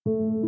Boo!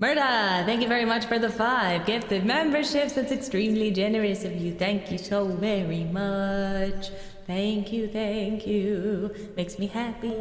Murda, thank you very much for the 5 gifted memberships. That's extremely generous of you. Thank you so very much. Thank you, thank you. Makes me happy.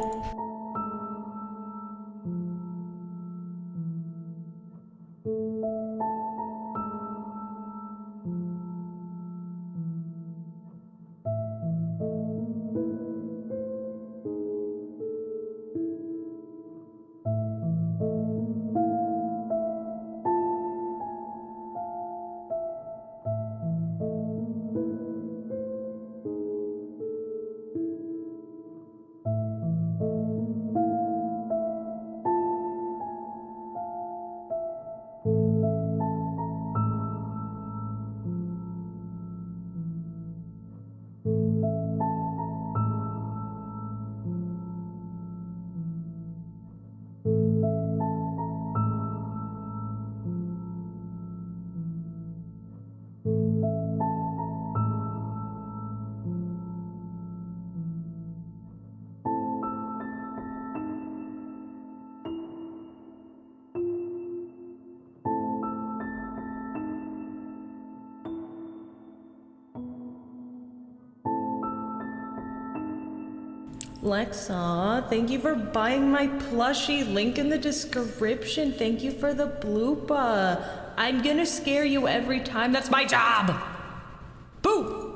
Lexa, thank you for buying my plushie. Link in the description. Thank you for the bloopa. I'm gonna scare you every time. That's my job. Boo!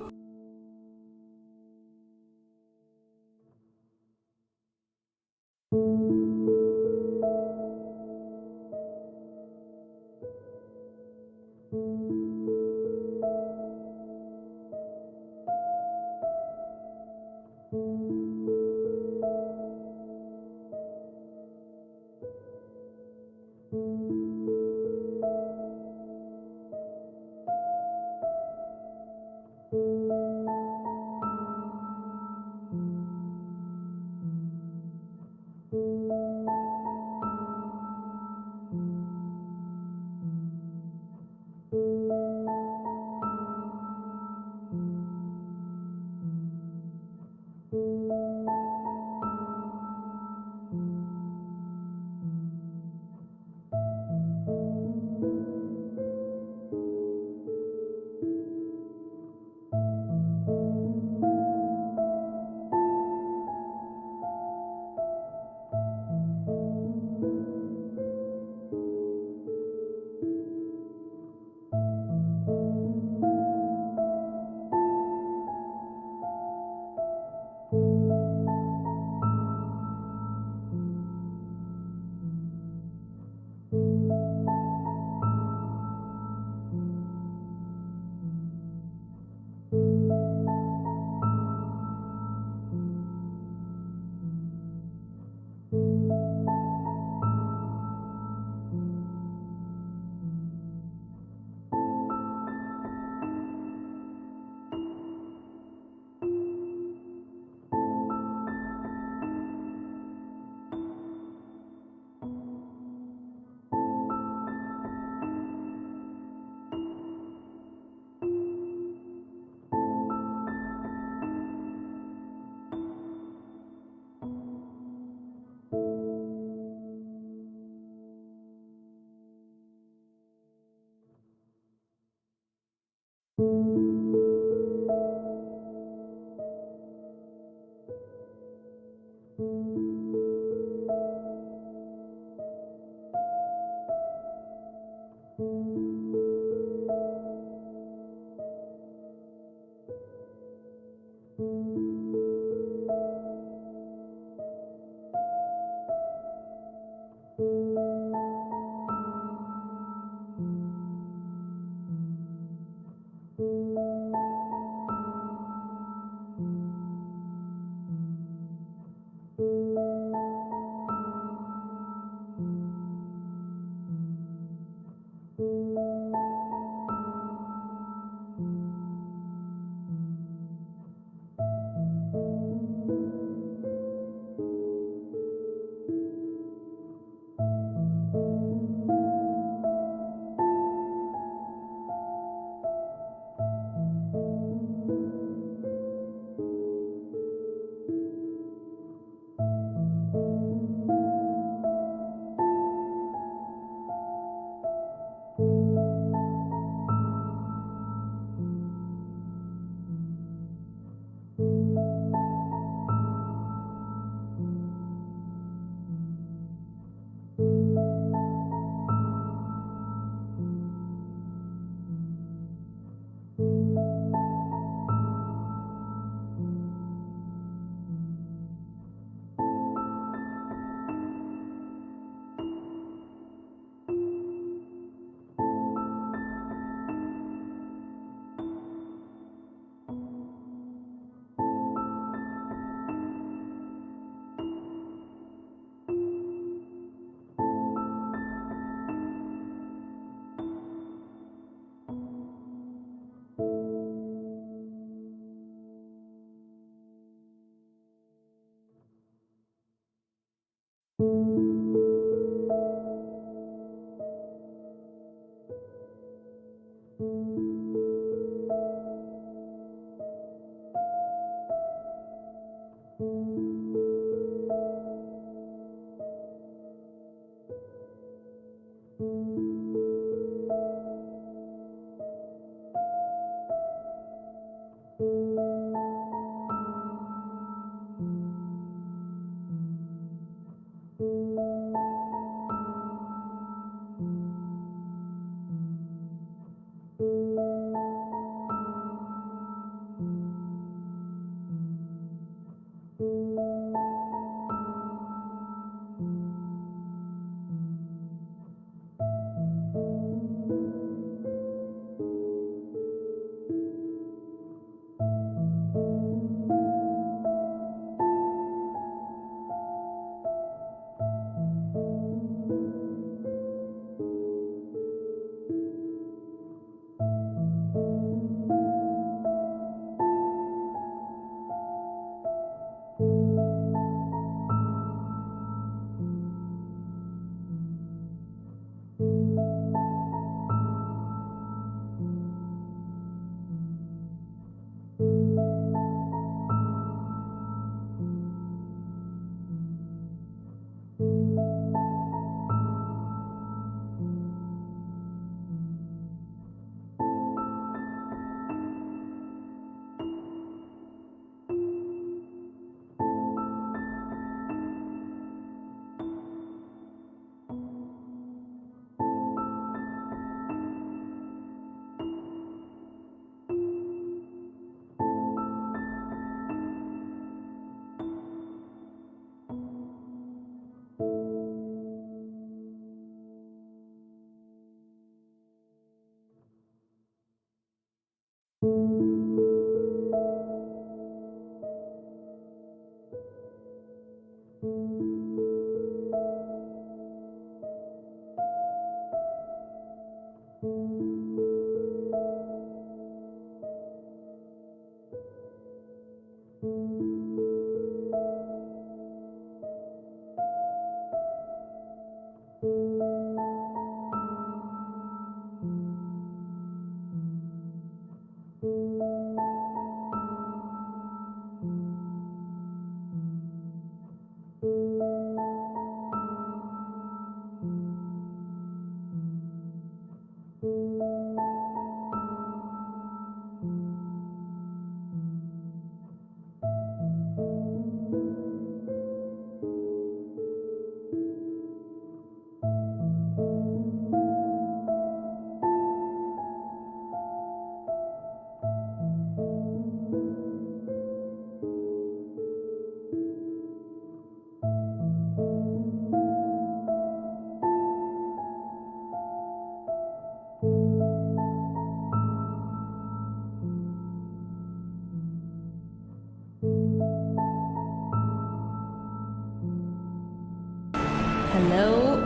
Hello?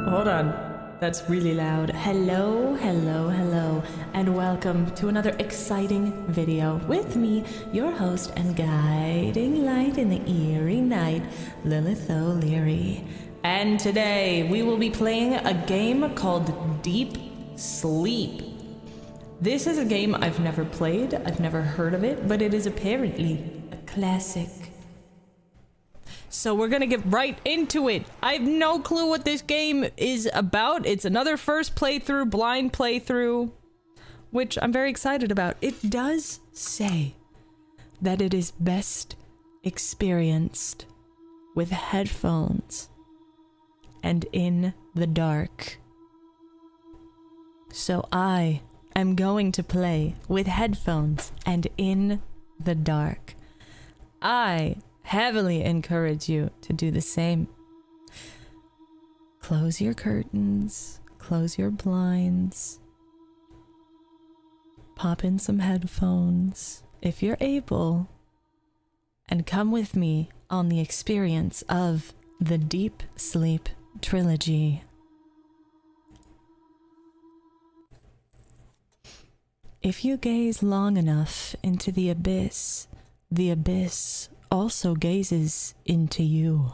Hold on. That's really loud. Hello, hello, hello, and welcome to another exciting video with me, your host and guiding light in the eerie night, Lilith Leerie. And today we will be playing a game called Deep Sleep. This is a game I've never played, I've never heard of it, but it is apparently a classic. So we're gonna get right into it. I have no clue what this game is about. It's another first playthrough, blind playthrough, which I'm very excited about. It does say that it is best experienced with headphones and in the dark. So I am going to play with headphones and in the dark. I heavily encourage you to do the same. Close your curtains, close your blinds, pop in some headphones if you're able, and come with me on the experience of the Deep Sleep Trilogy. If you gaze long enough into the abyss also gazes into you.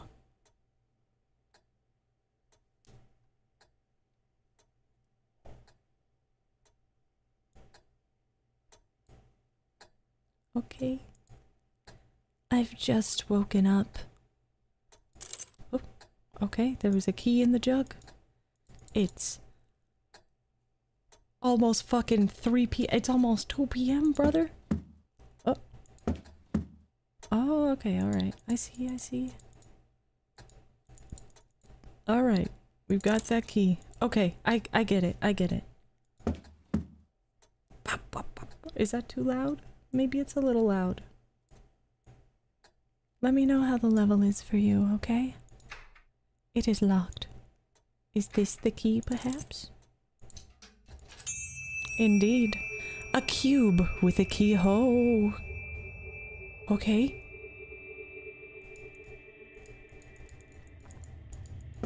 Okay. I've just woken up. Oh, okay, there was a key in the jug. It's almost fucking 3 p.m. It's almost 2 p.m., brother. Oh, okay, alright. I see. Alright, we've got that key. Okay, I get it. Pop, pop, pop. Is that too loud? Maybe it's a little loud. Let me know how the level is for you, okay? It is locked. Is this the key, perhaps? Indeed. A cube with a keyhole. Okay.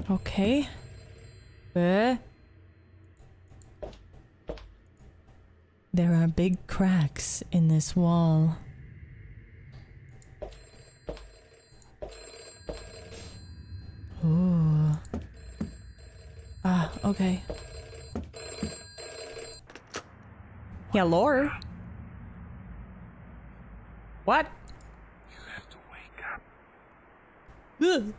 Okay. There are big cracks in this wall. Ooh. Ah, okay. Yeah, Lore. What? You have to wake up. Ugh.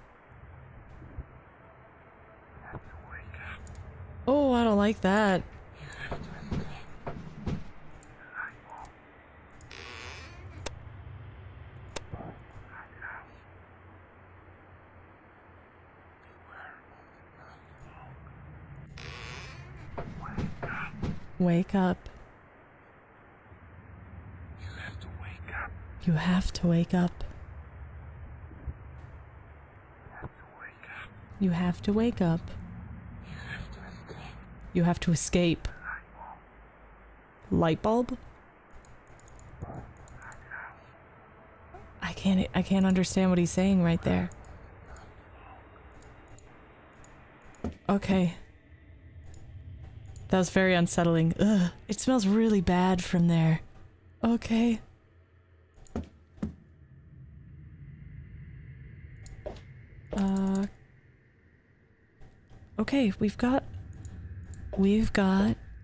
Oh, I don't like that. Wake up. You have to wake up. You have to wake up. You have to wake up. You have to escape. Light bulb? I can't understand what he's saying right there. Okay. That was very unsettling. Ugh, it smells really bad from there. Okay. Okay, we've got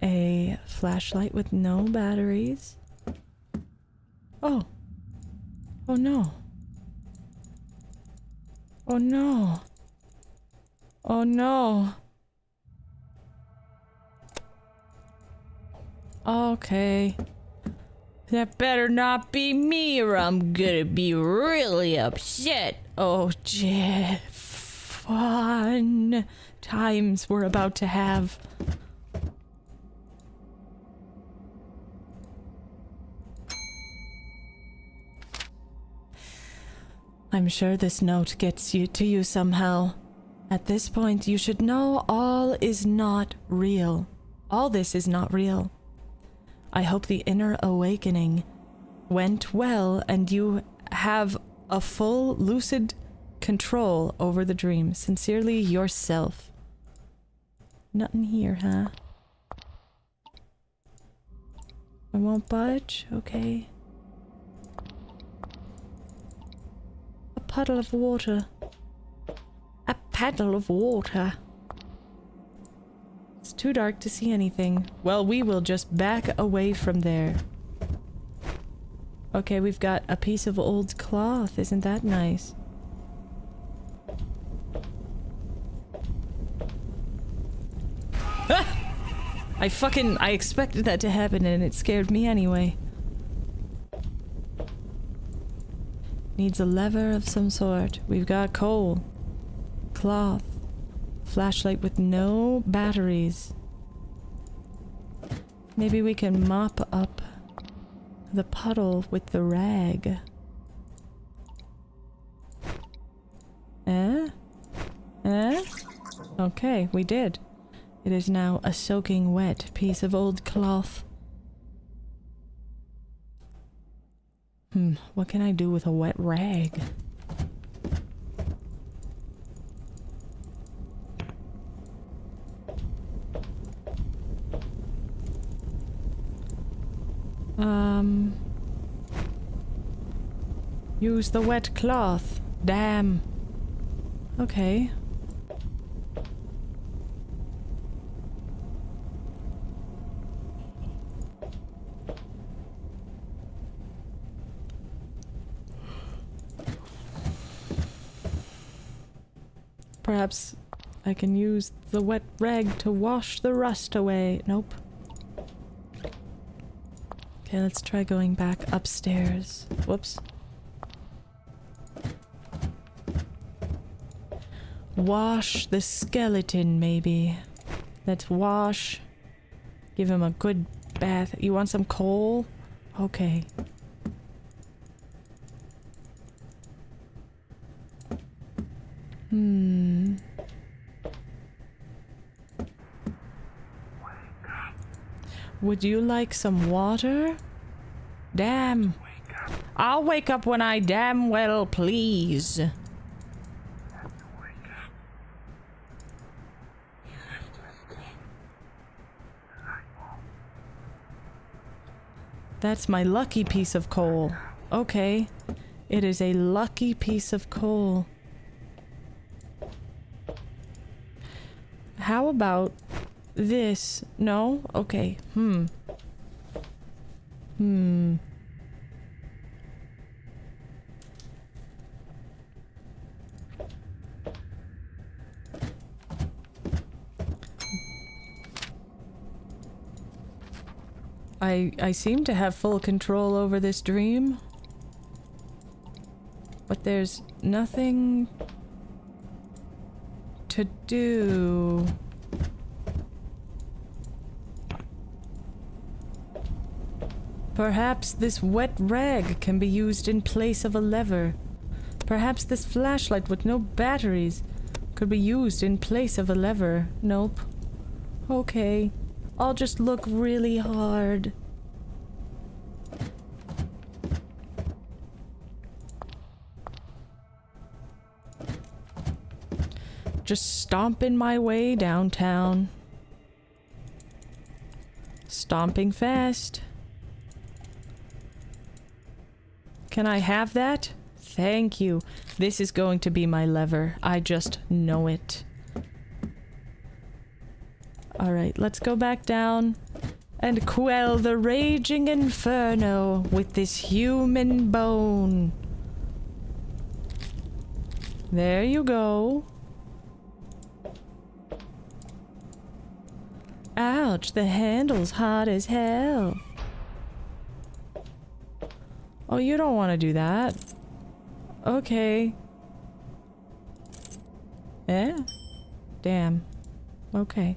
a flashlight with no batteries. Oh. Oh no. Oh no. Oh no. Okay. That better not be me or I'm gonna be really upset. Oh, shit. Fun times we're about to have. I'm sure this note gets you to you somehow. At this point, you should know all is not real. All this is not real. I hope the inner awakening went well and you have a full lucid control over the dream. Sincerely, yourself. Nothing here, huh? I won't budge? Okay. A puddle of water. A paddle of water. It's too dark to see anything. Well, we will just back away from there. Okay, we've got a piece of old cloth. Isn't that nice? Ah! I expected that to happen and it scared me anyway. Needs a lever of some sort. We've got coal. Cloth. Flashlight with no batteries. Maybe we can mop up the puddle with the rag. Eh? Eh? Okay, we did. It is now a soaking wet piece of old cloth. What can I do with a wet rag? Use the wet cloth. Damn. Okay. Perhaps I can use the wet rag to wash the rust away. Nope. Okay, let's try going back upstairs. Whoops. Wash the skeleton, maybe. Let's wash. Give him a good bath. You want some coal? Okay. Would you like some water? Damn. I'll wake up when I damn well please. That's my lucky piece of coal. Okay. It is a lucky piece of coal. How about this? No? Okay. I seem to have full control over this dream. But there's nothing to do. Perhaps this wet rag can be used in place of a lever. Perhaps this flashlight with no batteries could be used in place of a lever. Nope. Okay. I'll just look really hard. Just stomping my way downtown. Stomping fast. Can I have that? Thank you. This is going to be my lever. I just know it. Alright, let's go back down. and quell the raging inferno with this human bone. There you go. Ouch, the handle's hot as hell. Oh, you don't want to do that. Okay. Yeah? Damn. Okay.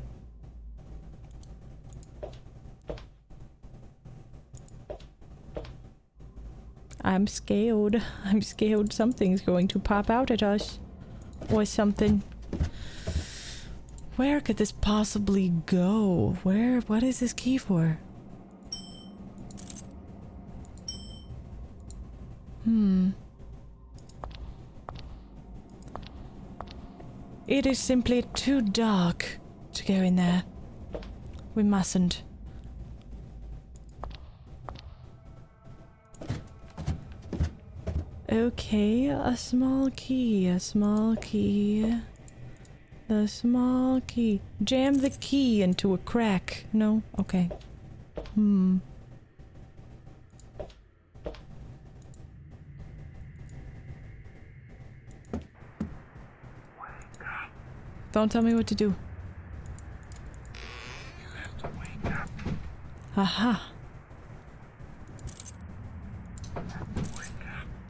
I'm scared. I'm scared something's going to pop out at us. Or something. Where could this possibly go? What is this key for? It is simply too dark to go in there. We mustn't. Okay, a small key, a small key. The small key. Jam the key into a crack. No? Okay. Don't tell me what to do. You have to wake up. Aha.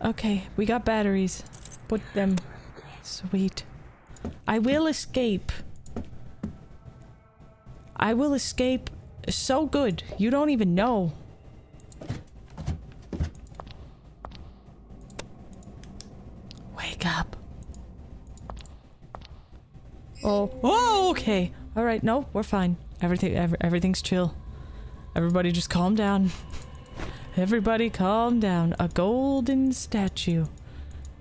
Okay, we got batteries. Put them. Sweet. I will escape. I will escape so good. You don't even know. Wake up. Oh, okay. All right, no, we're fine. Everything's chill. Everybody just calm down. Everybody calm down. A golden statue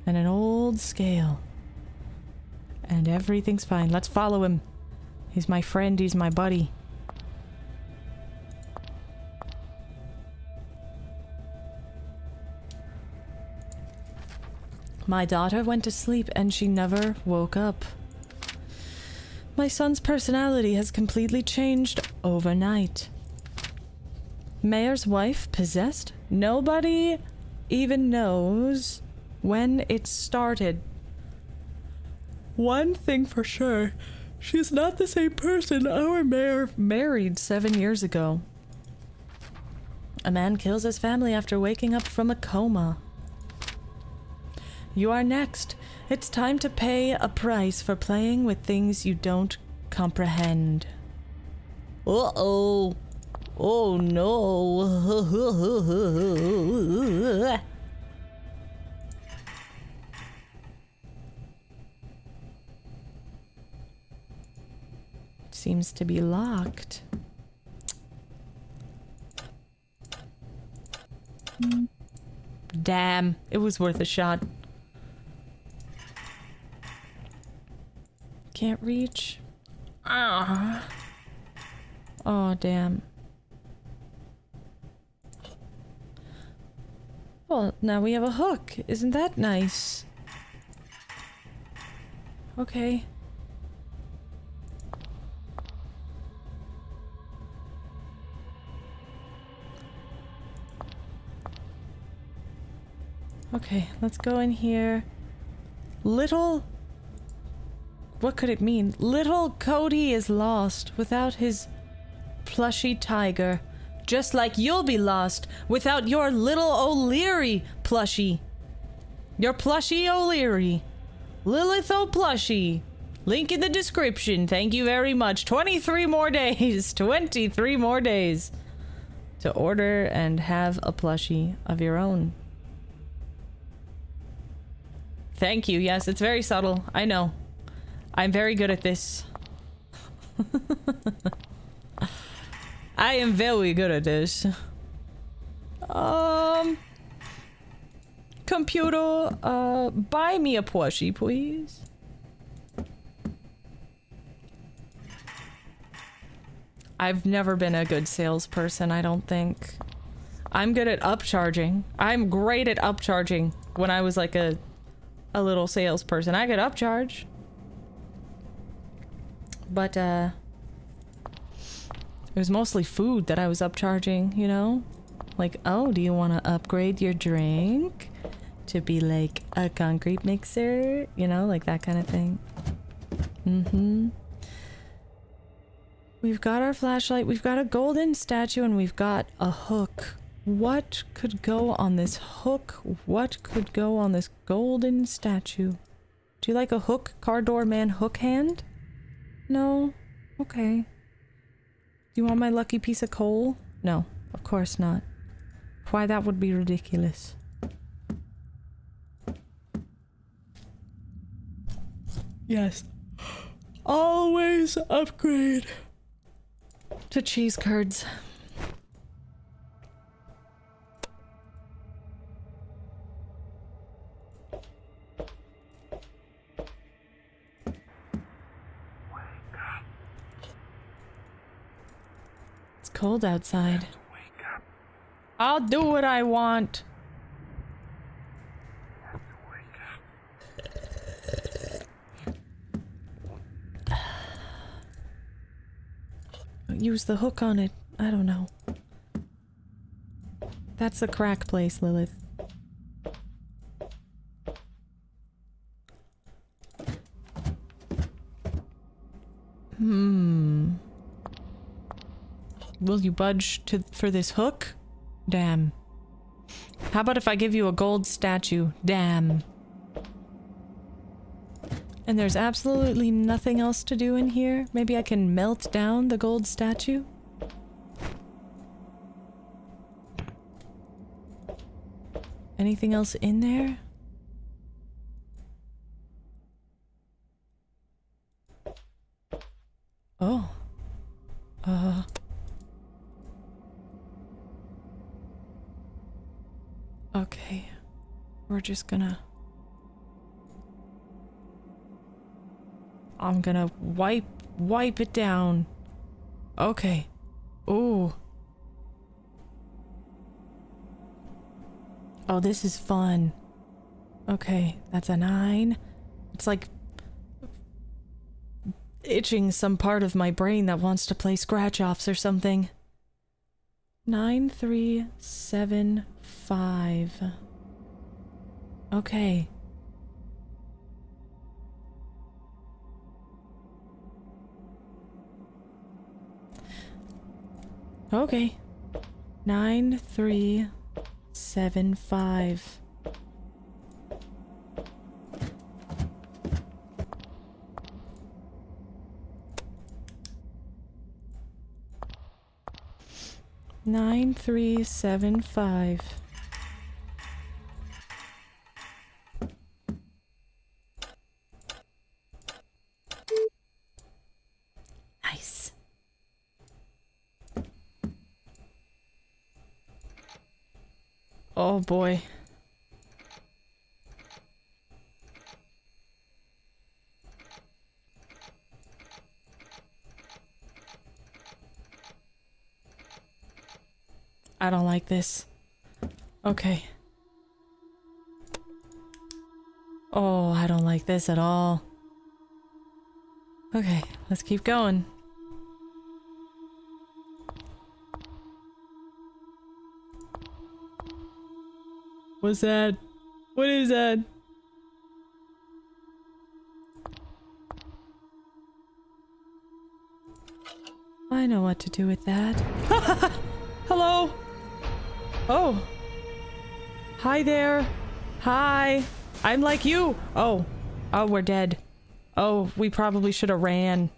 and an old scale. And everything's fine. Let's follow him. He's my friend, he's my buddy. My daughter went to sleep and she never woke up. My son's personality has completely changed overnight. Mayor's wife possessed? Nobody even knows when it started. One thing for sure, she's not the same person our mayor married 7 years ago. A man kills his family after waking up from a coma. You are next. It's time to pay a price for playing with things you don't comprehend. Uh-oh. Oh no. Seems to be locked. Damn, it was worth a shot. Can't reach. Ah. Oh, damn. Well, now we have a hook. Isn't that nice? Okay. Okay, let's go in here. Little... What could it mean? Little Cody is lost without his plushy tiger. Just like you'll be lost without your little O'Leary plushie. Your plushie O'Leary. Lilith O'Plushie. Link in the description. Thank you very much. 23 more days. 23 more days to order and have a plushie of your own. Thank you. Yes, it's very subtle. I know. I'm very good at this. I am very good at this. Computer, buy me a plushie, please. I've never been a good salesperson, I don't think. I'm good at upcharging. I'm great at upcharging. When I was like a little salesperson, I could upcharge. But, It was mostly food that I was upcharging, you know? Like, oh, do you want to upgrade your drink to be like a concrete mixer? You know, like that kind of thing. Mm-hmm. We've got our flashlight, we've got a golden statue, and we've got a hook. What could go on this hook? What could go on this golden statue? Do you like a hook? Car door man hook hand? No? Okay. Do you want my lucky piece of coal? No, of course not. Why, that would be ridiculous. Yes. Always upgrade to cheese curds. It's cold outside. Wake up. I'll do what I want. Wake up. Use the hook on it. I don't know. That's the crack place, Lilith. Will you budge for this hook? Damn. How about if I give you a gold statue? Damn. And there's absolutely nothing else to do in here? Maybe I can melt down the gold statue? Anything else in there? Oh. Okay. We're just gonna... I'm gonna wipe it down. Okay. Ooh. Oh, this is fun. Okay, that's a 9. It's like itching some part of my brain that wants to play scratch-offs or something. 9, 3, 7, 5. Okay. Okay. 9, 3, 7, 5. Nine, 3, 7, 5. Nice. Oh boy. I don't like this. Okay. Oh, I don't like this at all. Okay, let's keep going. What's that? What is that? I know what to do with that. Hello? Oh. Hi there. Hi. I'm like you. Oh. Oh, we're dead. Oh, we probably should have ran.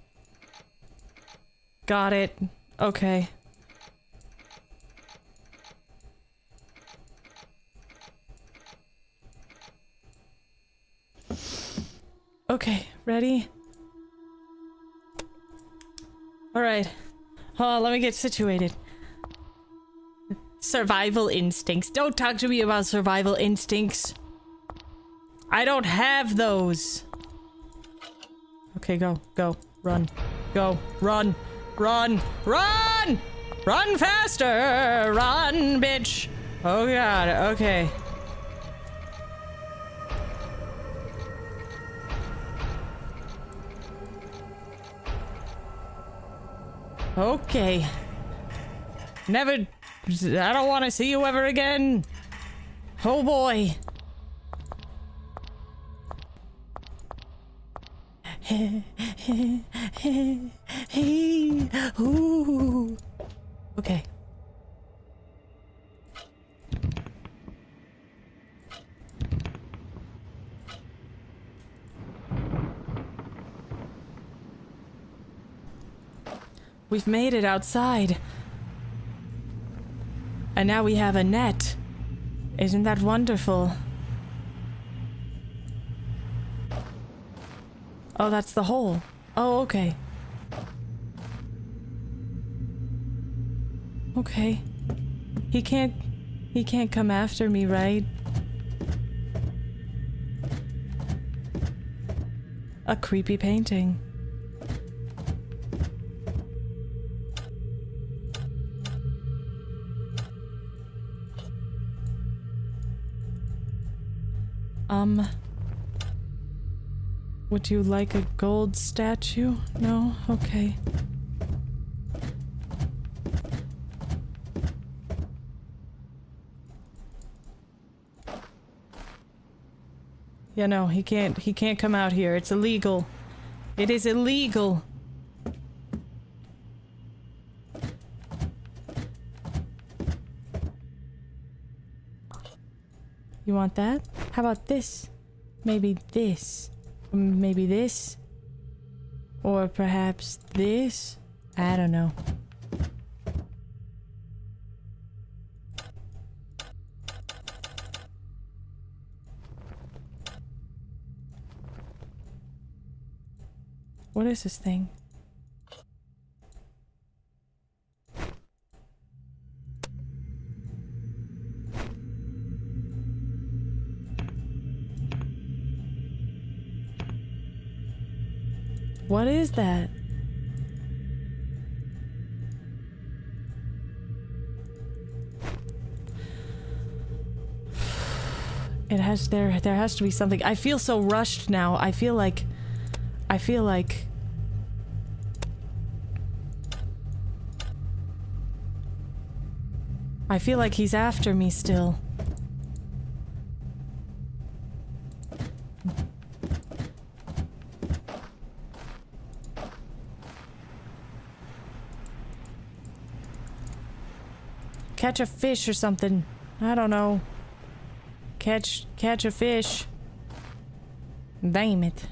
Got it. Okay. Okay, ready? Alright. Oh, let me get situated. Survival instincts. Don't talk to me about survival instincts. I don't have those. Okay, go. Go. Run. Go. Run. Run. Run! Run faster! Run, bitch! Oh god, okay. Okay. Never... I don't want to see you ever again. Oh boy. Ooh. Okay. We've made it outside. And now we have a net. Isn't that wonderful? Oh, that's the hole. Oh, okay. Okay. He can't come after me, right? A creepy painting. Would you like a gold statue? No? Okay. Yeah, no, he can't come out here. It's illegal. It is illegal. You want that? How about this? Maybe this. Maybe this? Or perhaps this? I don't know. What is this thing? What is that? There has to be something. I feel so rushed now. I feel like he's after me still. Catch a fish or something. I don't know. Catch a fish. Damn it.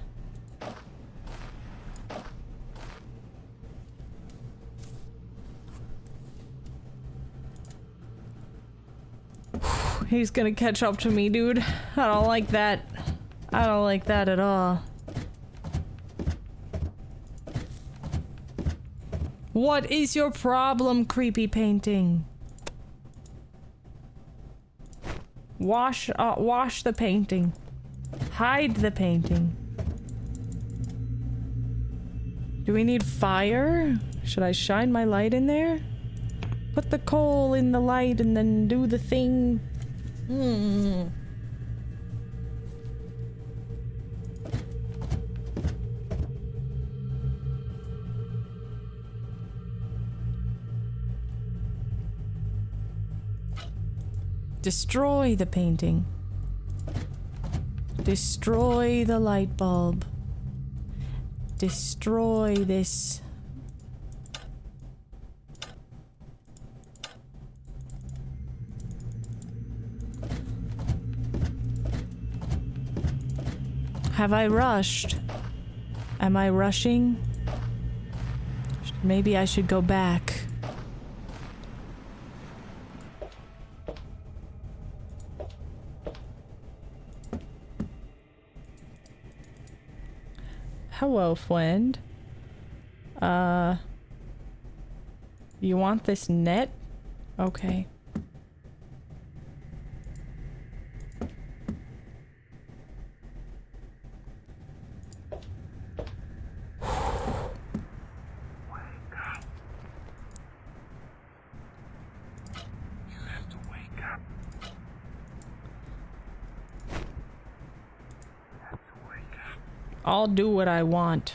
He's gonna catch up to me, dude. I don't like that. I don't like that at all. What is your problem, creepy painting? Wash the painting. Hide the painting. Do we need fire? Should I shine my light in there? Put the coal in the light and then do the thing. Destroy the painting. Destroy the light bulb. Destroy this. Have I rushed? Am I rushing? Maybe I should go back. Hello, friend. You want this net? Okay. I'll do what I want.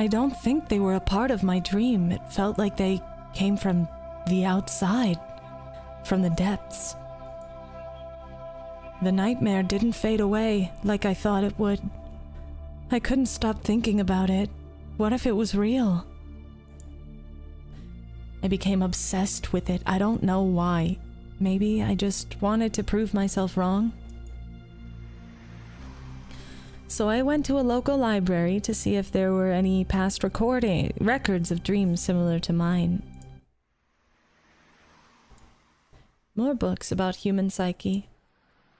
I don't think they were a part of my dream. It felt like they came from the outside, from the depths. The nightmare didn't fade away like I thought it would. I couldn't stop thinking about it. What if it was real? I became obsessed with it. I don't know why. Maybe I just wanted to prove myself wrong. So I went to a local library to see if there were any past records of dreams similar to mine. More books about human psyche.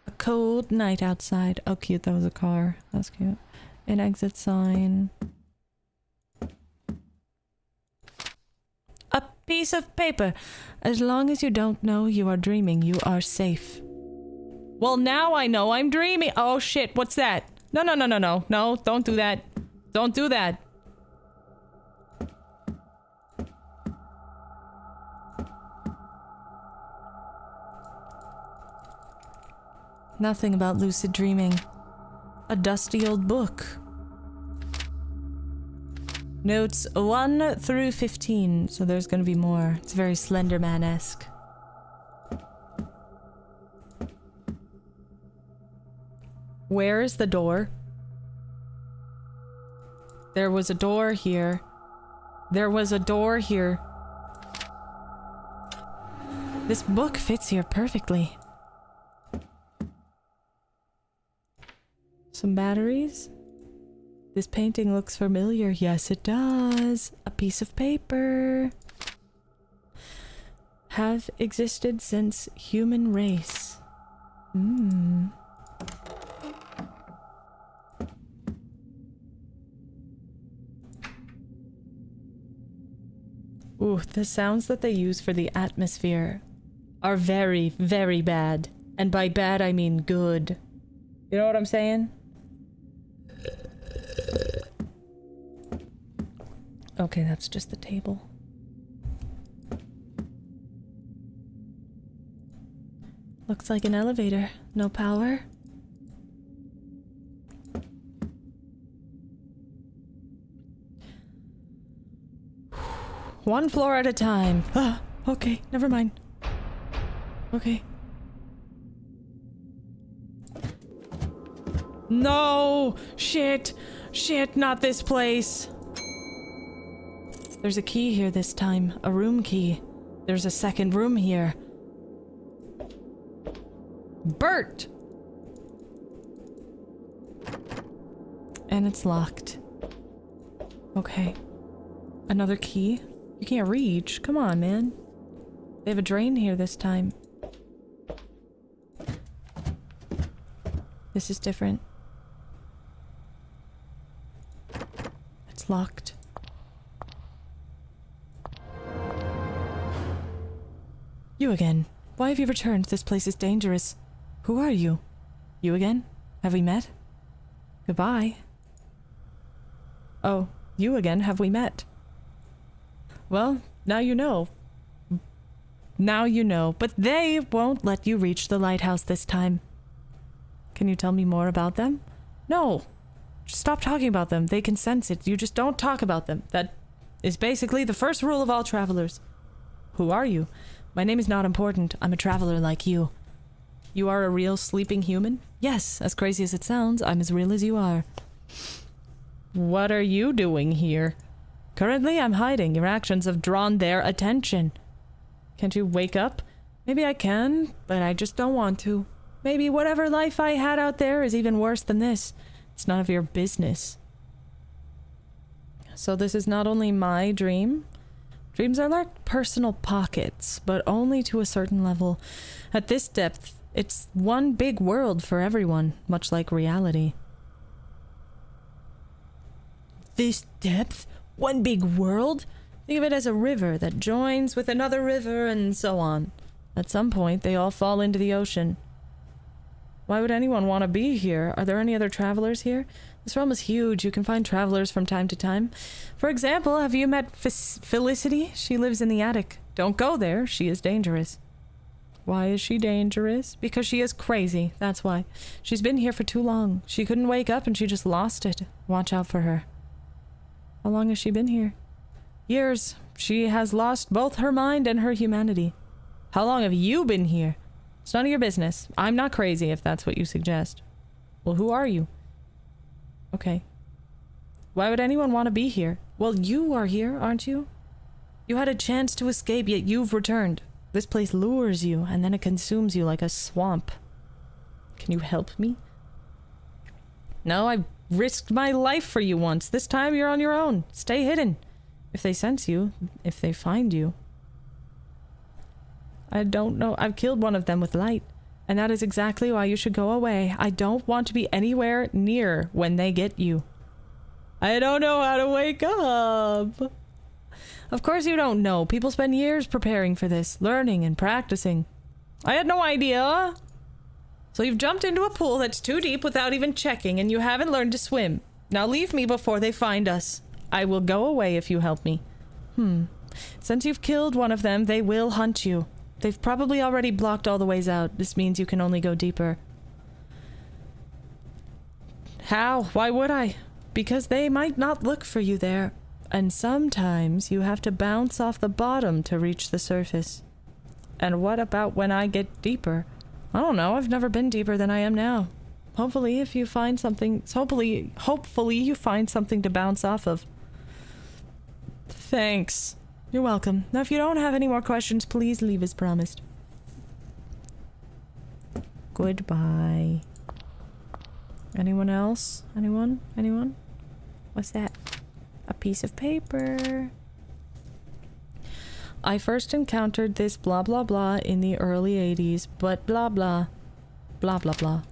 A cold night outside. Oh, cute, that was a car. That's cute. An exit sign. A piece of paper. As long as you don't know you are dreaming, you are safe. Well, now I know I'm dreaming. Oh shit, what's that? No, no, no, no, no. No, don't do that. Don't do that. Nothing about lucid dreaming. A dusty old book. Notes 1 through 15, so there's gonna be more. It's very Slender Man-esque. Where is the door? There was a door here. There was a door here. This book fits here perfectly. Some batteries? This painting looks familiar. Yes, it does. A piece of paper. Have existed since human race. Ooh, the sounds that they use for the atmosphere are very, very bad. And by bad, I mean good. You know what I'm saying? Okay, that's just the table. Looks like an elevator. No power. One floor at a time. Ah, okay, never mind. Okay. No! Shit! Shit, not this place! There's a key here this time. A room key. There's a second room here. Bert! And it's locked. Okay. Another key? You can't reach. Come on, man. They have a drain here this time. This is different. It's locked. You again. Why have you returned? This place is dangerous. Who are you? You again? Have we met? Goodbye. Oh, you again. Have we met? Well, now you know. Now you know. But they won't let you reach the lighthouse this time. Can you tell me more about them? No. Just stop talking about them. They can sense it. You just don't talk about them. That is basically the first rule of all travelers. Who are you? My name is not important. I'm a traveler like you. You are a real sleeping human? Yes, as crazy as it sounds, I'm as real as you are. What are you doing here? Currently, I'm hiding. Your actions have drawn their attention. Can't you wake up? Maybe I can, but I just don't want to. Maybe whatever life I had out there is even worse than this. It's none of your business. So this is not only my dream. Dreams are like personal pockets, but only to a certain level. At this depth, it's one big world for everyone, much like reality. This depth? One big world? Think of it as a river that joins with another river and so on. At some point, they all fall into the ocean. Why would anyone want to be here? Are there any other travelers here? This realm is huge. You can find travelers from time to time. For example, have you met Felicity? She lives in the attic. Don't go there. She is dangerous. Why is she dangerous? Because she is crazy. That's why. She's been here for too long. She couldn't wake up and she just lost it. Watch out for her. How long has she been here? Years. She has lost both her mind and her humanity. How long have you been here? It's none of your business. I'm not crazy if that's what you suggest. Well, who are you? Okay. Why would anyone want to be here? Well, you are here, aren't you? You had a chance to escape, yet you've returned. This place lures you, and then it consumes you like a swamp. Can you help me? No, I risked my life for you once. This time you're on your own. Stay hidden. If they sense you, if they find you. I don't know. I've killed one of them with light. And that is exactly why you should go away. I don't want to be anywhere near when they get you. I don't know how to wake up. Of course you don't know. People spend years preparing for this, learning and practicing. I had no idea. So you've jumped into a pool that's too deep without even checking, and you haven't learned to swim. Now leave me before they find us. I will go away if you help me. Since you've killed one of them, they will hunt you. They've probably already blocked all the ways out. This means you can only go deeper. How? Why would I? Because they might not look for you there. And sometimes you have to bounce off the bottom to reach the surface. And what about when I get deeper? I don't know. I've never been deeper than I am now. Hopefully if you find something... Hopefully you find something to bounce off of. Thanks. You're welcome. Now, if you don't have any more questions, please leave as promised. Goodbye. Anyone else? Anyone? Anyone? What's that? A piece of paper. I first encountered this blah blah blah in the early 80s, but blah blah. Blah blah blah.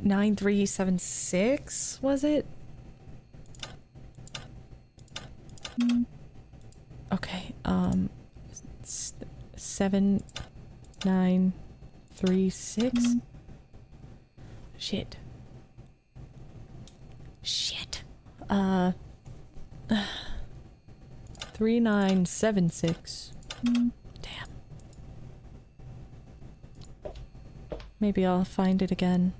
9376, was it? Okay, 7936. Shit. 3976. Damn. Maybe I'll find it again.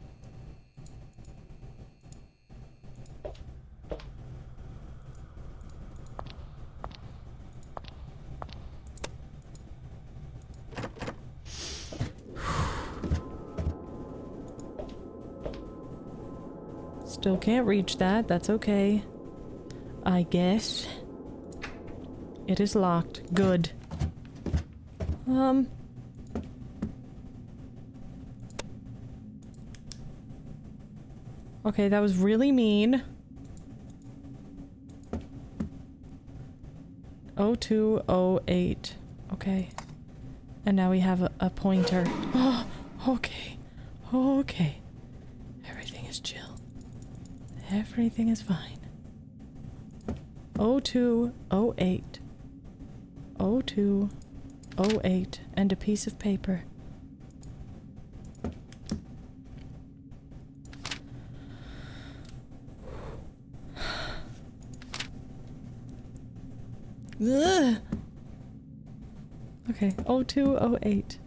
Still can't reach that. That's okay. I guess. It is locked. Good. Okay, that was really mean. 0208. Okay. And now we have a pointer. Oh, okay. Okay. Everything is chill. Everything is fine. 0208. 0208. And a piece of paper. Ugh. Okay, 0208.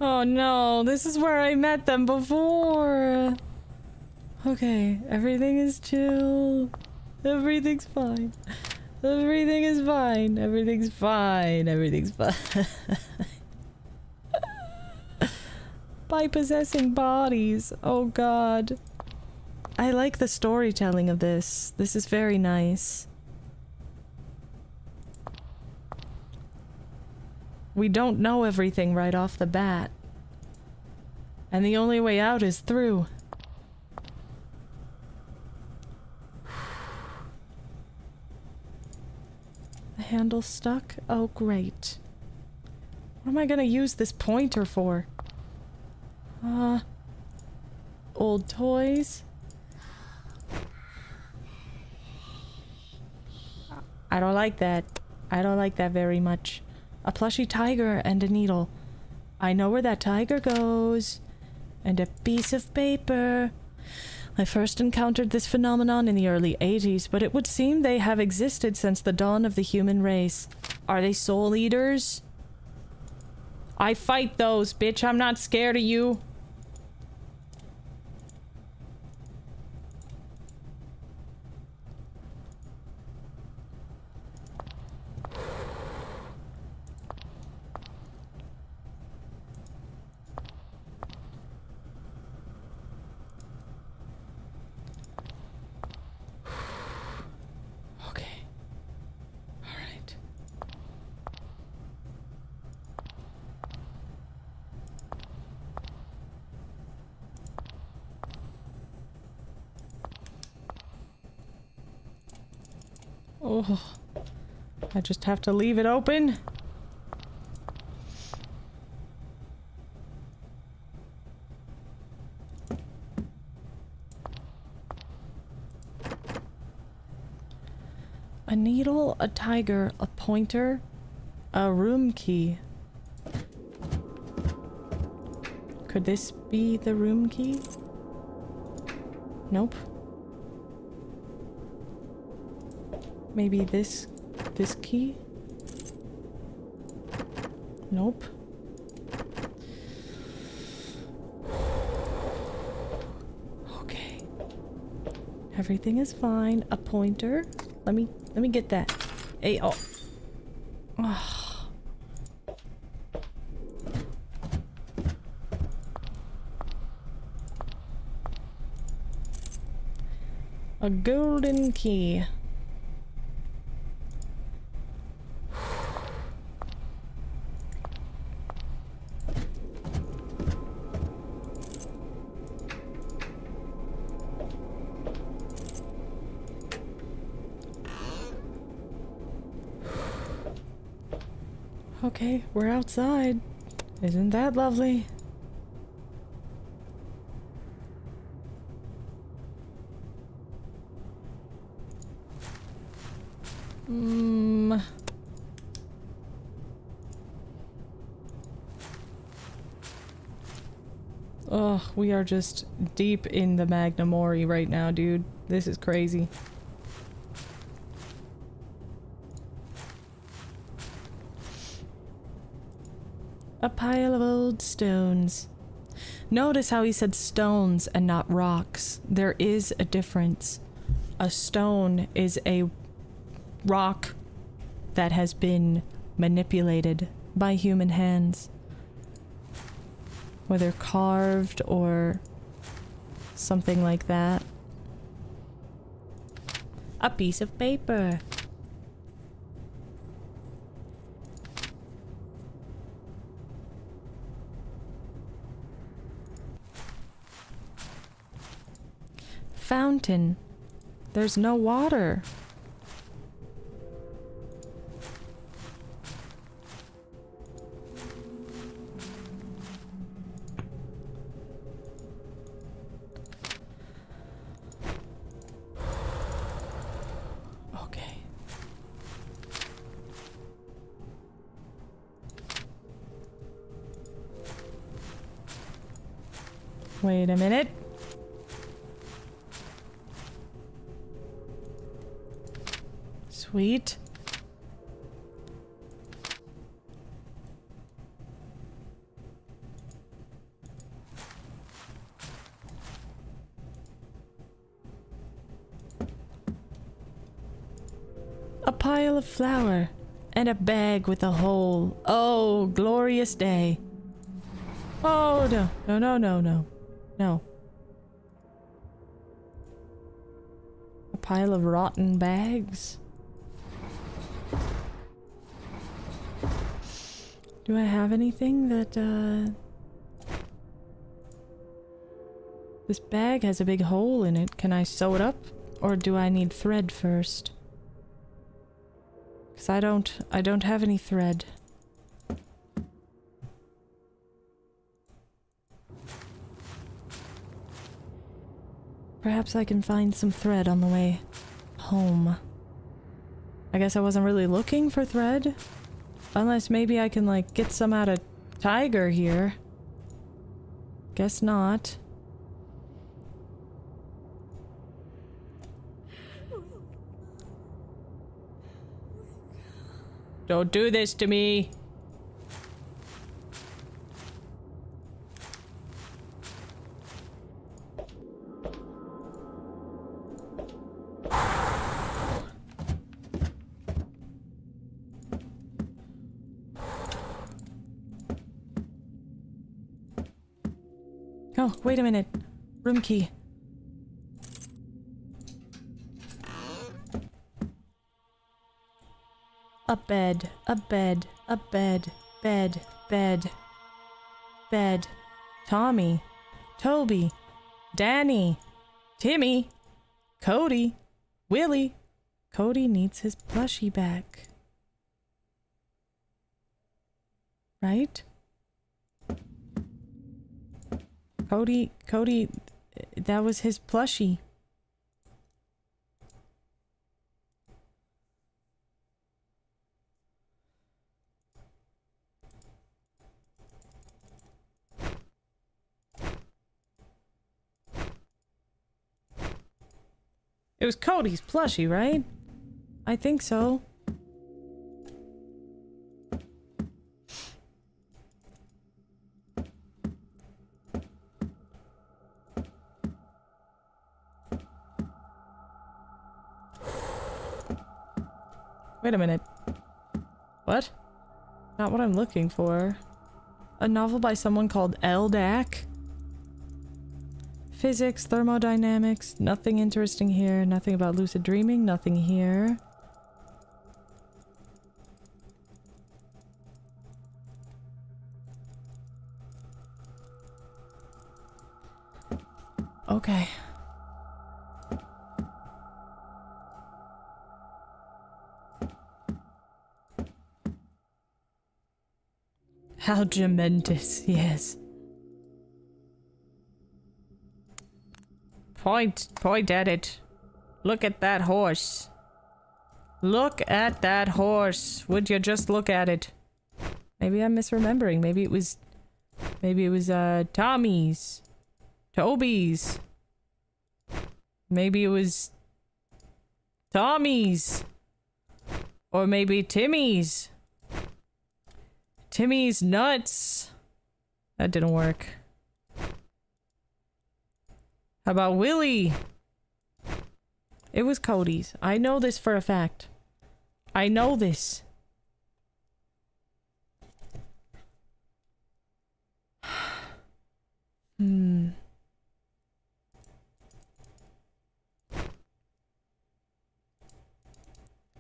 Oh no, this is where I met them before. Okay, everything is chill. Everything's fine. Everything is fine. Everything's fine. Everything's fine. By possessing bodies. Oh god. I like the storytelling of this. This is very nice. We don't know everything right off the bat. And the only way out is through. candle stuck? Oh, great. What am I gonna use this pointer for? Old toys. I don't like that. I don't like that very much. A plushy tiger and a needle. I know where that tiger goes. And a piece of paper. I first encountered this phenomenon in the early 80s, but it would seem they have existed since the dawn of the human race. Are they soul eaters? I fight those, bitch. I'm not scared of you. Oh, I just have to leave it open. A needle, a tiger, a pointer, a room key. Could this be the room key? Nope. Maybe this key? Nope. Okay. Everything is fine. A pointer. Let me get that. Hey, oh. Oh. A golden key. Okay, we're outside. Isn't that lovely? Oh, we are just deep in the Magna Mori right now, dude. This is crazy. A pile of old stones. Notice how he said stones and not rocks. There is a difference. A stone is a rock that has been manipulated by human hands. Whether carved or something like that. A piece of paper. Fountain. There's no water. Okay. Wait a minute. Sweet. A pile of flour and a bag with a hole. Oh, glorious day. Oh, no. No, no, no, no. No. A pile of rotten bags. Do I have anything that, This bag has a big hole in it. Can I sew it up? Or do I need thread first? Because I don't have any thread. Perhaps I can find some thread on the way home. I guess I wasn't really looking for thread. Unless maybe I can, like, get some out of Tiger here. Guess not. Don't do this to me! Oh, wait a minute. Room key. A bed, a bed, a bed, bed, bed, bed. Tommy, Toby, Danny, Timmy, Cody, Willie. Cody needs his plushie back. Right? Cody, that was his plushie. It was Cody's plushie, right? I think so. Wait a minute. What? Not what I'm looking for. A novel by someone called LDAC? Physics, thermodynamics, nothing interesting here. Nothing about lucid dreaming, nothing here. Okay. Algementis, yes. Point at it. Look at that horse. Look at that horse. Would you just look at it? Maybe I'm misremembering. Maybe it was Tommy's. Toby's. Maybe it was Tommy's. Or maybe Timmy's. Timmy's nuts. That didn't work. How about Willie? It was Cody's. I know this for a fact. I know this. I'm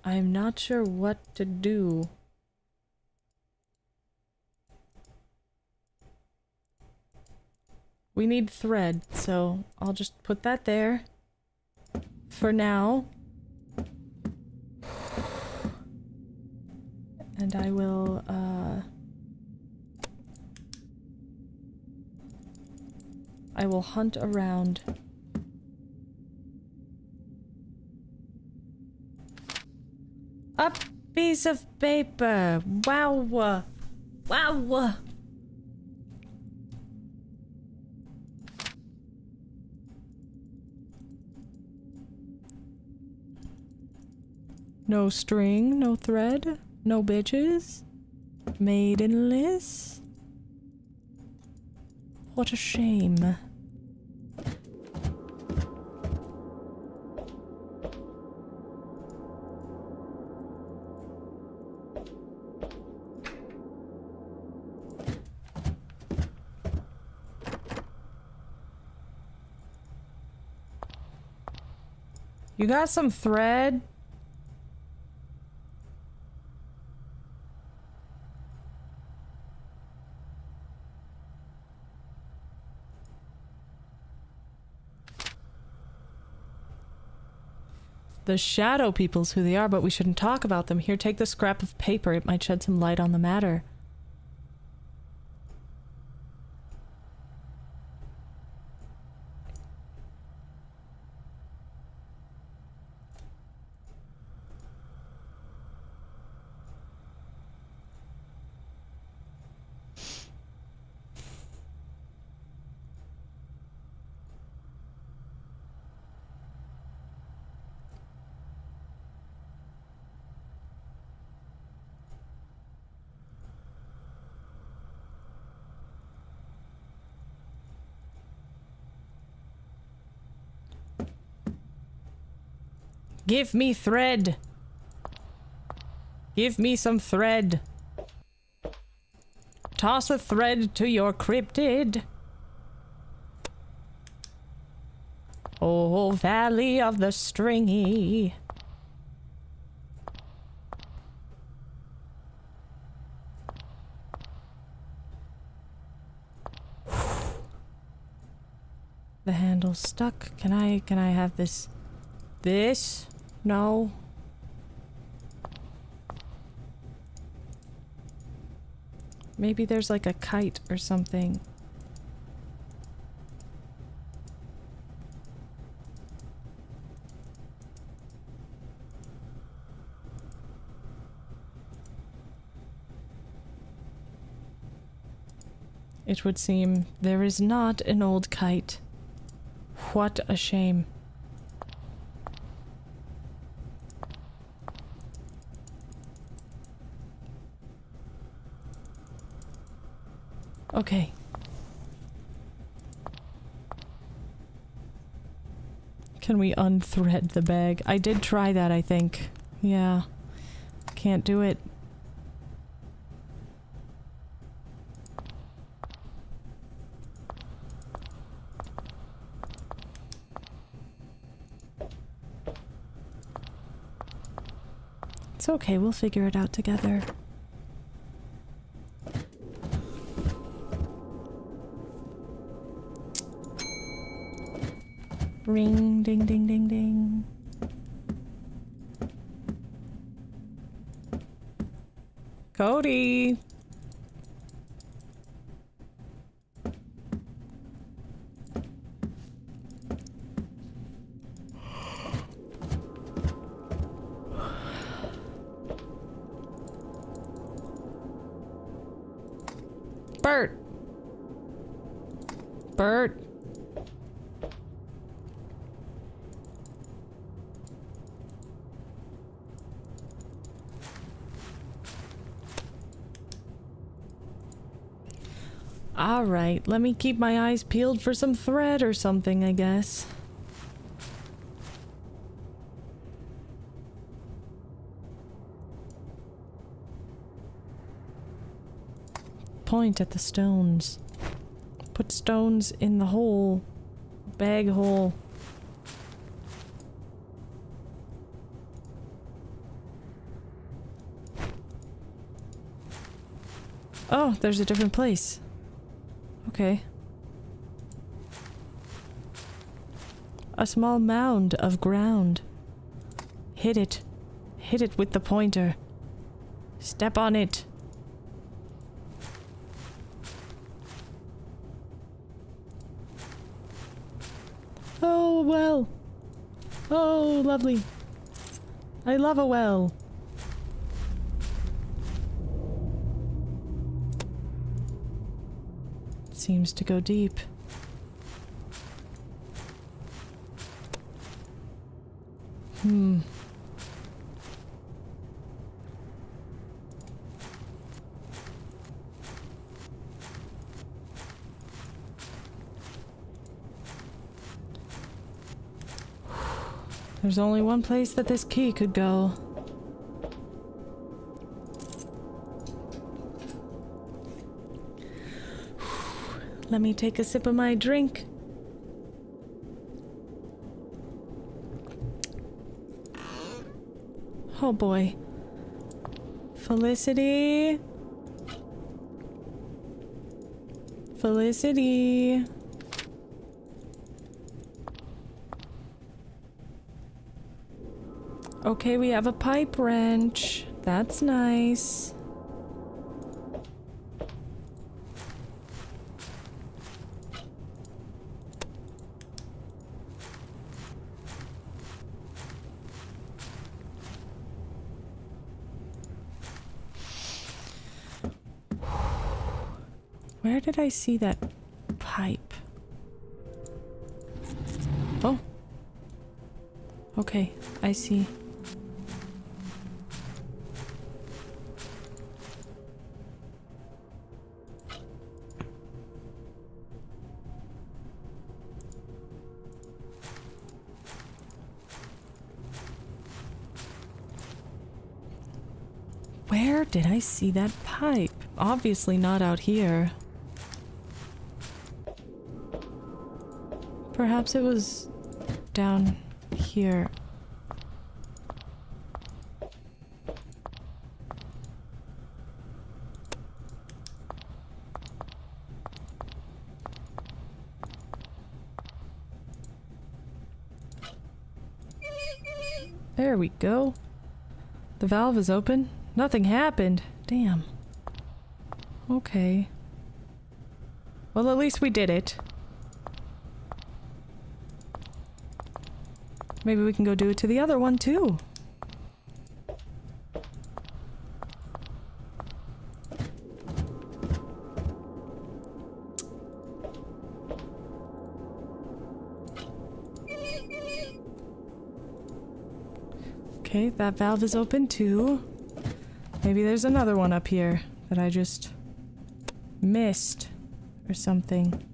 not sure what to do. We need thread, so I'll just put that there for now. And I will, hunt around. A piece of paper! Wow! Wow! No string, no thread, no bitches. Maidenless. What a shame. You got some thread? The shadow people's who they are, but we shouldn't talk about them. Here, take the scrap of paper. It might shed some light on the matter. Give me thread. Give me some thread. Toss a thread to your cryptid. Oh, valley of the stringy. The handle's stuck. Can I have this? This? No. Maybe there's like a kite or something. It would seem there is not an old kite. What a shame. Okay. Can we unthread the bag? I did try that, I think. Yeah. Can't do it. It's okay, we'll figure it out together. Ring, ding, ding, ding, ding. Cody! Bert! Bert! Alright, let me keep my eyes peeled for some thread or something, I guess. Point at the stones. Put stones in the hole. Bag hole. Oh, there's a different place. Okay. A small mound of ground. Hit it. Hit it with the pointer. Step on it. Oh, well. Oh, lovely. I love a well. Seems to go deep. There's only one place that this key could go. Let me take a sip of my drink. Oh boy. Felicity. Felicity. Okay, we have a pipe wrench. That's nice. Where did I see that pipe? Oh. Okay, I see. Where did I see that pipe? Obviously not out here. Perhaps it was down here. There we go. The valve is open. Nothing happened. Damn. Okay. Well, at least we did it. Maybe we can go do it to the other one, too. Okay, that valve is open, too. Maybe there's another one up here that I just missed or something.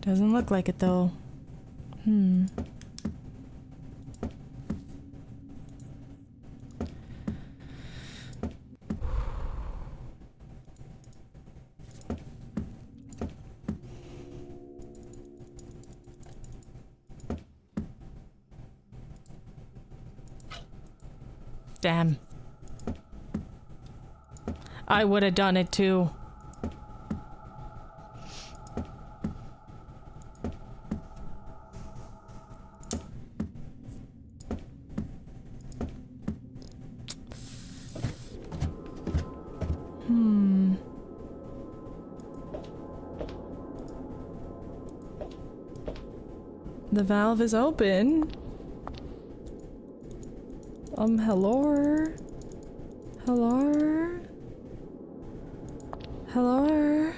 Doesn't look like it, though. Damn. I would have done it, too. The valve is open. Hello? Hello? Hello?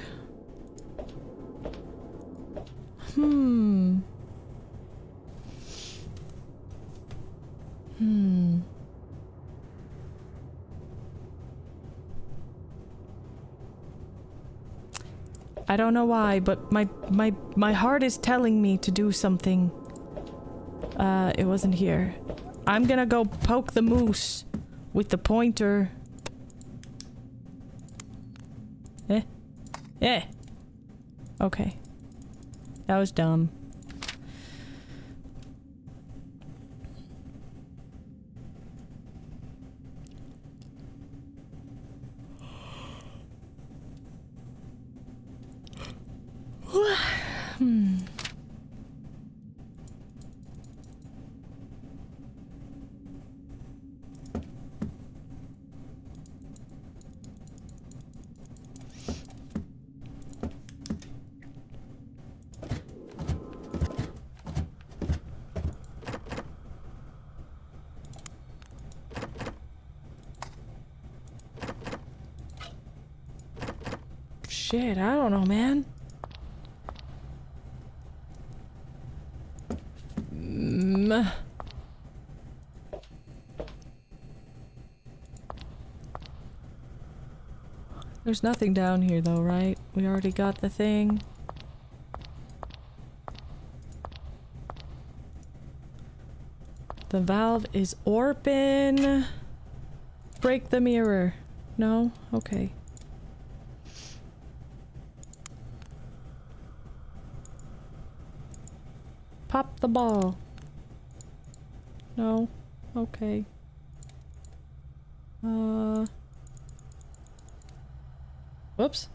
I don't know why, but my heart is telling me to do something. It wasn't here. I'm gonna go poke the moose with the pointer. Okay. That was dumb. Shit, I don't know, man. There's nothing down here though, right? We already got the thing. The valve is open. Break the mirror. No? Okay. Pop the ball. No? Okay. Whoops.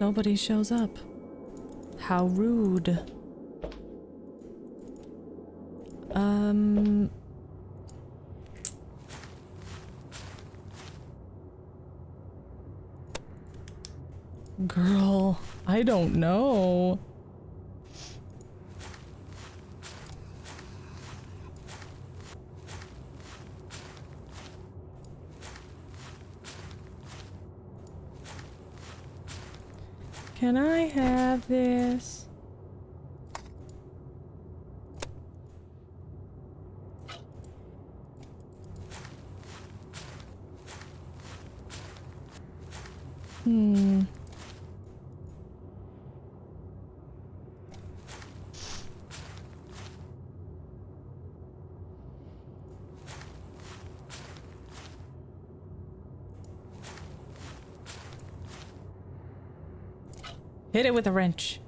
Nobody shows up. How rude. Girl, I don't know. Can I have this? Hit it with a wrench.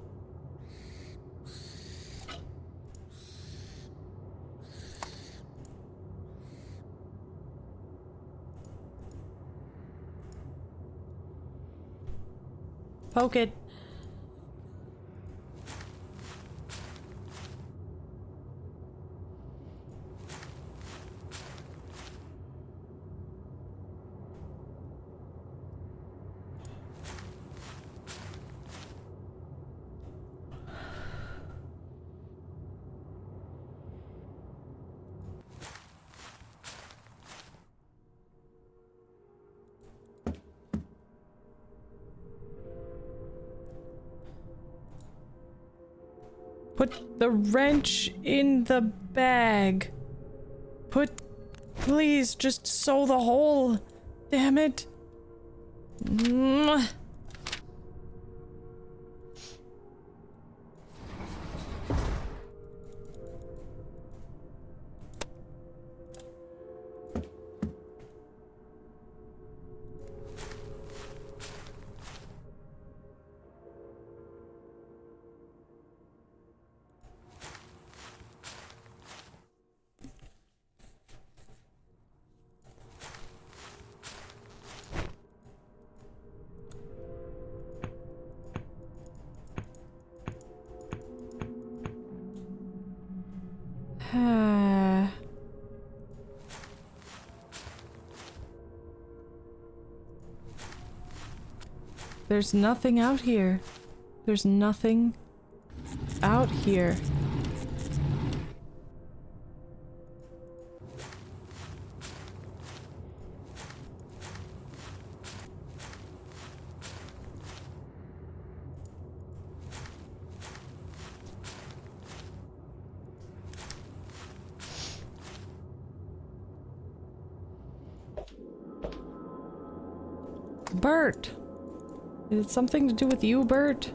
Poke it. Put the wrench in the bag. Please, just sew the hole. Damn it. There's nothing out here. There's nothing out here. Bert! Is it something to do with you, Bert?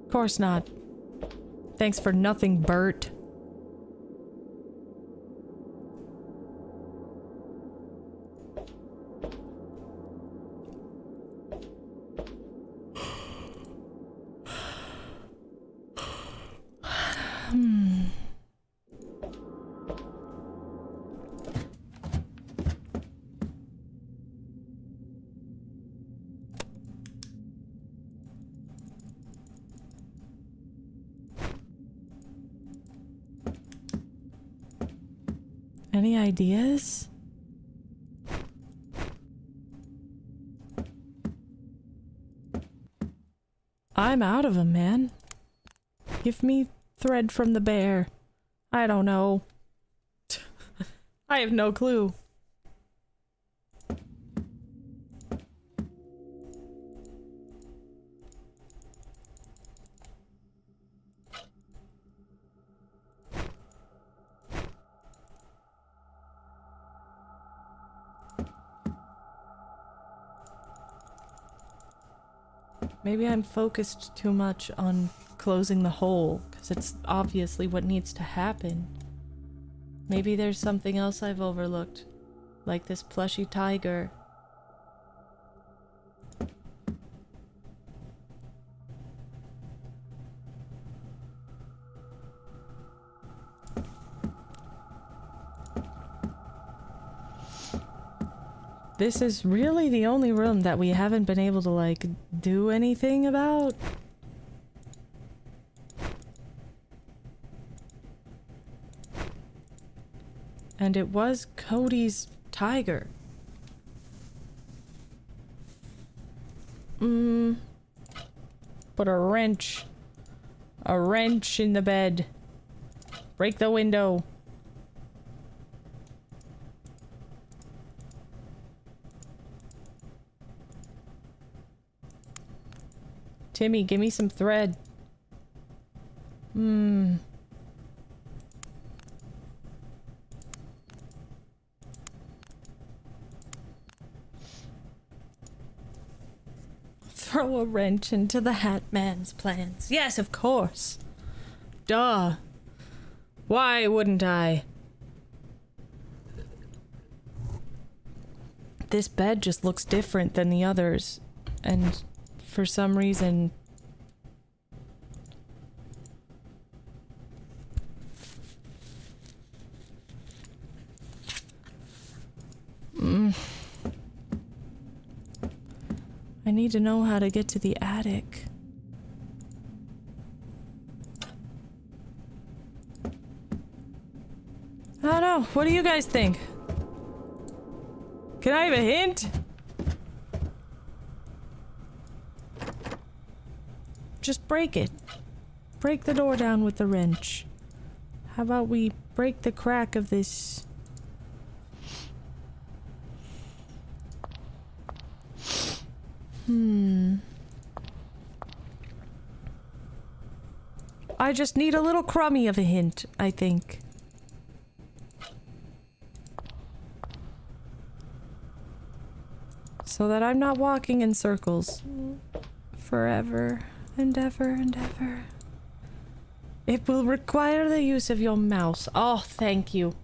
Of course not. Thanks for nothing, Bert. Any ideas? I'm out of them, man. Give me thread from the bear. I don't know. I have no clue. Maybe I'm focused too much on closing the hole, because it's obviously what needs to happen. Maybe there's something else I've overlooked, like this plushy tiger. This is really the only room that we haven't been able to, like, do anything about. And it was Cody's tiger. Put a wrench in the bed. Break the window. Timmy, give me some thread. Throw a wrench into the Hat Man's plans. Yes, of course. Duh. Why wouldn't I? This bed just looks different than the others, and for some reason... I need to know how to get to the attic. I don't know. What do you guys think? Can I have a hint? Just break it. Break the door down with the wrench. How about we break the crack of this... I just need a little crummy of a hint, I think. So that I'm not walking in circles. Forever and ever and ever. It will require the use of your mouse. Oh, thank you.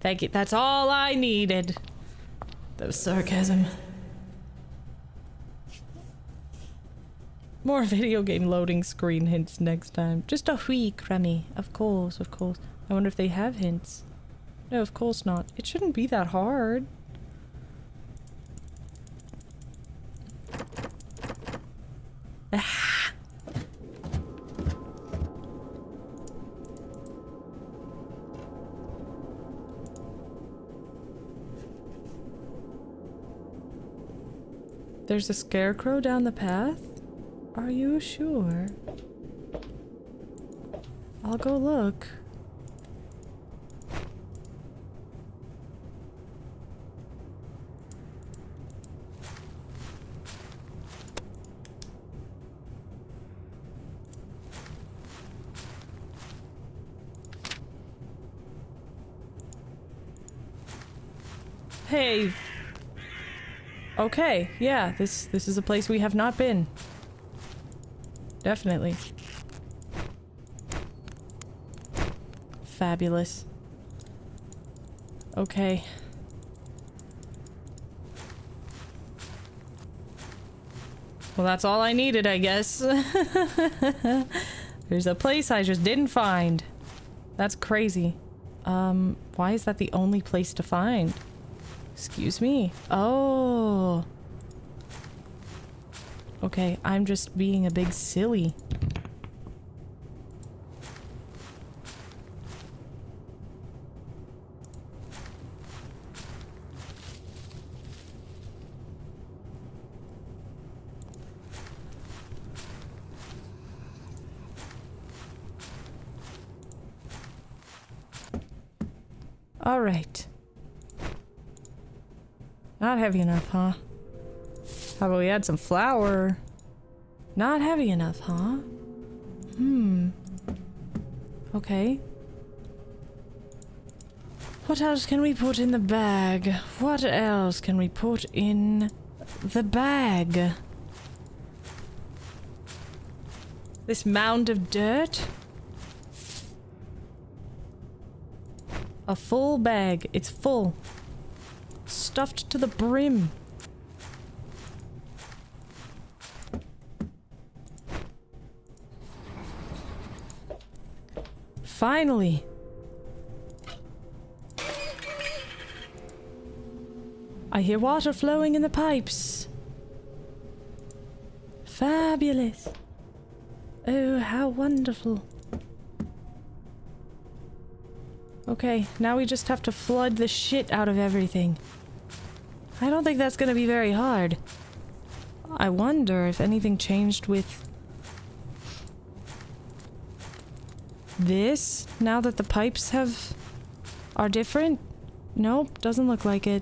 Thank you. That's all I needed. That was sarcasm. More video game loading screen hints next time. Just a wee crummy. Of course, of course. I wonder if they have hints. No, of course not. It shouldn't be that hard. Ah. There's a scarecrow down the path? Are you sure? I'll go look. Hey. Okay, yeah, this is a place we have not been. Definitely. Fabulous. Okay. Well, that's all I needed, I guess. There's a place I just didn't find. That's crazy. Why is that the only place to find? Excuse me. Oh. Okay, I'm just being a big silly. All right. Not heavy enough, huh? How about we add some flour? Not heavy enough, huh? Okay. What else can we put in the bag? What else can we put in the bag? This mound of dirt? A full bag. It's full. Stuffed to the brim. Finally. I hear water flowing in the pipes. Fabulous. Oh, how wonderful. Okay, now we just have to flood the shit out of everything. I don't think that's gonna be very hard. I wonder if anything changed with this now that the pipes are different? Nope, doesn't look like it.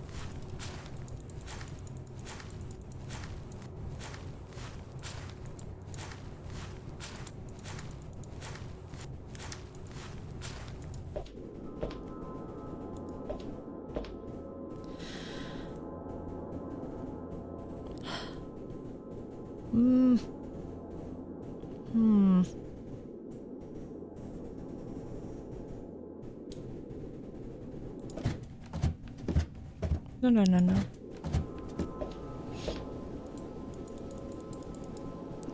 No.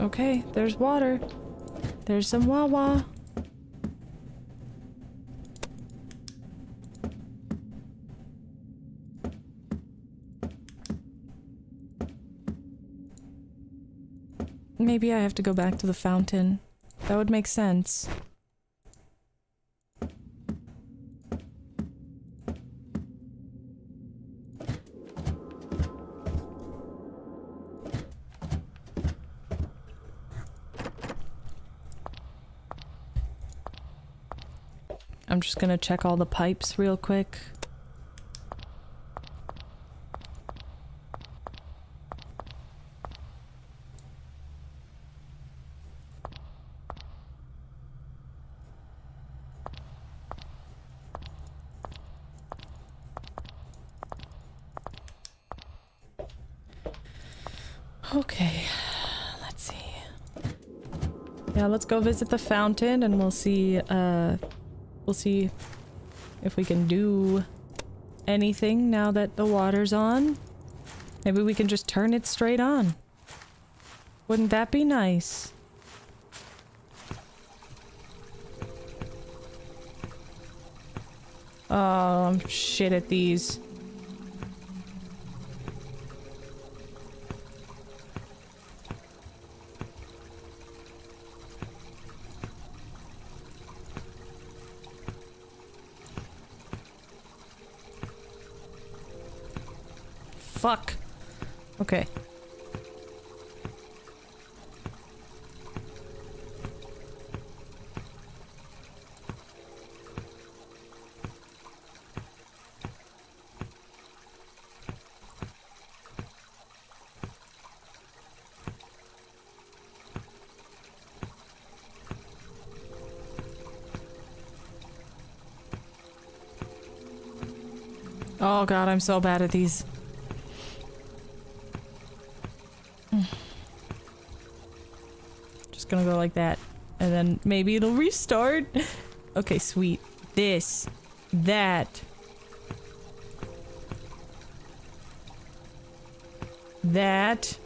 Okay, there's water. There's some Wawa. Maybe I have to go back to the fountain. That would make sense. I'm just gonna check all the pipes real quick. Okay, let's see. Yeah, let's go visit the fountain and we'll see if we can do anything now that the water's on. Maybe we can just turn it straight on. Wouldn't that be nice? Oh, I'm shit at these. Fuck. Okay. Oh god, I'm so bad at these. Gonna go like that and then maybe it'll restart. Okay, sweet. This, that, that,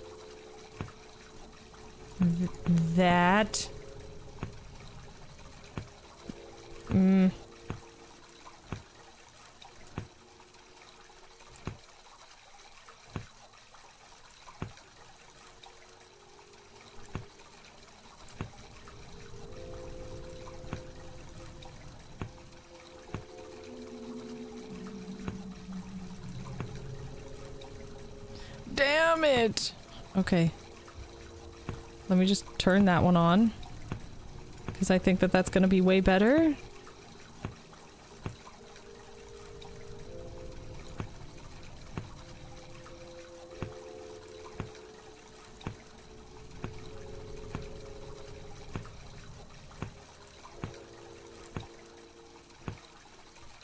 that. Damn it! Okay. Let me just turn that one on. Because I think that that's gonna be way better.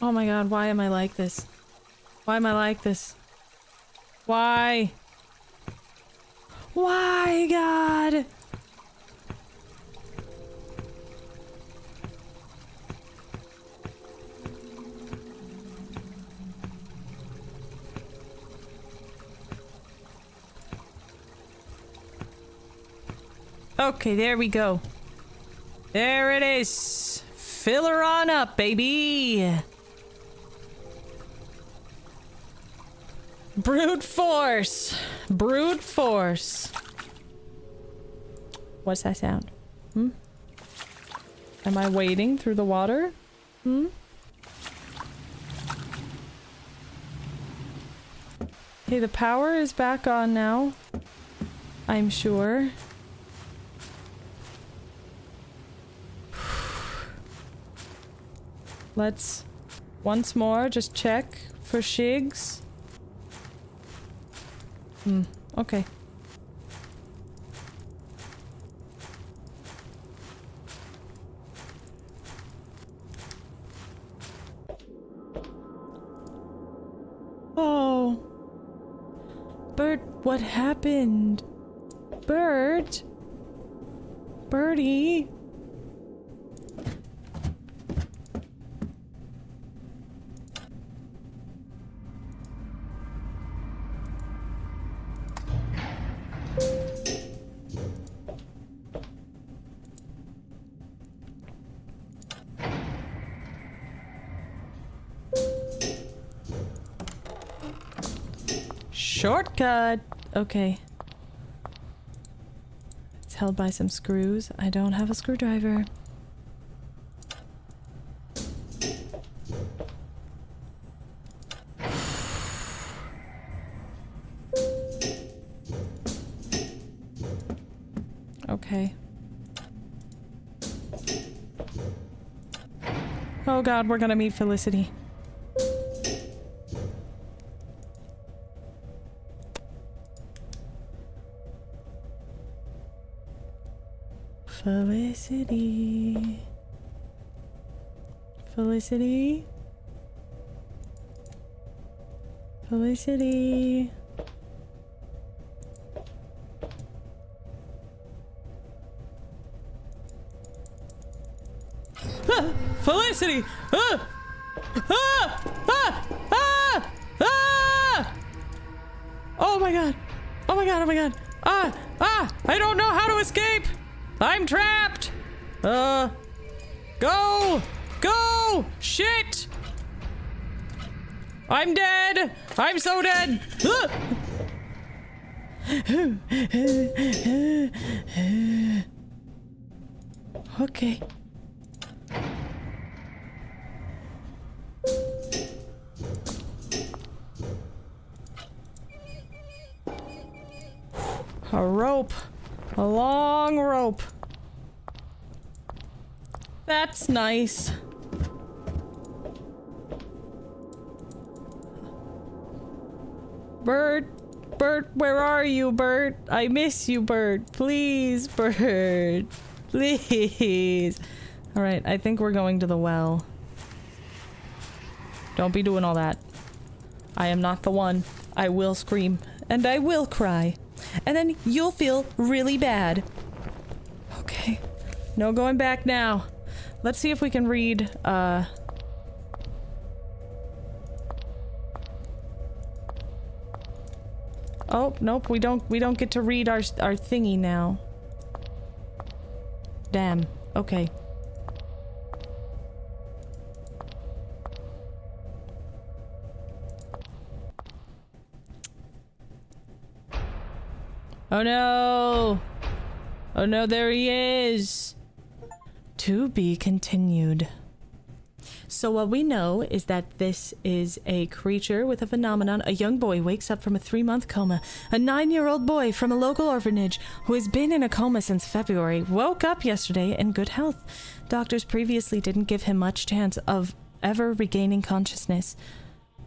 Oh my god, why am I like this? Why am I like this? Why? Why, God? Okay, there we go. There it is. Fill her on up, baby. Brute force. Brute force. What's that sound? Hmm? Am I wading through the water? Hmm? Okay, the power is back on now. I'm sure. Let's once more just check for shigs. Okay. Oh. Bert, what happened? Bert? Bertie? Shortcut! Okay. It's held by some screws. I don't have a screwdriver. Okay. Oh god, we're gonna meet Felicity. Felicity. Felicity. Felicity. Ah! Felicity! Ah! Ah! Ah! Ah! Ah! Oh my god! Oh my god! Oh my god! Ah! Ah! I don't know how to escape! I'm trapped! Go! Go! Shit! I'm dead! I'm so dead! Okay. A rope. A long rope. That's nice. Bert, Bert, where are you, Bert? I miss you, Bert. Please, Bert. Please. All right, I think we're going to the well. Don't be doing all that. I am not the one. I will scream and I will cry. And then you'll feel really bad. Okay. No going back now. Let's see if we can read, Oh, nope, we don't get to read our thingy now. Damn. Okay. Oh no! Oh no, there he is! To be continued. So what we know is that this is a creature with a phenomenon. A young boy wakes up from a 3-month coma. A 9-year-old boy from a local orphanage who has been in a coma since February woke up yesterday in good health. Doctors previously didn't give him much chance of ever regaining consciousness.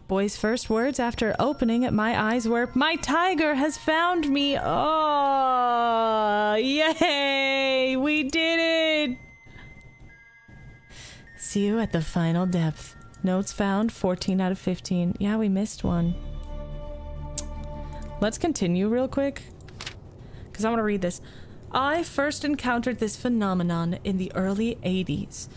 Boy's first words after opening my eyes were, "My tiger has found me!" Oh, yay! We did it! See you at the final depth. Notes found, 14 out of 15. Yeah, we missed one. Let's continue real quick, because I want to read this. I first encountered this phenomenon in the early 80s.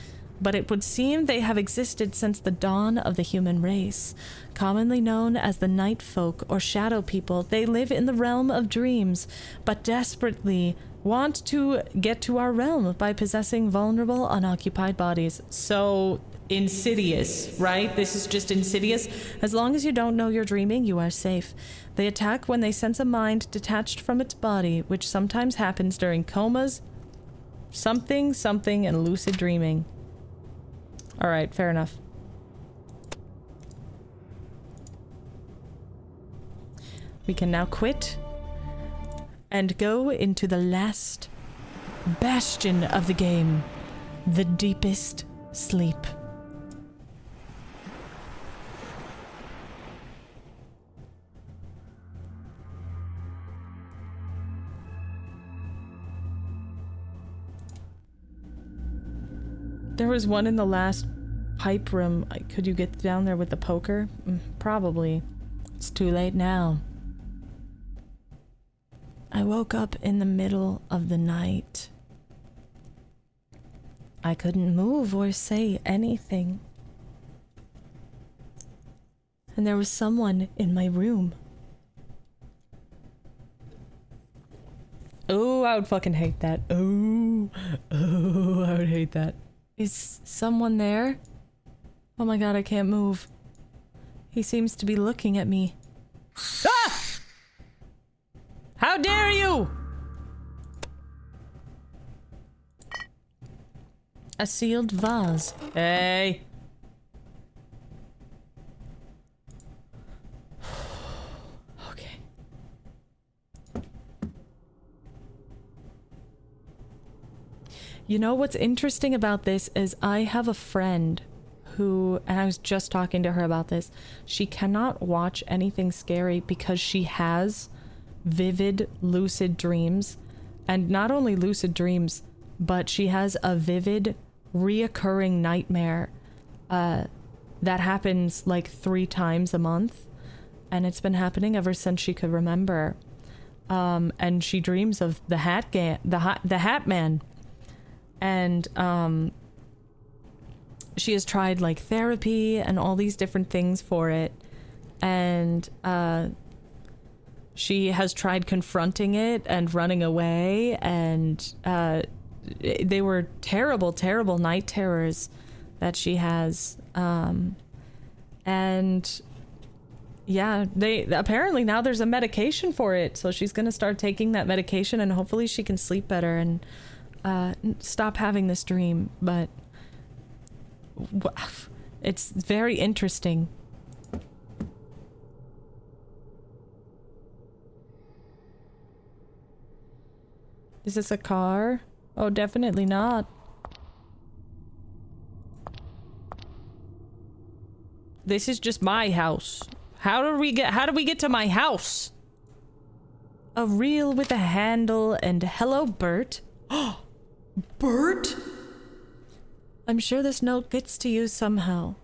But it would seem they have existed since the dawn of the human race. Commonly known as the night folk or shadow people, they live in the realm of dreams, but desperately want to get to our realm by possessing vulnerable, unoccupied bodies. So insidious, right? This is just insidious. As long as you don't know you're dreaming, you are safe. They attack when they sense a mind detached from its body, which sometimes happens during comas, something, and lucid dreaming. Alright, fair enough. We can now quit and go into the last bastion of the game, the deepest sleep. There was one in the last pipe room. Could you get down there with the poker? Probably. It's too late now. I woke up in the middle of the night. I couldn't move or say anything. And there was someone in my room. Oh, I would fucking hate that. Oh, I would hate that. Is someone there? Oh my god, I can't move. He seems to be looking at me. Ah! How dare you! A sealed vase. Hey! Okay. You know what's interesting about this is I have a friend who, and I was just talking to her about this, she cannot watch anything scary because she has vivid lucid dreams. And not only lucid dreams, but she has a vivid reoccurring nightmare that happens like 3 times a month, and it's been happening ever since she could remember. And she dreams of the Hat Man. And she has tried like therapy and all these different things for it, and she has tried confronting it and running away, and they were terrible night terrors that she has. And yeah, they apparently now there's a medication for it, so she's gonna start taking that medication and hopefully she can sleep better and stop having this dream. But it's very interesting. Is this a car? Oh, definitely not. This is just my house. How do we get to my house? A reel with a handle and hello, Bert. Oh, Bert? I'm sure this note gets to you somehow.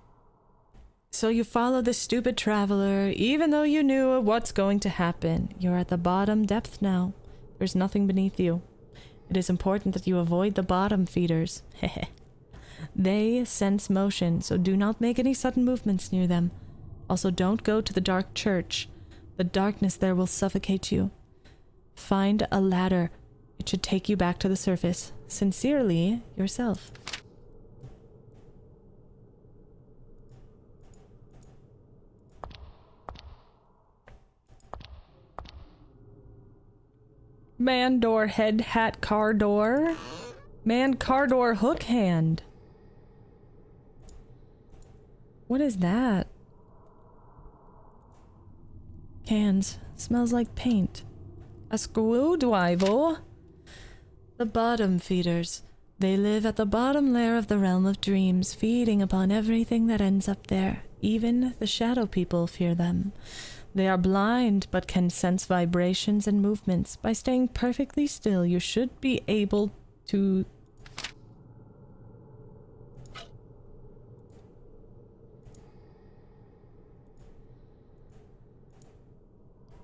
So you follow this stupid traveler, even though you knew what's going to happen. You're at the bottom depth now. There's nothing beneath you. It is important that you avoid the bottom feeders. They sense motion, so do not make any sudden movements near them. Also, don't go to the dark church. The darkness there will suffocate you. Find a ladder. It should take you back to the surface. Sincerely, yourself. Man door, head, hat, car door. Man, car door, hook hand. What is that? Cans. Smells like paint. A screwdriver. The bottom feeders. They live at the bottom layer of the realm of dreams, feeding upon everything that ends up there. Even the shadow people fear them. They are blind, but can sense vibrations and movements. By staying perfectly still, you should be able to...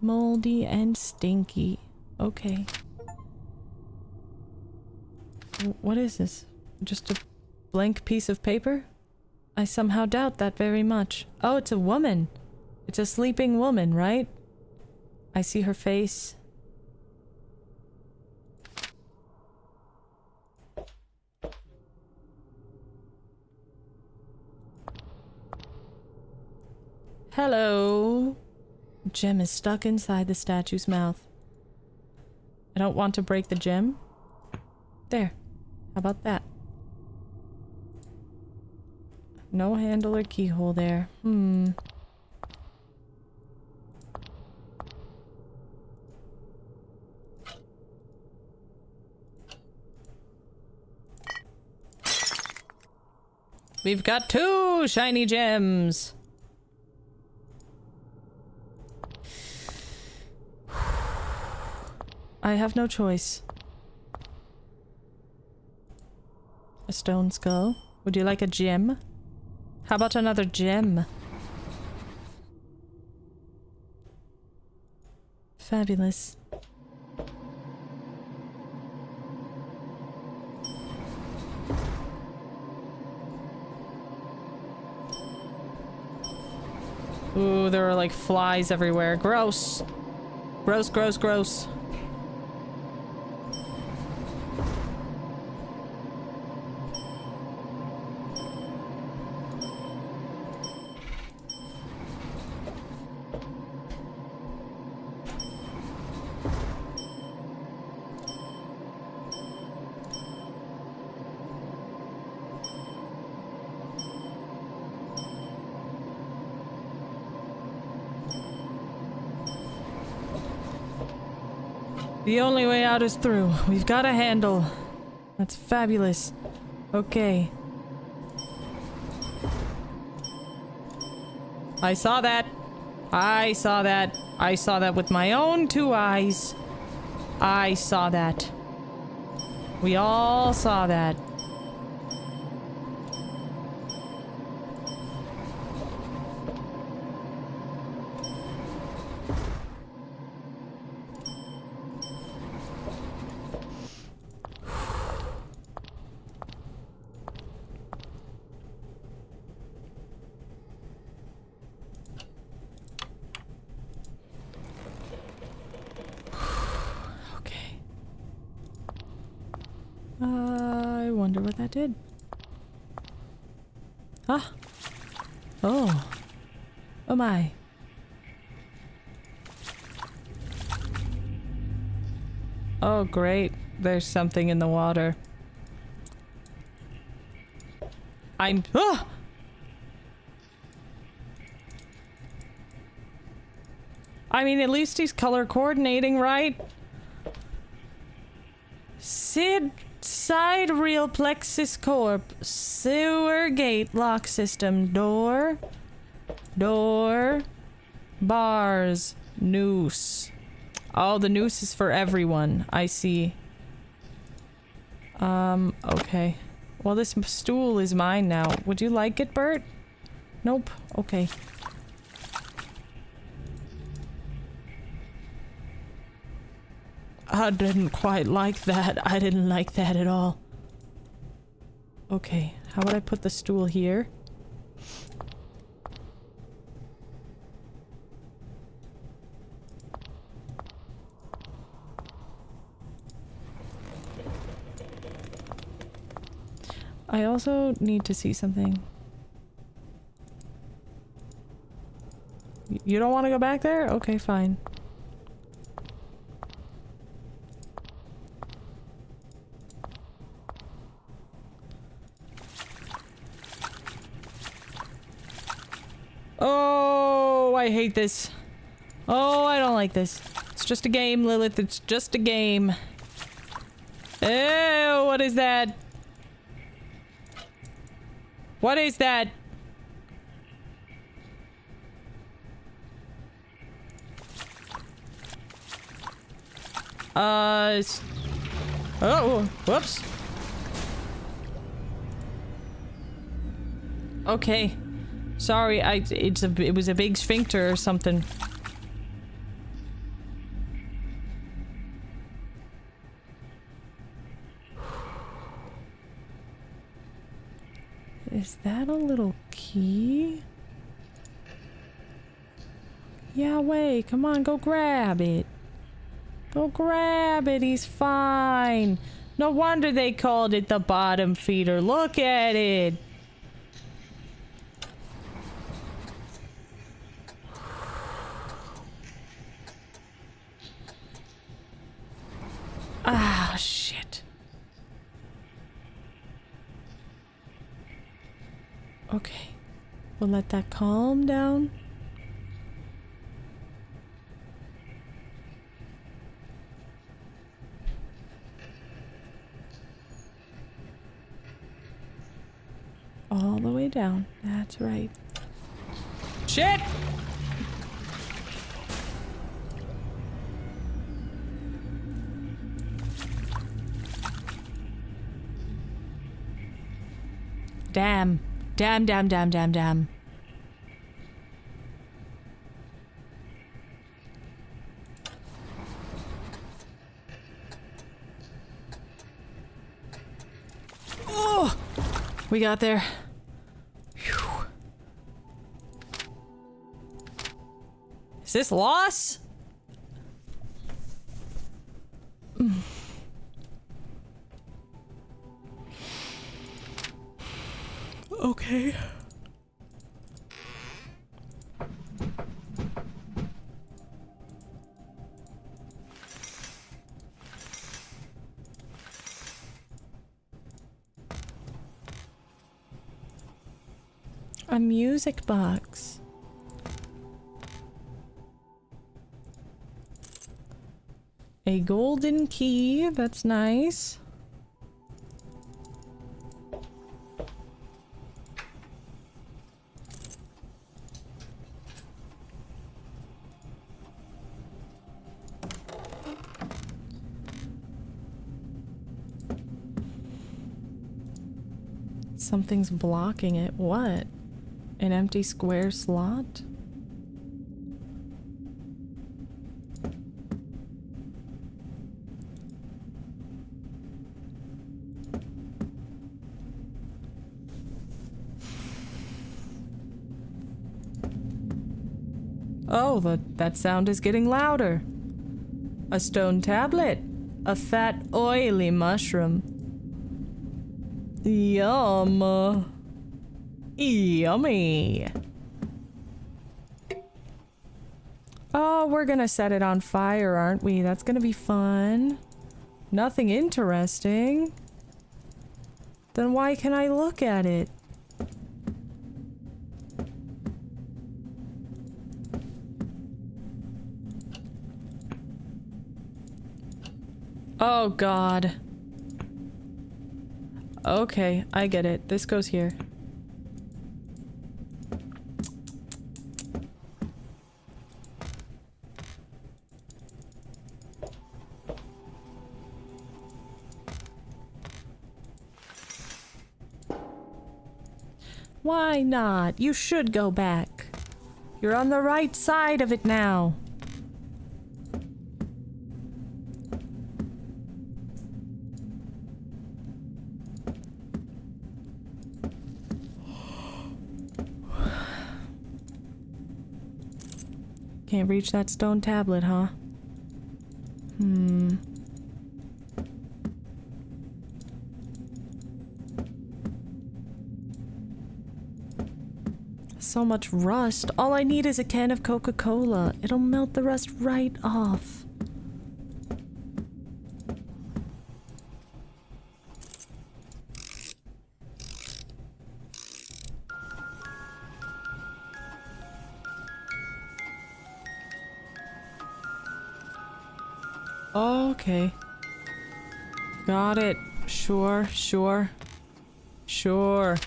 Moldy and stinky. Okay. What is this? Just a blank piece of paper? I somehow doubt that very much. Oh, it's a woman. It's a sleeping woman, right? I see her face. Hello. Gem is stuck inside the statue's mouth. I don't want to break the gem. There. How about that? No handle or keyhole there. We've got 2 shiny gems. I have no choice. A stone skull. Would you like a gem? How about another gem? Fabulous. Ooh, there are like flies everywhere. Gross. Gross, gross, gross. The only way out is through. We've got a handle. That's fabulous. Okay. I saw that. I saw that. I saw that with my own 2 eyes. I saw that. We all saw that. I wonder what that did. Ah! Oh! Oh my! Oh great, there's something in the water. Ah! I mean, at least he's color coordinating, right? Side real plexus corp. Sewer gate lock system. Door. Bars. Noose. Oh, the noose is for everyone. I see. Okay. Well, this stool is mine now. Would you like it, Bert? Nope. Okay. I didn't quite like that. I didn't like that at all. Okay, how would I put the stool here? I also need to see something. You don't want to go back there? Okay, fine. Oh, I hate this. Oh, I don't like this. It's just a game, Lilith. It's just a game. Ew, what is that? What is that? Oh, whoops. Okay. Sorry, it was a big sphincter or something. Is that a little key? Yahweh, come on, go grab it. Go grab it, he's fine. No wonder they called it the bottom feeder. Look at it. Ah, shit. Okay. We'll let that calm down. All the way down. That's right. Shit! Damn. Damn, damn, damn, damn, damn. Oh! We got there. Whew. Is this loss? Okay. A music box. A golden key, that's nice. Something's blocking it. What? An empty square slot? Oh, that sound is getting louder. A stone tablet. A fat, oily mushroom. Yum. Yummy. Oh, we're gonna set it on fire, aren't we? That's gonna be fun. Nothing interesting. Then why can I look at it? Oh, God. Okay, I get it. This goes here. Why not? You should go back. You're on the right side of it now. Can't reach that stone tablet, huh? So much rust. All I need is a can of Coca-Cola. It'll melt the rust right off. Okay. Got it. Sure, sure. Sure.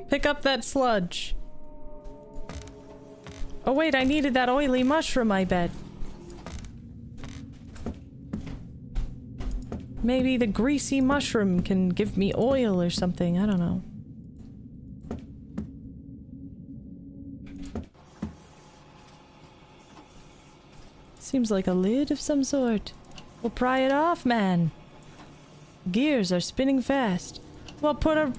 Pick up that sludge. Oh wait, I needed that oily mushroom, I bet. Maybe the greasy mushroom can give me oil or something, I don't know. Seems like a lid of some sort. We'll pry it off, man. Gears are spinning fast. Well, put...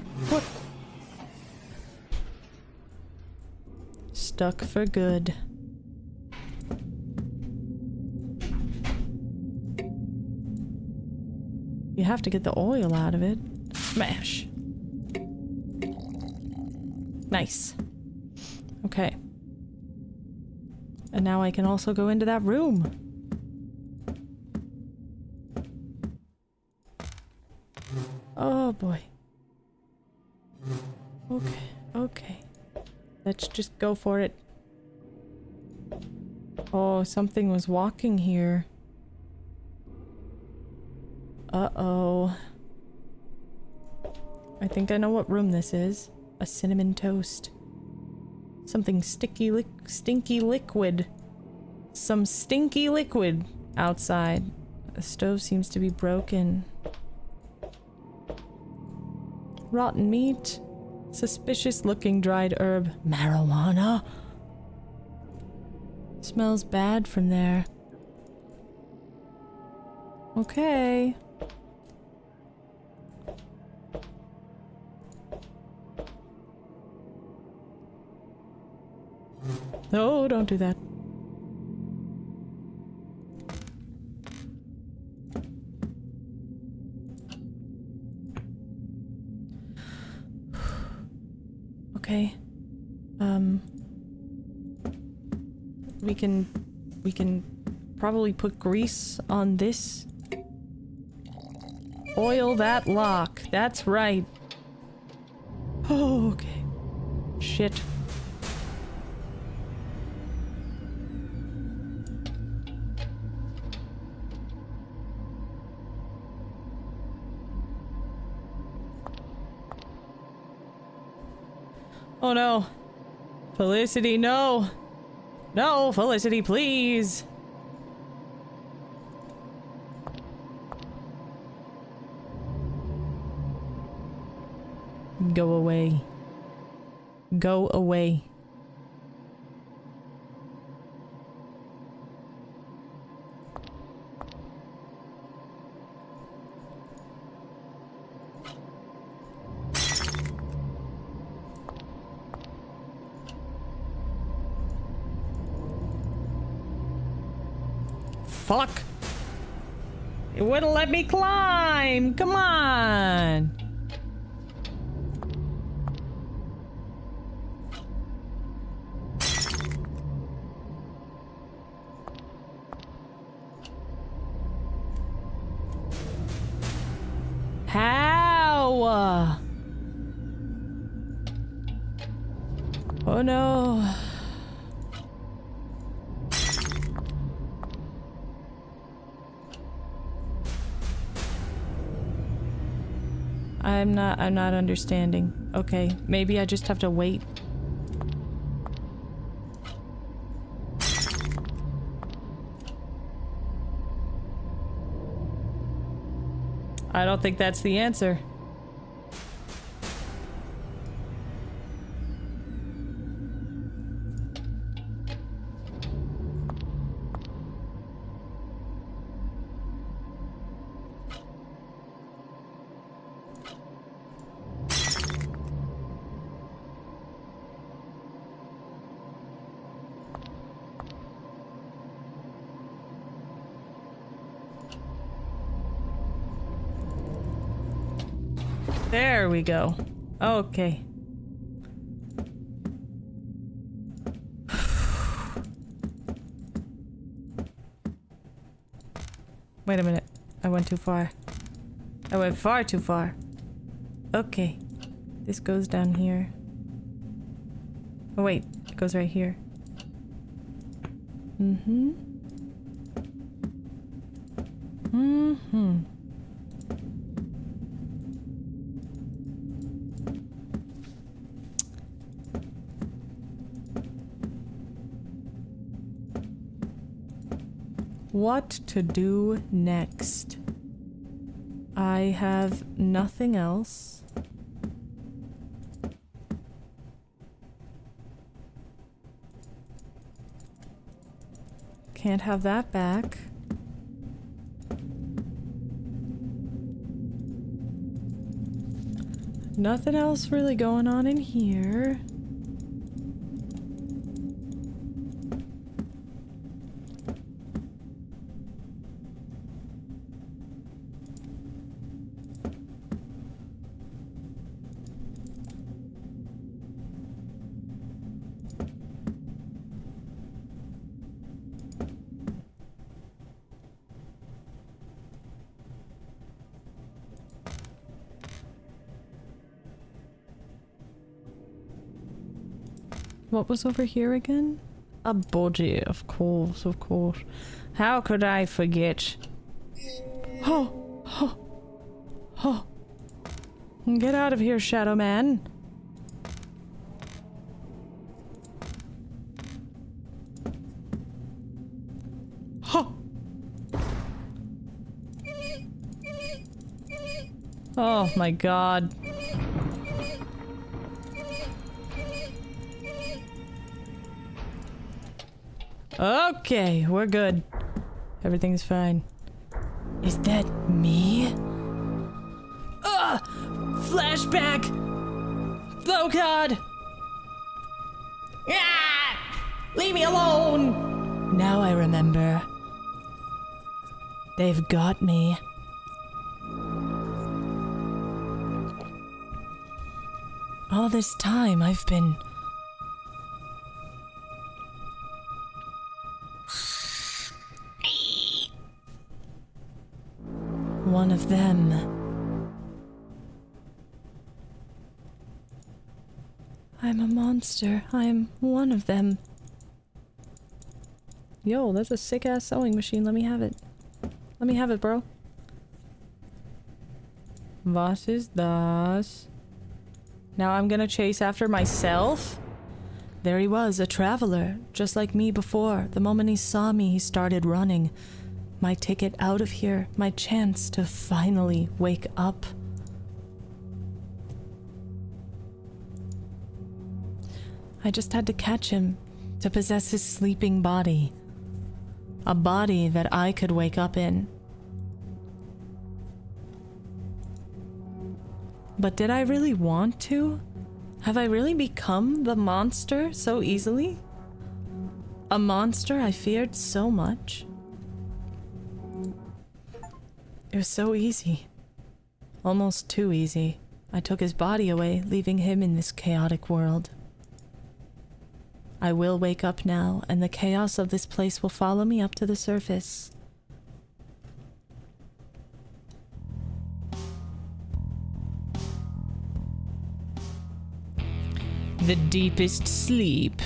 Stuck for good. You have to get the oil out of it. Smash. Nice. Okay. And now I can also go into that room. Oh boy. Okay, okay. Let's just go for it. Oh, something was walking here. Uh-oh. I think I know what room this is. A cinnamon toast. Something stinky liquid. Some stinky liquid outside. The stove seems to be broken. Rotten meat. Suspicious looking dried herb. Marijuana. Smells bad from there. Okay. No, don't do that. Okay. We can probably put grease on this. Oil that lock. That's right. Oh, okay. Shit. Oh no. Felicity, no. No, Felicity, please. Go away. Go away. Fuck! It wouldn't let me climb! Come on! How? Oh no. I'm not understanding. Okay, maybe I just have to wait. I don't think that's the answer. There we go. Okay. Wait a minute. I went too far. I went far too far. Okay. This goes down here. Oh wait, it goes right here. Mm-hmm. Mm-hmm. What to do next? I have nothing else. Can't have that back. Nothing else really going on in here. What was over here again? A body, of course, of course. How could I forget? Oh, oh, oh. Get out of here, Shadow Man. Oh. Oh my god. Okay, we're good. Everything's fine. Is that me? Ugh! Flashback! Oh god! Ah! Leave me alone! Now I remember. They've got me. All this time I've been... one of them. I'm a monster. I am one of them. Yo, that's a sick-ass sewing machine. Let me have it. Let me have it, bro. Was ist das? Now I'm gonna chase after myself? There he was, a traveler, just like me before. The moment he saw me, he started running. My ticket out of here, my chance to finally wake up. I just had to catch him, to possess his sleeping body. A body that I could wake up in. But did I really want to? Have I really become the monster so easily? A monster I feared so much? It was so easy. Almost too easy. I took his body away, leaving him in this chaotic world. I will wake up now, and the chaos of this place will follow me up to the surface. The deepest sleep.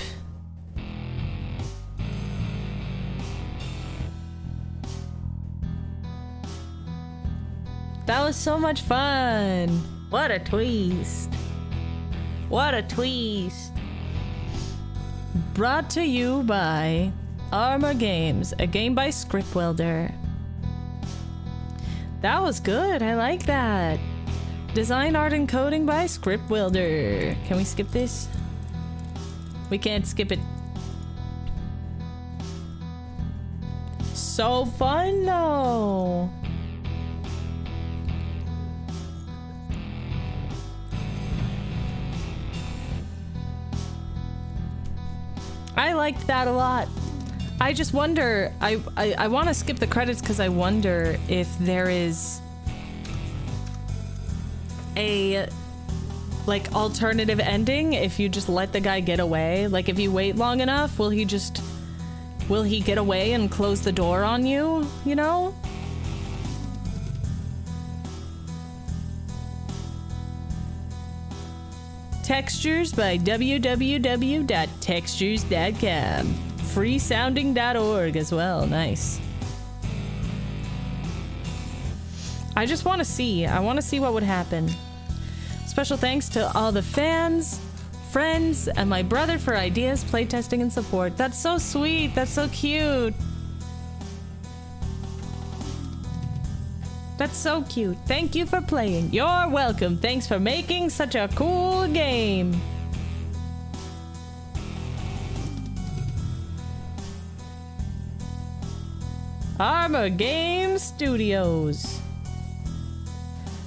That was so much fun! What a twist! What a twist! Brought to you by Armor Games, a game by Scriptwelder. That was good, I like that. Design, art, and coding by Scriptwelder. Can we skip this? We can't skip it. So fun though! I liked that a lot. I just wonder, I want to skip the credits because I wonder if there is a like alternative ending if you just let the guy get away. Like if you wait long enough, will he get away and close the door on you, you know? Textures by www.textures.com. Freesounding.org as well. Nice. I just want to see. I want to see what would happen. Special thanks to all the fans, friends, and my brother for ideas, playtesting, and support. That's so sweet. That's so cute. That's so cute. Thank you for playing. You're welcome. Thanks for making such a cool game. Armor Game Studios.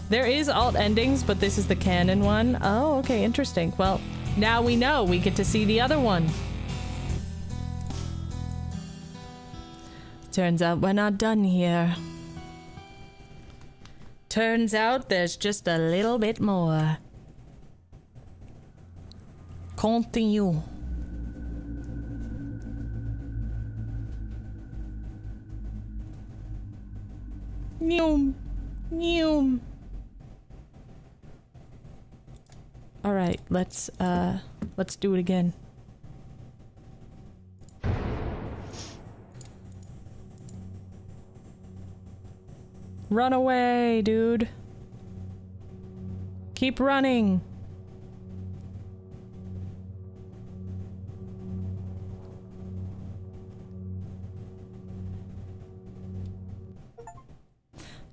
There is alt endings, but this is the canon one. Oh, okay, interesting. Well, now we know. We get to see the other one. Turns out we're not done here. Turns out there's just a little bit more. Continue. Neum. Neum. All right, let's do it again. Run away, dude. Keep running.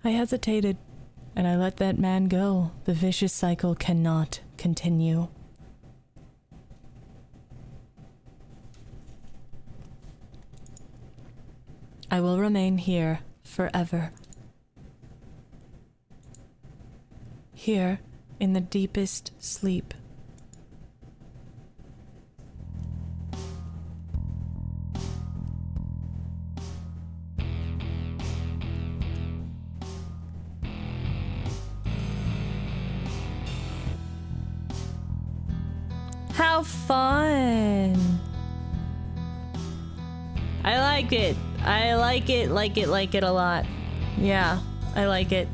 I hesitated, and I let that man go. The vicious cycle cannot continue. I will remain here forever. Here, in the deepest sleep. How fun! I like it. I like it a lot. Yeah, I like it.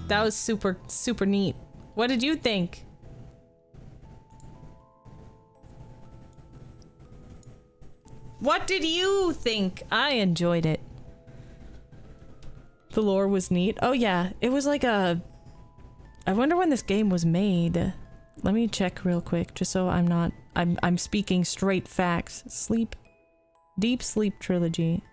That was super, super neat. What did you think? What did you think? I enjoyed it. The lore was neat. Oh yeah, it was like a... I wonder when this game was made. Let me check real quick, just so I'm not... I'm speaking straight facts. Sleep. Deep Sleep Trilogy.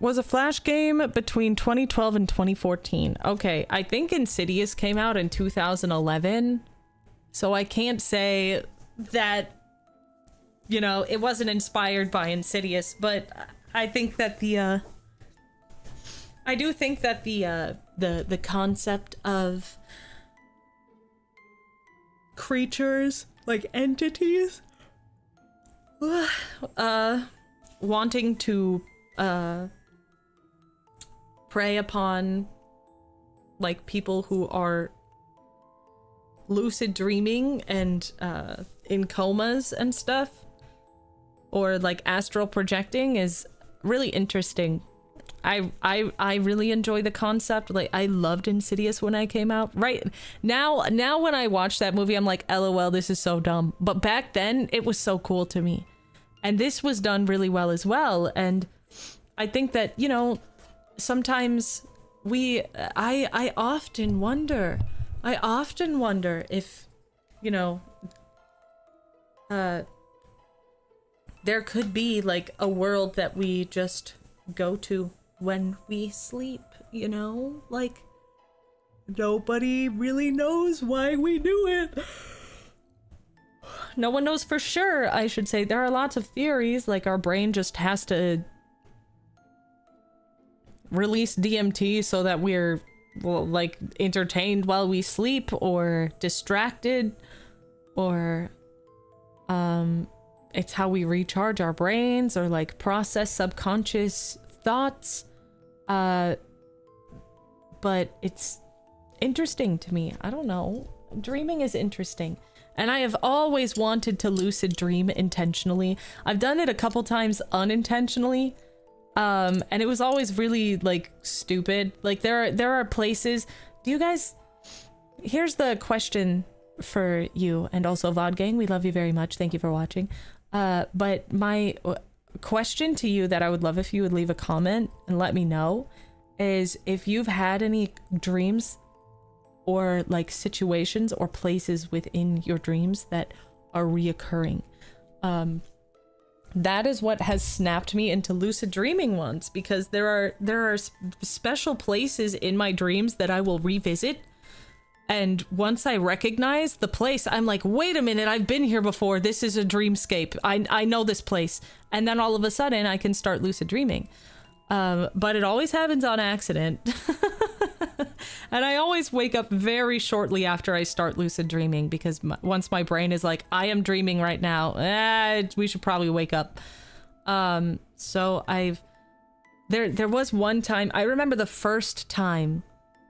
Was a Flash game between 2012 and 2014. Okay, I think Insidious came out in 2011. So I can't say that, you know, it wasn't inspired by Insidious, but I think that the, I do think that the concept of creatures, like entities, wanting to, prey upon like people who are lucid dreaming and in comas and stuff, or like astral projecting, is really interesting. I really enjoy the concept. Like, I loved Insidious when I came out. Right now when I watch that movie, I'm like, LOL, this is so dumb. But back then it was so cool to me, and this was done really well as well. And I think that, you know, sometimes I often wonder if, you know, there could be like a world that we just go to when we sleep, you know? Like, nobody really knows why we do it. No one knows for sure, I should say. There are lots of theories, like our brain just has to release DMT so that we're, well, like, entertained while we sleep or distracted, or it's how we recharge our brains or like process subconscious thoughts. But it's interesting to me. I don't know. Dreaming is interesting. And I have always wanted to lucid dream intentionally. I've done it a couple times unintentionally. And it was always really like stupid. Like there are places. Do you guys, here's the question for you, and also VOD gang, we love you very much. Thank you for watching. But my question to you that I would love if you would leave a comment and let me know is if you've had any dreams or like situations or places within your dreams that are reoccurring. That is what has snapped me into lucid dreaming once, because there are special places in my dreams that I will revisit, and once I recognize the place, I'm like, wait a minute, I've been here before. This is a dreamscape. I know this place. And then all of a sudden I can start lucid dreaming. But it always happens on accident. And I always wake up very shortly after I start lucid dreaming, because once my brain is like, I am dreaming right now, we should probably wake up. So there was one time, I remember the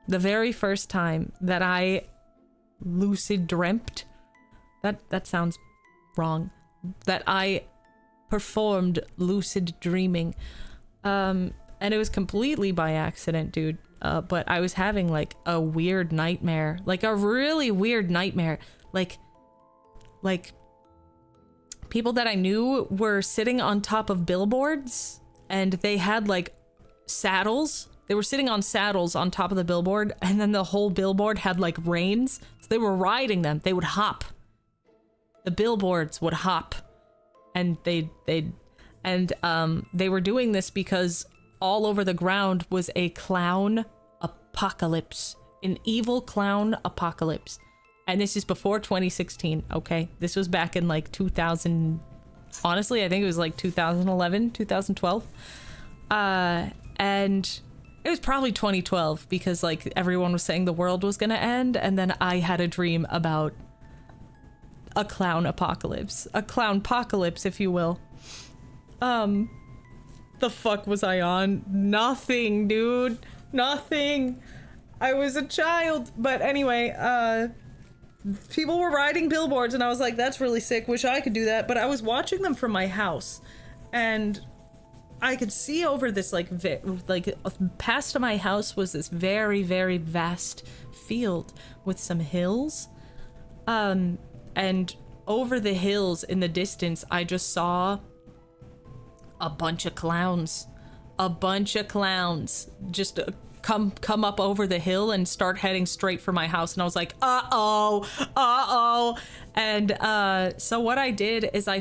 very first time that I lucid dreamt, that sounds wrong, that I performed lucid dreaming. And it was completely by accident, dude. But I was having like a weird nightmare, like a really weird nightmare, like people that I knew were sitting on top of billboards, and they had like saddles. They were sitting on saddles on top of the billboard, and then the whole billboard had like reins. So they were riding them. They would hop. The billboards would hop, and they were doing this because all over the ground was a clown apocalypse, an evil clown apocalypse. And this is before 2016, okay? This was back in like 2000, honestly, I think it was like 2011, 2012. And it was probably 2012 because like everyone was saying the world was gonna end, and then I had a dream about a clown apocalypse. A clown-pocalypse, if you will. The fuck was I on? Nothing, dude. Nothing. I was a child. But anyway, people were riding billboards, and I was like, that's really sick. Wish I could do that. But I was watching them from my house, and I could see over this, like past my house was this very, very vast field with some hills. And over the hills in the distance, I just saw a bunch of clowns. A bunch of clowns just come up over the hill and start heading straight for my house. And I was like, uh-oh. And so what I did is I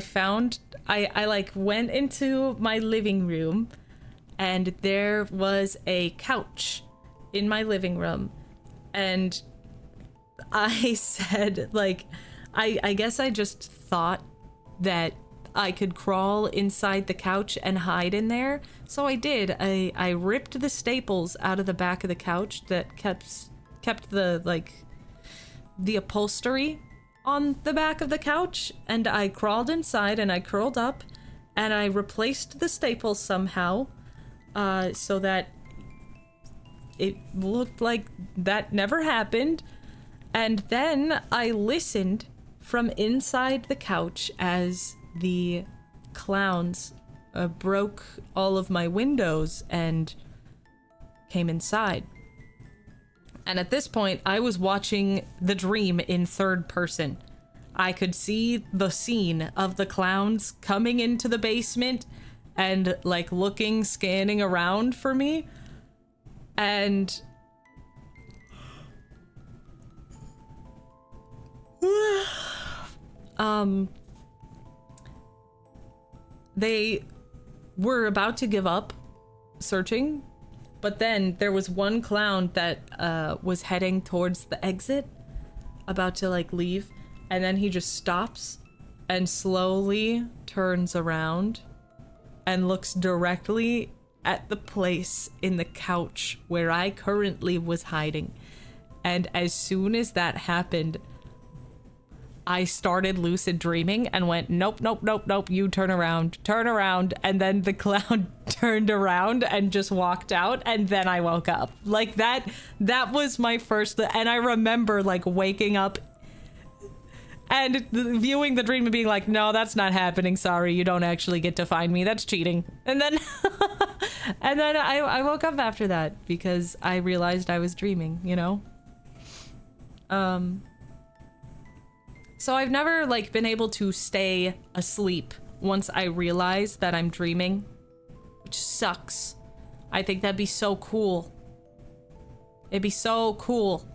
like went into my living room, and there was a couch in my living room. And I said, like, I guess I just thought that I could crawl inside the couch and hide in there. So I did. I ripped the staples out of the back of the couch that kept the, like, the upholstery on the back of the couch, and I crawled inside and I curled up and I replaced the staples somehow, so that it looked like that never happened. And then I listened from inside the couch as the clowns broke all of my windows and came inside. And at this point, I was watching the dream in third person. I could see the scene of the clowns coming into the basement and like looking, scanning around for me. And they were about to give up searching, but then there was one clown that was heading towards the exit, about to like leave, and then he just stops and slowly turns around and looks directly at the place in the couch where I currently was hiding. And as soon as that happened, I started lucid dreaming and went, nope, you turn around. And then the clown turned around and just walked out, and then I woke up. Like that was my first, and I remember like waking up and viewing the dream and being like, no, that's not happening. Sorry, you don't actually get to find me. That's cheating. And then I woke up after that because I realized I was dreaming, you know? So I've never like been able to stay asleep once I realize that I'm dreaming, which sucks. I think that'd be so cool. It'd be so cool.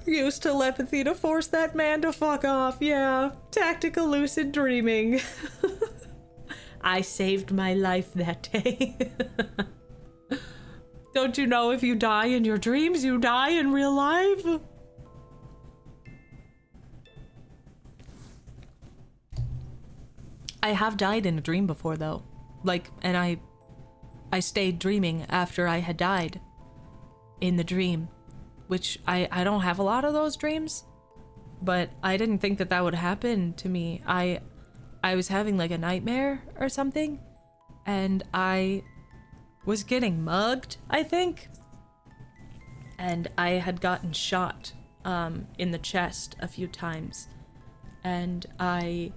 Use telepathy to force that man to fuck off. Yeah, tactical lucid dreaming. I saved my life that day. Don't you know if you die in your dreams, you die in real life? I have died in a dream before, though. Like, and I stayed dreaming after I had died in the dream, which I don't have a lot of those dreams, but I didn't think that would happen to me. I was having like a nightmare or something, and I was getting mugged, I think, and I had gotten shot in the chest a few times, and I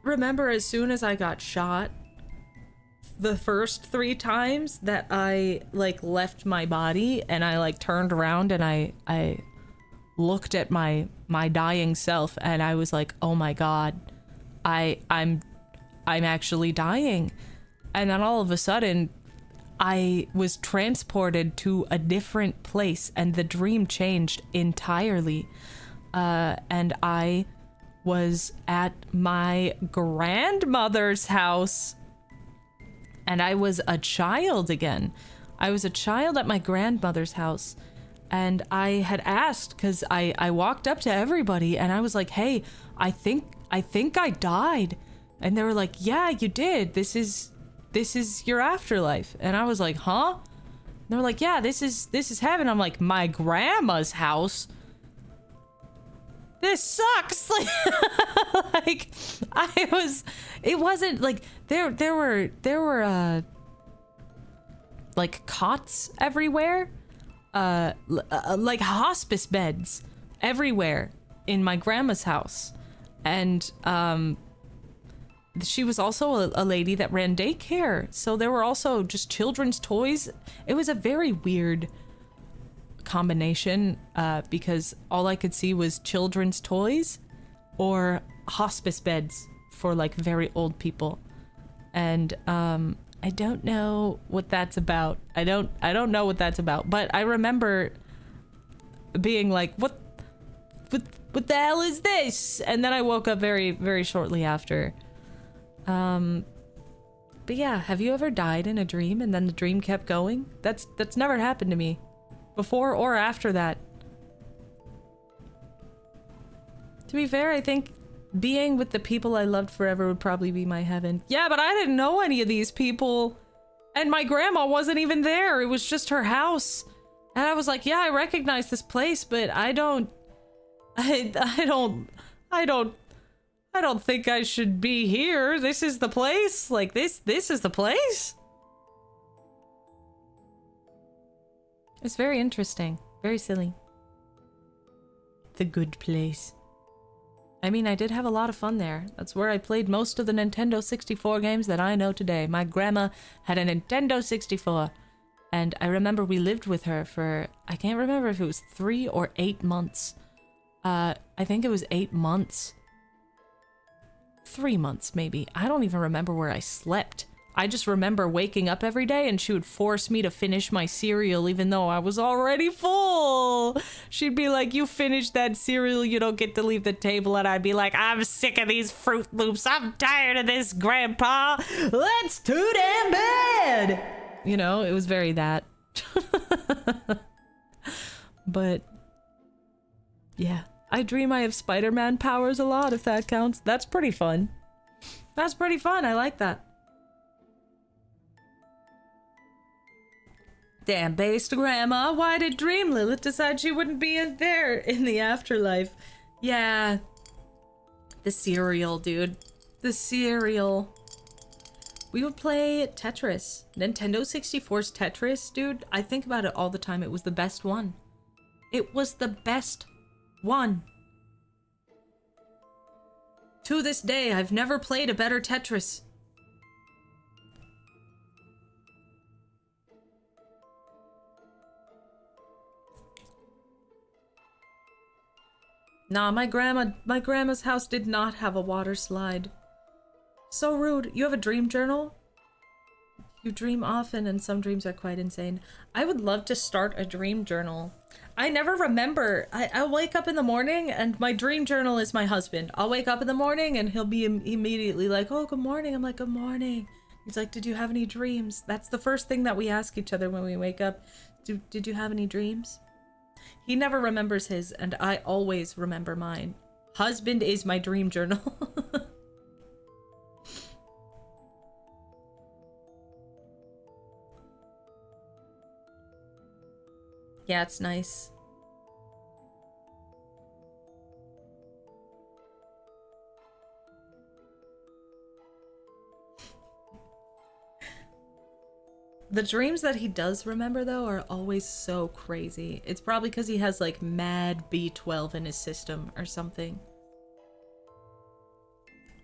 remember as soon as I got shot, the first 3 times that I like left my body and I like turned around and I looked at my dying self and I was like, oh my god, I'm actually dying. And then all of a sudden I was transported to a different place and the dream changed entirely. And I was at my grandmother's house and I was a child again. I was a child at my grandmother's house and I had asked because I walked up to everybody and I was like, hey, I think I died. And they were like, yeah, you did. This is your afterlife. And I was like, huh? And they were like, yeah, this is heaven. I'm like, my grandma's house? This sucks. Like it wasn't like there were like cots everywhere, like hospice beds everywhere in my grandma's house. And she was also a lady that ran daycare, so there were also just children's toys. It was a very weird combination because all I could see was children's toys or hospice beds for like very old people. And I don't know what that's about. I don't know what that's about, but I remember being like, what the hell is this? And then I woke up very, very shortly after. But yeah, have you ever died in a dream and then the dream kept going? That's never happened to me before or after that. To be fair, I think being with the people I loved forever would probably be my heaven. Yeah, but I didn't know any of these people and my grandma wasn't even there. It was just her house. And I was like, yeah, I recognize this place, but I don't think I should be here. This is the place? Like, this is the place? It's very interesting. Very silly. The good place. I mean, I did have a lot of fun there. That's where I played most of the Nintendo 64 games that I know today. My grandma had a Nintendo 64. And I remember we lived with her for, I can't remember if it was 3 or 8 months. I think it was 8 months. 3 months, maybe. I don't even remember where I slept. I just remember waking up every day and she would force me to finish my cereal even though I was already full. She'd be like, you finished that cereal, you don't get to leave the table. And I'd be like, I'm sick of these Fruit Loops. I'm tired of this, Grandpa. Let's too damn bad. You know, it was very that. But yeah. I dream I have Spider-Man powers a lot, if that counts. That's pretty fun. That's pretty fun. I like that. Damn based grandma. Why did Dream Lilith decide she wouldn't be there in the afterlife? Yeah. The cereal, dude. The cereal. We would play Tetris. Nintendo 64's Tetris, dude. I think about it all the time. It was the best one. It was the best one. To this day, I've never played a better Tetris. Nah, my grandma's house did not have a water slide. So rude. You have a dream journal? You dream often and some dreams are quite insane. I would love to start a dream journal. I never remember. I'll wake up in the morning and my dream journal is my husband. I'll wake up in the morning and he'll be immediately like, oh, good morning. I'm like, good morning. He's like, did you have any dreams? That's the first thing that we ask each other when we wake up. Did you have any dreams? He never remembers his and I always remember mine. Husband is my dream journal. Yeah, it's nice. The dreams that he does remember, though, are always so crazy. It's probably because he has, like, mad B12 in his system or something.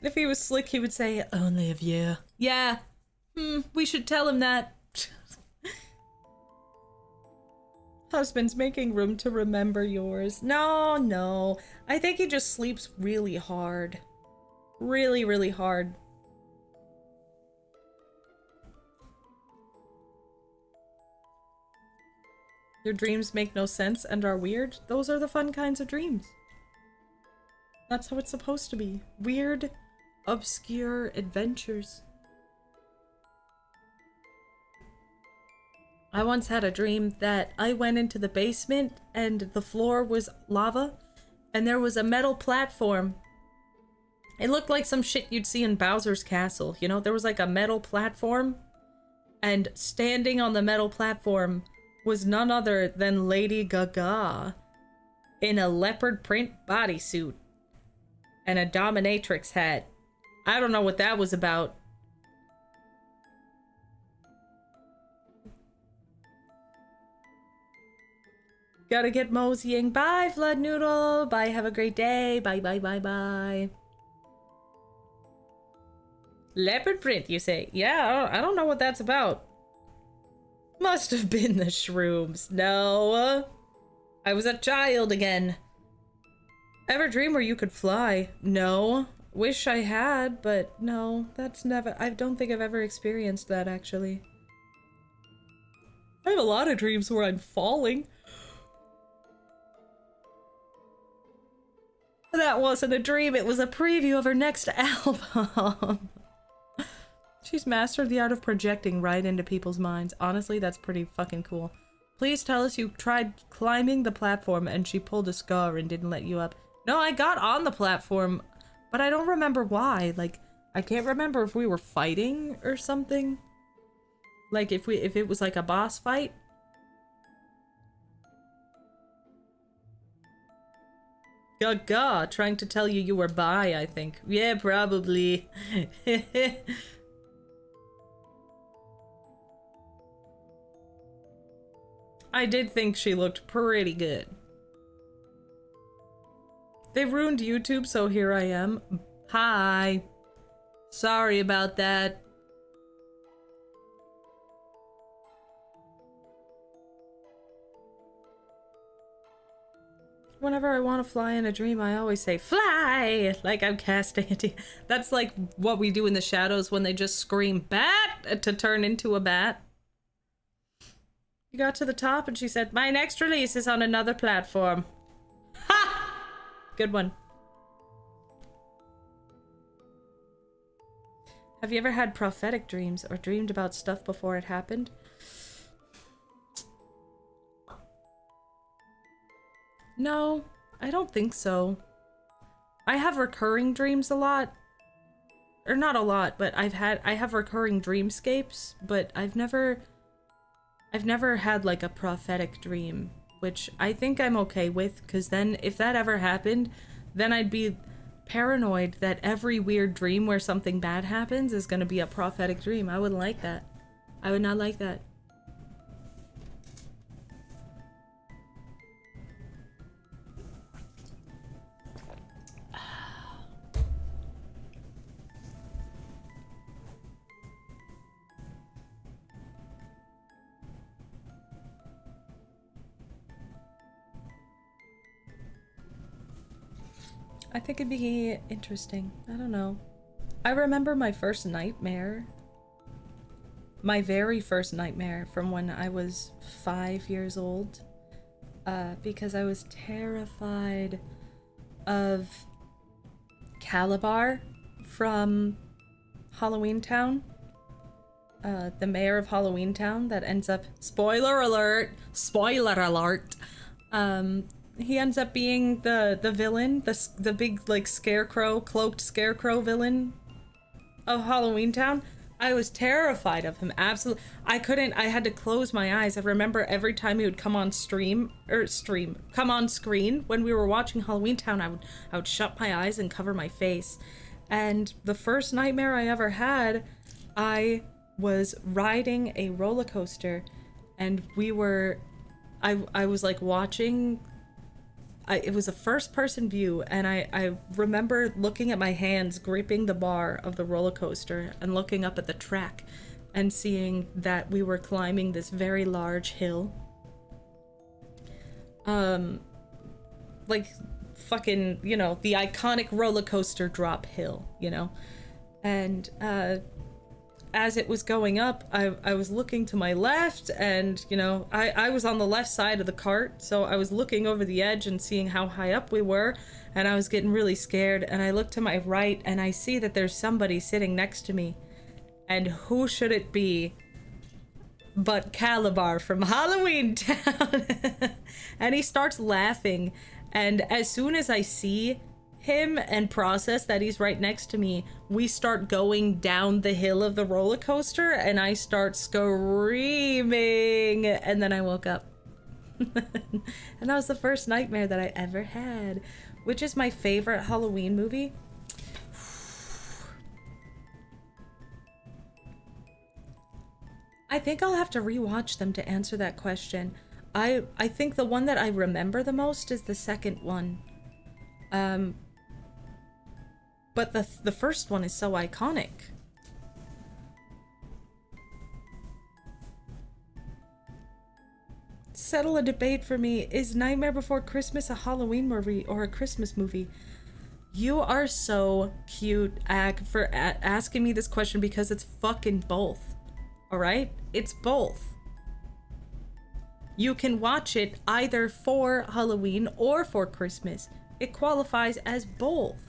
If he was slick, he would say, only of you. Yeah. We should tell him that. Husband's making room to remember yours. No. I think he just sleeps really hard. Really, really hard. Your dreams make no sense and are weird. Those are the fun kinds of dreams. That's how it's supposed to be. Weird, obscure adventures. I once had a dream that I went into the basement and the floor was lava and there was a metal platform. It looked like some shit you'd see in Bowser's Castle, you know? There was like a metal platform, and standing on the metal platform was none other than Lady Gaga in a leopard print bodysuit and a dominatrix hat. I don't know what that was about. Gotta get moseying. Bye, Flood Noodle. Bye, have a great day. Bye, bye, bye, bye. Leopard print, you say? Yeah, I don't know what that's about. Must have been the shrooms. No. I was a child again. Ever dream where you could fly? No. Wish I had, but no. That's never... I don't think I've ever experienced that, actually. I have a lot of dreams where I'm falling. That wasn't a dream, it was a preview of her next album. She's mastered the art of projecting right into people's minds. Honestly, that's pretty fucking cool. Please tell us you tried climbing the platform and she pulled a scar and didn't let you up. No, I got on the platform, but I don't remember why. Like, I can't remember if we were fighting or something. Like, if it was like a boss fight. Gaga, trying to tell you you were bi, I think. Yeah, probably. I did think she looked pretty good. They've ruined YouTube, so here I am. Hi. Sorry about that. Whenever I want to fly in a dream, I always say, fly! Like I'm casting it. That's like what we do in the shadows when they just scream, bat! To turn into a bat. You got to the top and she said, my next release is on another platform. Ha! Good one. Have you ever had prophetic dreams or dreamed about stuff before it happened? No, I don't think so. I have recurring dreams a lot. Or not a lot, but I have recurring dreamscapes, but I've never had like a prophetic dream, which I think I'm okay with, because then if that ever happened, then I'd be paranoid that every weird dream where something bad happens is going to be a prophetic dream. I wouldn't like that. I would not like that. I think it'd be interesting. I don't know. I remember my first nightmare. My very first nightmare from when I was 5 years old. Because I was terrified of Calabar from Halloween Town. The mayor of Halloween Town that ends up... Spoiler alert! Spoiler alert! He ends up being the villain, the big like scarecrow, cloaked scarecrow villain of Halloween Town. I was terrified of him. Absolutely, I had to close my eyes. I remember every time he would come on come on screen when we were watching Halloween Town, I would shut my eyes and cover my face. And the first nightmare I ever had, I was riding a roller coaster, and I was like watching. It was a first-person view, and I remember looking at my hands gripping the bar of the roller coaster and looking up at the track, and seeing that we were climbing this very large hill. Like fucking, you know, the iconic roller coaster drop hill, you know? And as it was going up, I was looking to my left, and, you know, I was on the left side of the cart, so I was looking over the edge and seeing how high up we were, and I was getting really scared, and I look to my right, and I see that there's somebody sitting next to me. And who should it be but Calabar from Halloween Town? And he starts laughing, and as soon as I see him and process that he's right next to me, we start going down the hill of the roller coaster, and I start screaming, and then I woke up. And that was the first nightmare that I ever had, which is my favorite Halloween movie. I think I'll have to rewatch them to answer that question. I think the one that I remember the most is the second one. But the first one is so iconic. Settle a debate for me. Is Nightmare Before Christmas a Halloween movie or a Christmas movie? You are so cute, Ag, for asking me this question, because it's fucking both. Alright? It's both. You can watch it either for Halloween or for Christmas. It qualifies as both.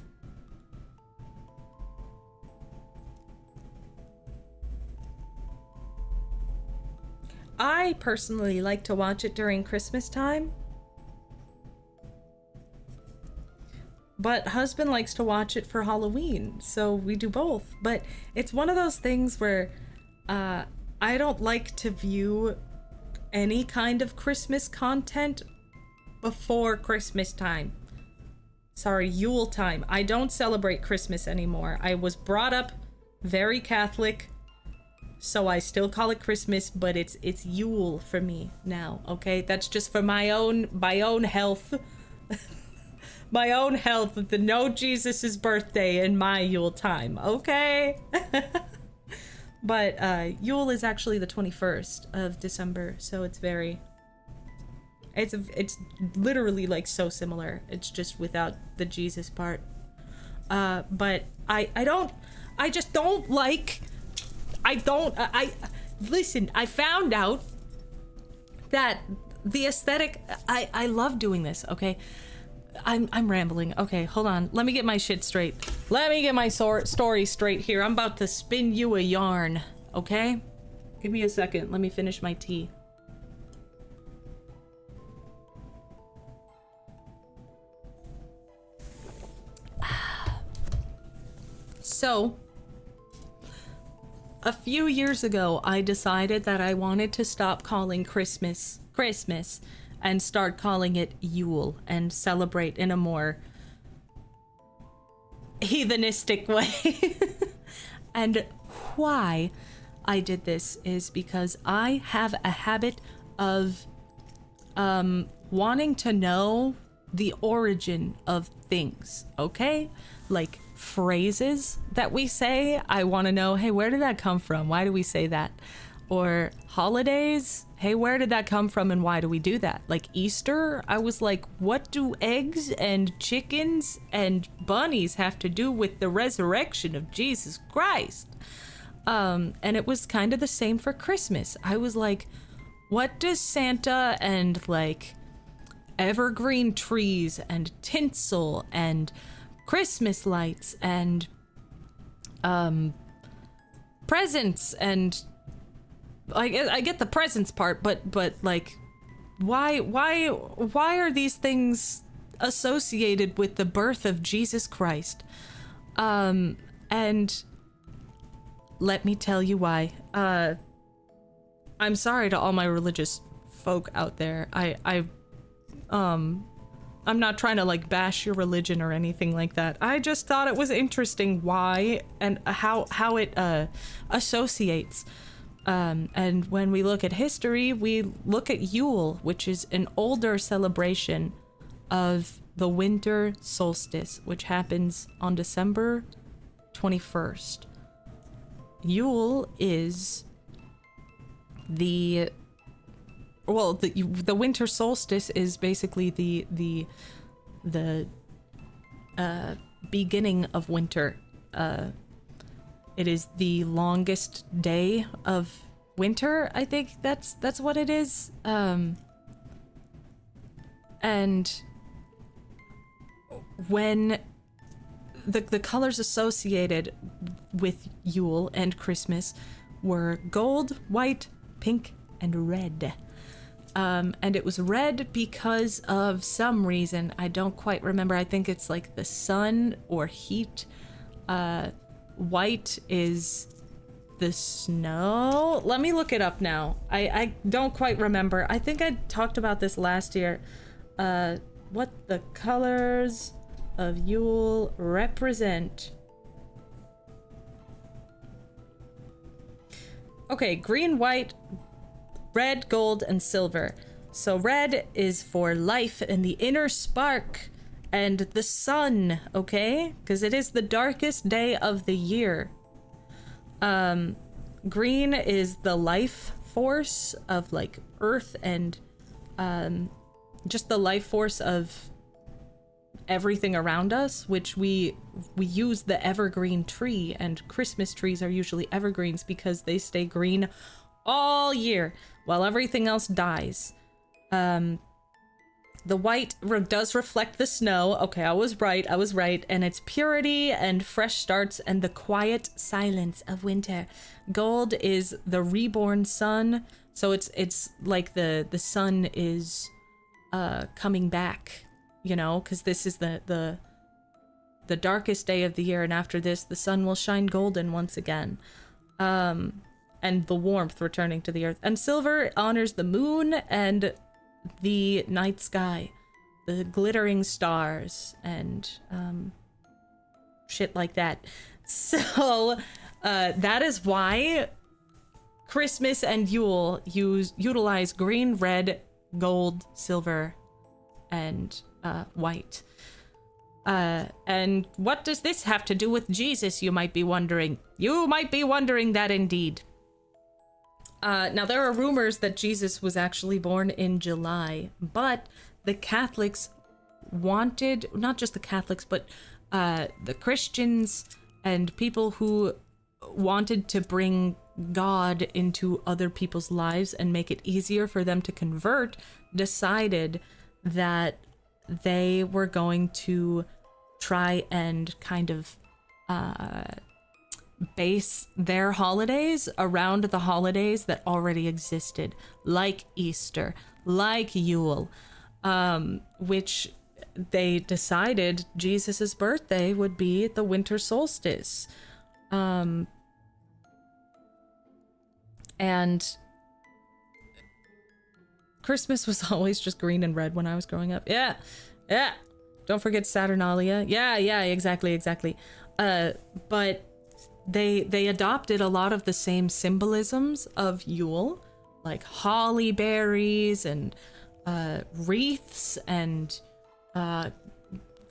I personally like to watch it during Christmas time, but husband likes to watch it for Halloween, so we do both. But it's one of those things where I don't like to view any kind of Christmas content before Christmas time. Sorry, Yule time. I don't celebrate Christmas anymore. I was brought up very Catholic, so I still call it Christmas, but it's Yule for me now, okay? That's just for my own health. My own health, to know Jesus's birthday in my Yule time, okay? But Yule is actually the 21st of December, so it's literally like so similar. It's just without the Jesus part. But listen, I found out that the aesthetic, I love doing this, okay? I'm rambling. Okay, hold on. Let me get my shit straight. Let me get my story straight here. I'm about to spin you a yarn, okay? Give me a second. Let me finish my tea. So, a few years ago, I decided that I wanted to stop calling Christmas and start calling it Yule and celebrate in a more heathenistic way. And why I did this is because I have a habit of wanting to know the origin of things, okay? Like phrases that we say, I want to know, hey, where did that come from? Why do we say that? Or holidays, hey, where did that come from and why do we do that? Like Easter, I was like, what do eggs and chickens and bunnies have to do with the resurrection of Jesus Christ? And it was kind of the same for Christmas. I was like, what does Santa and like evergreen trees and tinsel and Christmas lights and presents, and I get the presents part, but like why are these things associated with the birth of Jesus Christ? And let me tell you why. I'm sorry to all my religious folk out there. I'm not trying to like bash your religion or anything like that. I just thought it was interesting why and how it associates. And when we look at history, we look at Yule, which is an older celebration of the winter solstice, which happens on December 21st. Yule is the winter solstice is basically the beginning of winter. It is the longest day of winter. I think that's what it is. And when the colors associated with Yule and Christmas were gold, white, pink, and red. And it was red because of some reason. I don't quite remember. I think it's like the sun or heat. White is the snow. Let me look it up now. I don't quite remember. I think I talked about this last year. What the colors of Yule represent. Okay, green, white, red, gold, and silver. So red is for life and the inner spark and the sun, okay? Because it is the darkest day of the year. Green is the life force of like earth and just the life force of everything around us, which we use the evergreen tree, and Christmas trees are usually evergreens because they stay green all year while everything else dies. The white does reflect the snow. Okay, I was right, and it's purity and fresh starts and the quiet silence of winter. Gold is the reborn sun, so it's like the sun is coming back, you know, because this is the darkest day of the year, and after this the sun will shine golden once again. And the warmth returning to the earth. And silver honors the moon and the night sky, the glittering stars and shit like that. So that is why Christmas and Yule utilize green, red, gold, silver, and white. And what does this have to do with Jesus, you might be wondering? You might be wondering that indeed. Now, there are rumors that Jesus was actually born in July, but the Catholics wanted, not just the Catholics, but the Christians and people who wanted to bring God into other people's lives and make it easier for them to convert, decided that they were going to try and kind of base their holidays around the holidays that already existed, like Easter, like Yule, which they decided Jesus's birthday would be the winter solstice. And Christmas was always just green and red when I was growing up. Yeah. Don't forget Saturnalia. Yeah, exactly. But they adopted a lot of the same symbolisms of Yule, like holly berries and wreaths and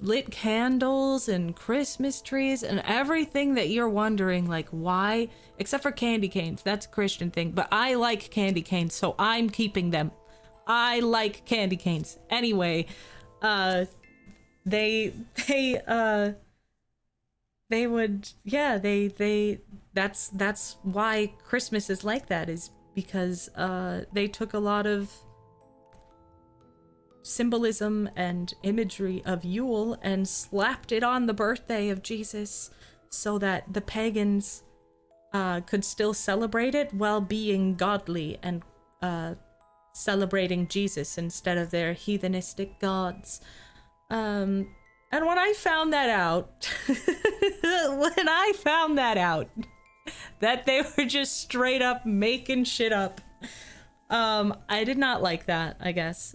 lit candles and Christmas trees and everything that you're wondering, like, why? Except for candy canes. That's a Christian thing. But I like candy canes, so I'm keeping them. I like candy canes. Anyway, they would, that's why Christmas is like that, is because they took a lot of symbolism and imagery of Yule and slapped it on the birthday of Jesus so that the pagans could still celebrate it while being godly and celebrating Jesus instead of their heathenistic gods. And when I found that out, that they were just straight up making shit up, I did not like that, I guess.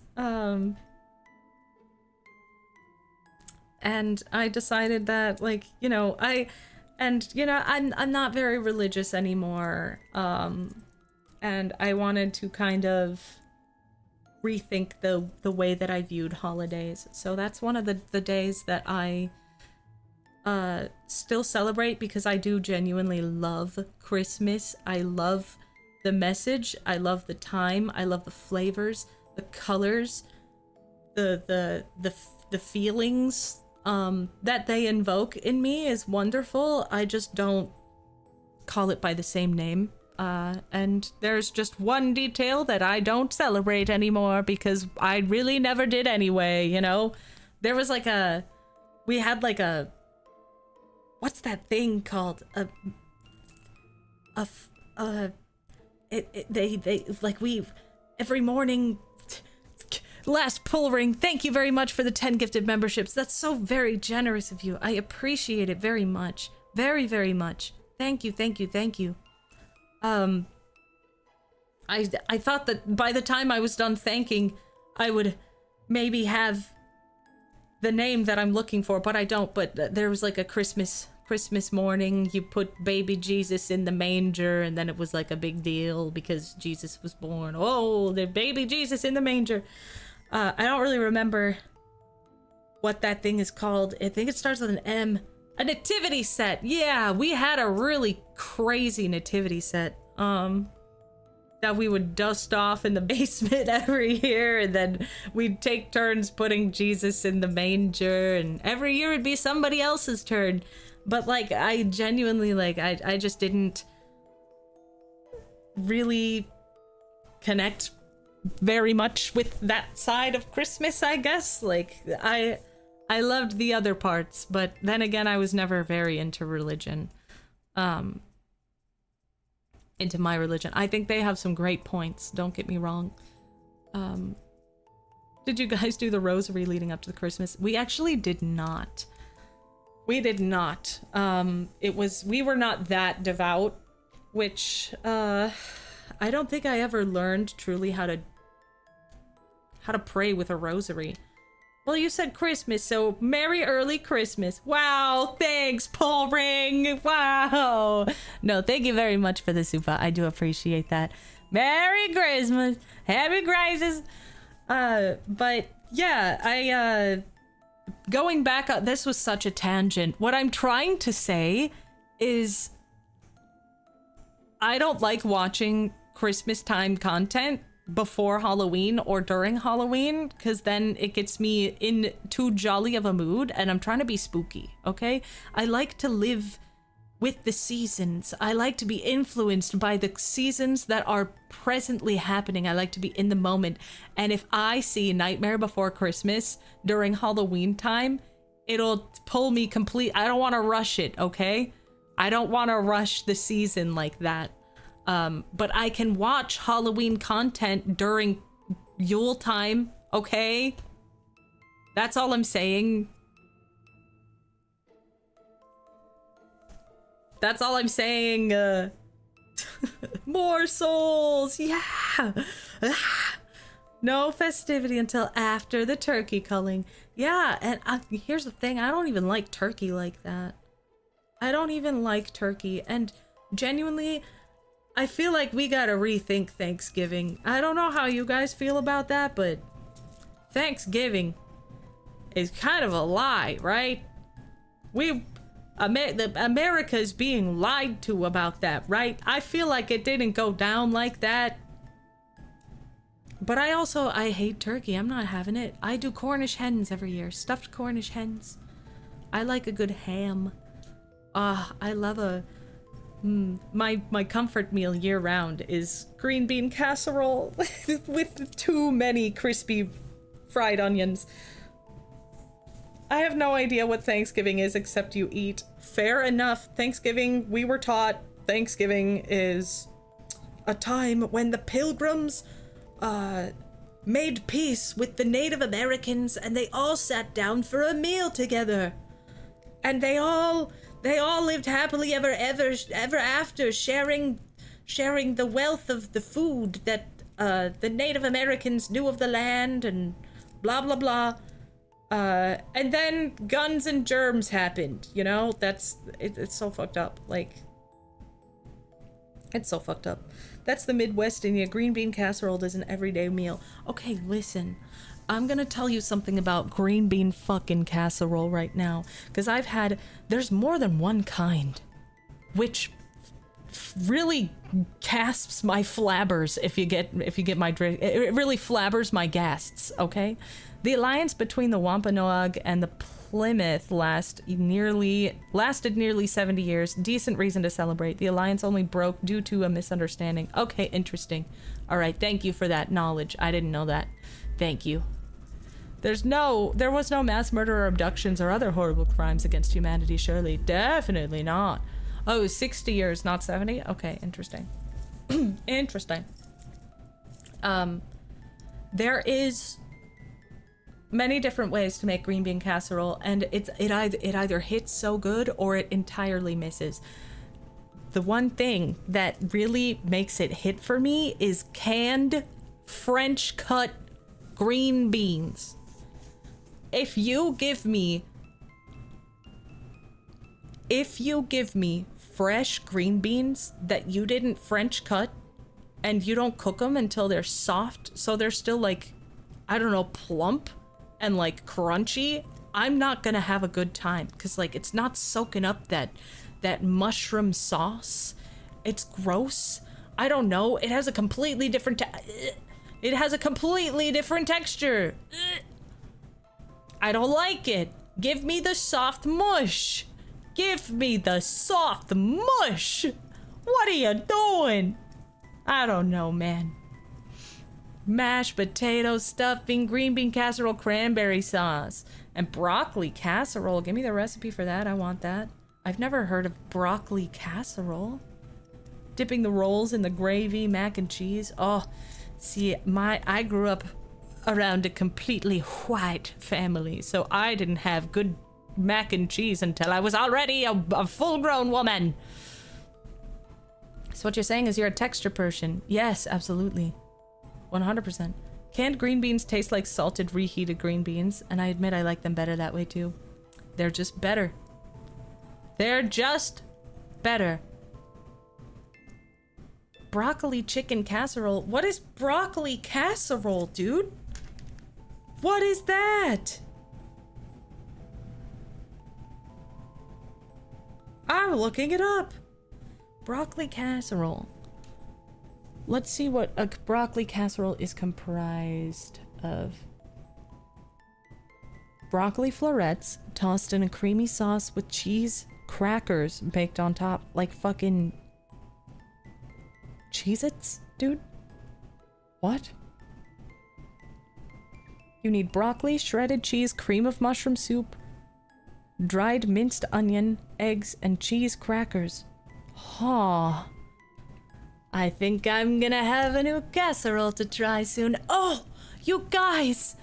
And I decided that, like, I'm not very religious anymore. And I wanted to kind of rethink the way that I viewed holidays. So that's one of the days that I still celebrate, because I do genuinely love Christmas. I love the message. I love the time. I love the flavors, the colors, the feelings that they invoke in me is wonderful. I just don't call it by the same name. And there's just one detail that I don't celebrate anymore because I really never did anyway, you know? There was like we had like what's that thing called? They like every morning, last pull ring, thank you very much for the 10 gifted memberships. That's so very generous of you. I appreciate it very much. Very, very much. Thank you, thank you, thank you. I thought that by the time I was done thanking, I would maybe have the name that I'm looking for, but I don't. But there was like a Christmas morning, you put baby Jesus in the manger, and then it was like a big deal because Jesus was born. Oh, the baby Jesus in the manger. I don't really remember what that thing is called. I think it starts with an M. A nativity set. Yeah, we had a really crazy nativity set that we would dust off in the basement every year, and then we'd take turns putting Jesus in the manger, and every year it'd be somebody else's turn. But like, I genuinely, like, I just didn't really connect very much with that side of Christmas, I guess. Like, I loved the other parts, but then again, I was never very into religion. Into my religion. I think they have some great points, don't get me wrong. Did you guys do the rosary leading up to the Christmas? We actually did not. We did not. We were not that devout, which I don't think I ever learned truly how to pray with a rosary. Well, you said Christmas, so Merry Early Christmas. Wow, thanks, Paul Ring. Wow. No, thank you very much for the super. I do appreciate that. Merry Christmas. Happy Christmas. But yeah, going back, this was such a tangent. What I'm trying to say is I don't like watching Christmas time content before Halloween or during Halloween, because then it gets me in too jolly of a mood, and I'm trying to be spooky, okay? I like to live with the seasons. I like to be influenced by the seasons that are presently happening. I like to be in the moment. And if I see Nightmare Before Christmas during Halloween time, it'll pull me complete. I don't want to rush it, okay? I don't want to rush the season like that. But I can watch Halloween content during Yule time, okay? That's all I'm saying. That's all I'm saying. More souls, yeah. No festivity until after the turkey culling. Yeah, and here's the thing, I don't even like turkey like that. I don't even like turkey, and genuinely, I feel like we gotta rethink Thanksgiving. I don't know how you guys feel about that, but Thanksgiving is kind of a lie, right? America's being lied to about that, right? I feel like it didn't go down like that. But I hate turkey. I'm not having it. I do Cornish hens every year. Stuffed Cornish hens. I like a good ham. I love my comfort meal year round is green bean casserole with too many crispy fried onions. I have no idea what Thanksgiving is except you eat. Fair enough. Thanksgiving, we were taught Thanksgiving is a time when the Pilgrims made peace with the Native Americans, and they all sat down for a meal together. And they all lived happily ever after, sharing the wealth of the food that the Native Americans knew of the land, and blah blah blah. And then guns and germs happened, you know? It's so fucked up. Like, it's so fucked up. That's the Midwest in you. Green bean casserole is an everyday meal. Okay, listen. I'm gonna tell you something about green bean fucking casserole right now. Because there's more than one kind. Which really casps my flabbers if you get my drift. It really flabbers my gasts, okay? The alliance between the Wampanoag and the Plymouth lasted nearly 70 years. Decent reason to celebrate. The alliance only broke due to a misunderstanding. Okay, interesting. All right, thank you for that knowledge. I didn't know that. Thank you. There was no mass murder or abductions or other horrible crimes against humanity, surely. Definitely not. Oh, 60 years, not 70? Okay, interesting. Interesting. There is many different ways to make green bean casserole, and it either hits so good or it entirely misses. The one thing that really makes it hit for me is canned French cut green beans. If you give me fresh green beans that you didn't French cut and you don't cook them until they're soft, so they're still like, I don't know, plump and like crunchy, I'm not gonna have a good time, because like it's not soaking up that mushroom sauce. It's gross. I don't know. It has a completely different texture. I don't like it. Give me the soft mush. Give me the soft mush. What are you doing? I don't know, man. Mashed potato stuffing, green bean casserole, cranberry sauce, and broccoli casserole. Give me the recipe for that. I want that. I've never heard of broccoli casserole. Dipping the rolls in the gravy, mac and cheese. Oh, see, I grew up around a completely white family, so I didn't have good mac and cheese until I was already a full-grown woman. So what you're saying is you're a texture person. Yes, absolutely. 100%. Canned green beans taste like salted, reheated green beans, and I admit I like them better that way too. They're just better. They're just better. Broccoli chicken casserole. What is broccoli casserole, dude? What is that? I'm looking it up. Broccoli casserole. Let's see what a broccoli casserole is comprised of. Broccoli florets tossed in a creamy sauce with cheese crackers baked on top, like fucking Cheez-Its, dude? What? You need broccoli, shredded cheese, cream of mushroom soup, dried minced onion, eggs, and cheese crackers. Huh. I think I'm gonna have a new casserole to try soon. Oh, you guys,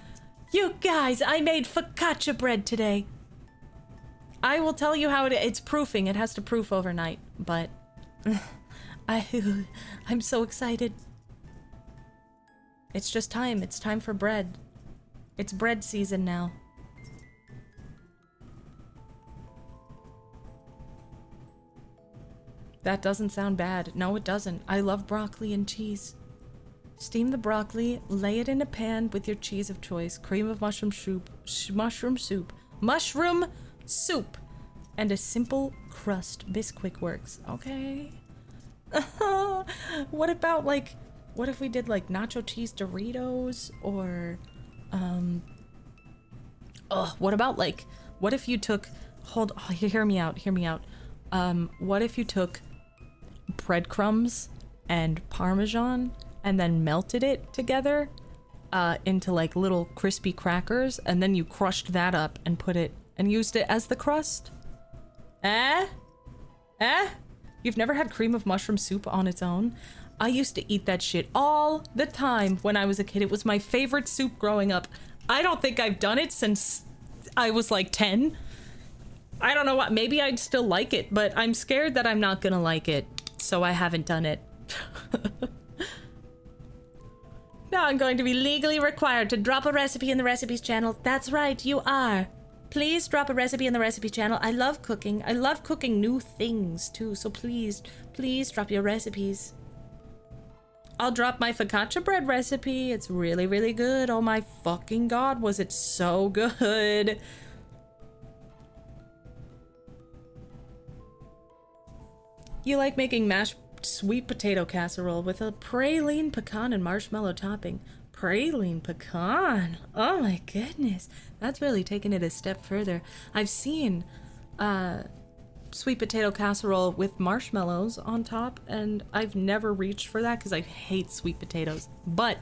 I made focaccia bread today. I will tell you how it's proofing. It has to proof overnight, but I'm so excited. It's just time. It's time for bread. It's bread season now. That doesn't sound bad. No, it doesn't. I love broccoli and cheese. Steam the broccoli, lay it in a pan with your cheese of choice, cream of mushroom soup, and a simple crust. Bisquick works. Okay. What about like, what if we did like nacho cheese Doritos or, what about like, what if you took, hear me out. What if you took breadcrumbs and Parmesan and then melted it together into like little crispy crackers, and then you crushed that up and put it and used it as the crust? You've never had cream of mushroom soup on its own? I used to eat that shit all the time when I was a kid. It was my favorite soup growing up. I don't think I've done it since I was like 10. I don't know what, maybe I'd still like it, but I'm scared that I'm not gonna like it, so I haven't done it. Now I'm going to be legally required to drop a recipe in the recipes channel. That's right, you are. Please drop a recipe in the recipe channel. I love cooking. I love cooking new things too, so please drop your recipes. I'll drop my focaccia bread recipe. It's really, really good. Oh my fucking god, was it so good. You like making mashed sweet potato casserole with a praline pecan and marshmallow topping. Praline pecan. Oh my goodness. That's really taking it a step further. I've seen sweet potato casserole with marshmallows on top, and I've never reached for that because I hate sweet potatoes. But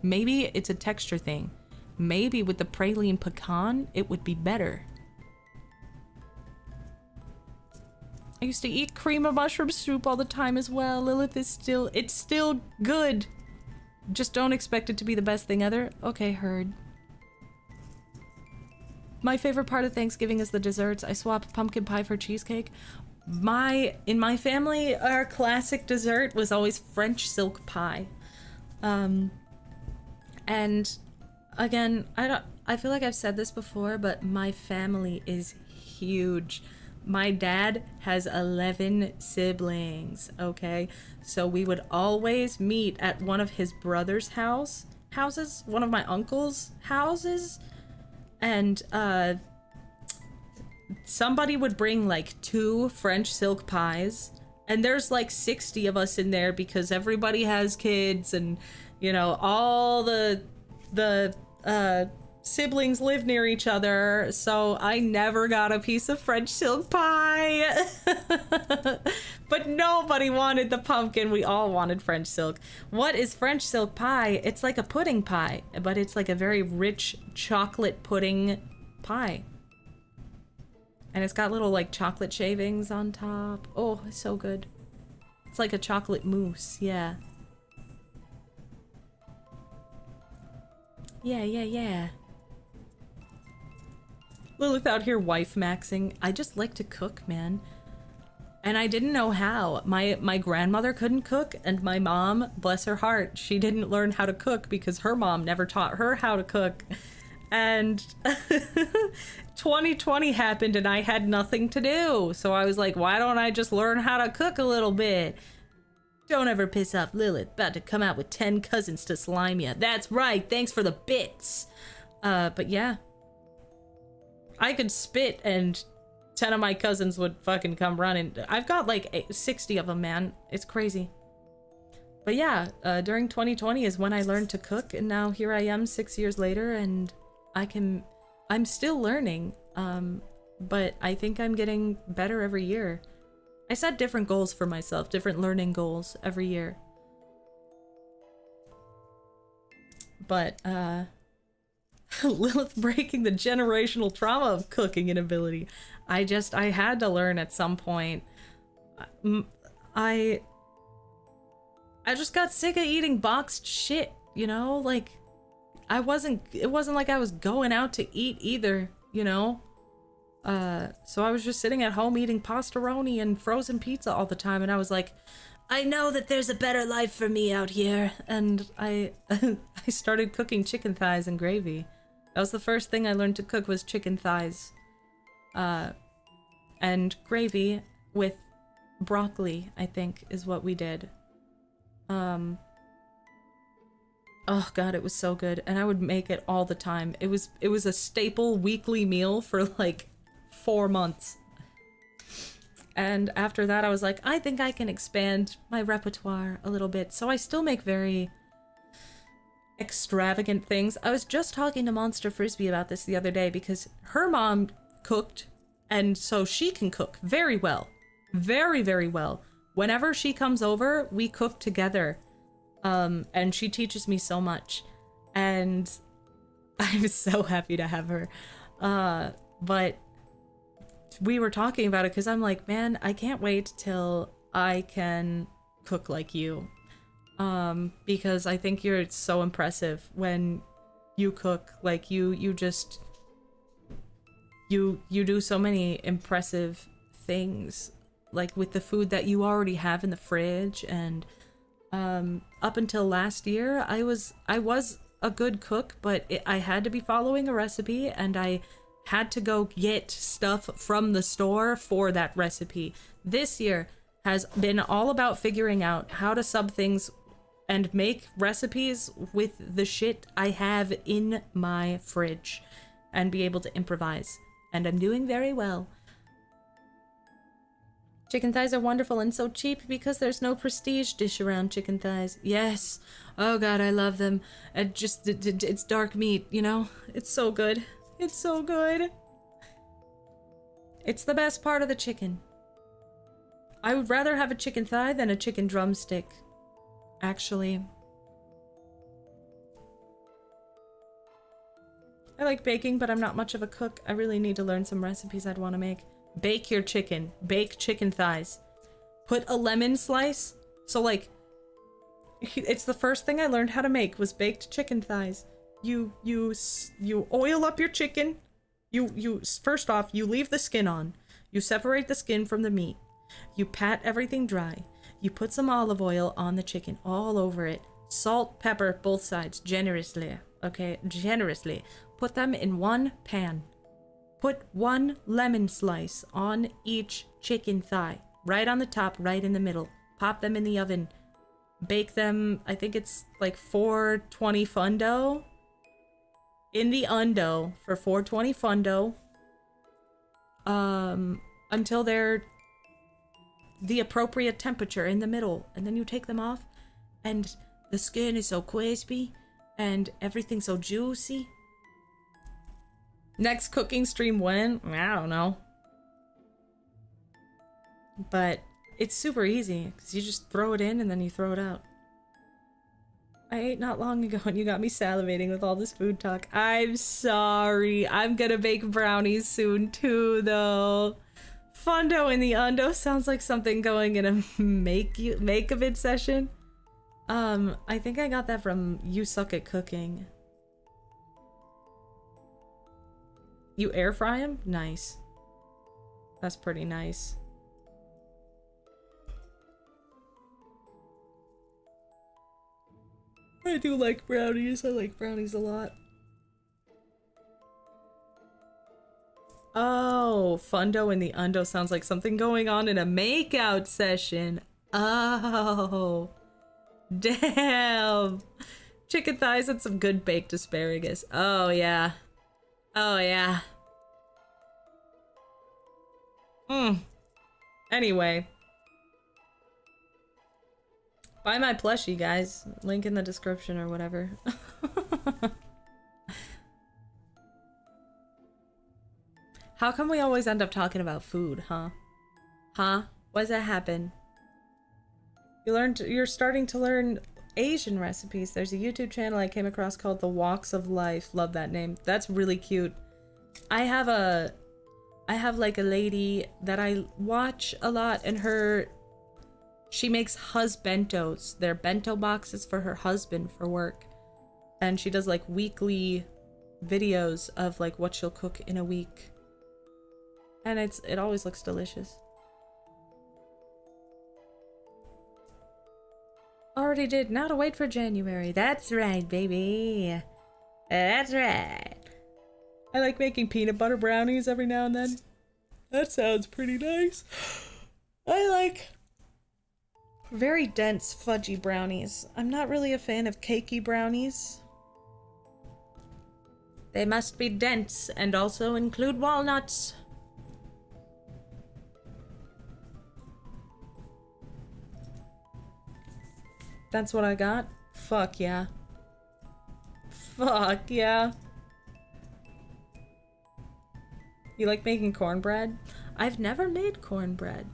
maybe it's a texture thing. Maybe with the praline pecan, it would be better. I used to eat cream of mushroom soup all the time as well. Lilith is it's still good. Just don't expect it to be the best thing ever. Okay, heard. My favorite part of Thanksgiving is the desserts. I swap pumpkin pie for cheesecake. In my family, our classic dessert was always French silk pie. And again, I feel like I've said this before, but my family is huge. My dad has 11 siblings, okay? So we would always meet at one of his brother's houses, one of my uncle's houses, and somebody would bring like 2 French silk pies, and there's like 60 of us in there because everybody has kids, and you know, all the siblings live near each other, so I never got a piece of French silk pie. But nobody wanted the pumpkin. We all wanted French silk. What is French silk pie? It's like a pudding pie, but it's like a very rich chocolate pudding pie. And it's got little like chocolate shavings on top. Oh, it's so good. It's like a chocolate mousse, yeah. Yeah. Lilith out here wife maxing. I just like to cook, man. And I didn't know how. My grandmother couldn't cook, and my mom, bless her heart, she didn't learn how to cook because her mom never taught her how to cook. And 2020 happened and I had nothing to do. So I was like, why don't I just learn how to cook a little bit? Don't ever piss off Lilith, about to come out with 10 cousins to slime ya. That's right, thanks for the bits. But yeah. I could spit and 10 of my cousins would fucking come running. I've got like 60 of them, man. It's crazy. But yeah, during 2020 is when I learned to cook, and now here I am 6 years later, and I'm still learning, but I think I'm getting better every year. I set different goals for myself, different learning goals every year. But, Lilith breaking the generational trauma of cooking inability. I had to learn at some point. I just got sick of eating boxed shit, you know? Like, it wasn't like I was going out to eat either, you know? So I was just sitting at home eating pastaroni and frozen pizza all the time, and I was like, I know that there's a better life for me out here. And I started cooking chicken thighs and gravy. That was the first thing I learned to cook, was chicken thighs. And gravy with broccoli, I think, is what we did. Oh god, it was so good. And I would make it all the time. It was a staple weekly meal for like 4 months. And after that, I was like, I think I can expand my repertoire a little bit. So I still make very extravagant things. I was just talking to Monster Frisbee about this the other day because her mom cooked, and so she can cook very well. Very, very well. Whenever she comes over, we cook together. And she teaches me so much. And I'm so happy to have her. But we were talking about it because I'm like, man, I can't wait till I can cook like you. Because I think you're so impressive when you cook. Like you do so many impressive things, like with the food that you already have in the fridge. And up until last year, I was a good cook, but I had to be following a recipe, and I had to go get stuff from the store for that recipe. This year has been all about figuring out how to sub things and make recipes with the shit I have in my fridge and be able to improvise. And I'm doing very well. Chicken thighs are wonderful and so cheap because there's no prestige dish around chicken thighs. Yes. Oh god, I love them. And just, it's dark meat, you know? It's so good. It's so good. It's the best part of the chicken. I would rather have a chicken thigh than a chicken drumstick, actually. I like baking, but I'm not much of a cook. I really need to learn some recipes I'd want to make. Bake your chicken. Bake chicken thighs. Put a lemon slice. So like, it's the first thing I learned how to make was baked chicken thighs. You oil up your chicken. You first off, you leave the skin on. You separate the skin from the meat. You pat everything dry. You put some olive oil on the chicken, all over it. Salt, pepper, both sides, generously. Okay, generously. Put them in one pan. Put one lemon slice on each chicken thigh. Right on the top, right in the middle. Pop them in the oven. Bake them, I think it's like 420 fundo. In the undo for 420 fundo. Until they're the appropriate temperature in the middle. And then you take them off. And the skin is so crispy. And everything's so juicy. Next cooking stream when? I don't know. But it's super easy. Because you just throw it in and then you throw it out. I ate not long ago and you got me salivating with all this food talk. I'm sorry. I'm gonna bake brownies soon too, though. Fundo in the undo sounds like something going in a make-a-bit session. I think I got that from You Suck at Cooking. You air fry them? Nice. That's pretty nice. I do like brownies. I like brownies a lot. Oh, fundo in the undo sounds like something going on in a makeout session. Oh, damn. Chicken thighs and some good baked asparagus. Oh, yeah. Oh, yeah. Anyway. Buy my plushie, guys. Link in the description or whatever. How come we always end up talking about food, huh? Huh? Why does that happen? You're starting to learn Asian recipes. There's a YouTube channel I came across called The Walks of Life. Love that name. That's really cute. I have like a lady that I watch a lot, and she makes husbentos. They're bento boxes for her husband for work. And she does like weekly videos of like what she'll cook in a week. And it always looks delicious. Already did. Now to wait for January. That's right, baby. That's right. I like making peanut butter brownies every now and then. That sounds pretty nice. I like very dense fudgy brownies. I'm not really a fan of cakey brownies. They must be dense and also include walnuts. That's what I got? Fuck yeah. Fuck yeah. You like making cornbread? I've never made cornbread.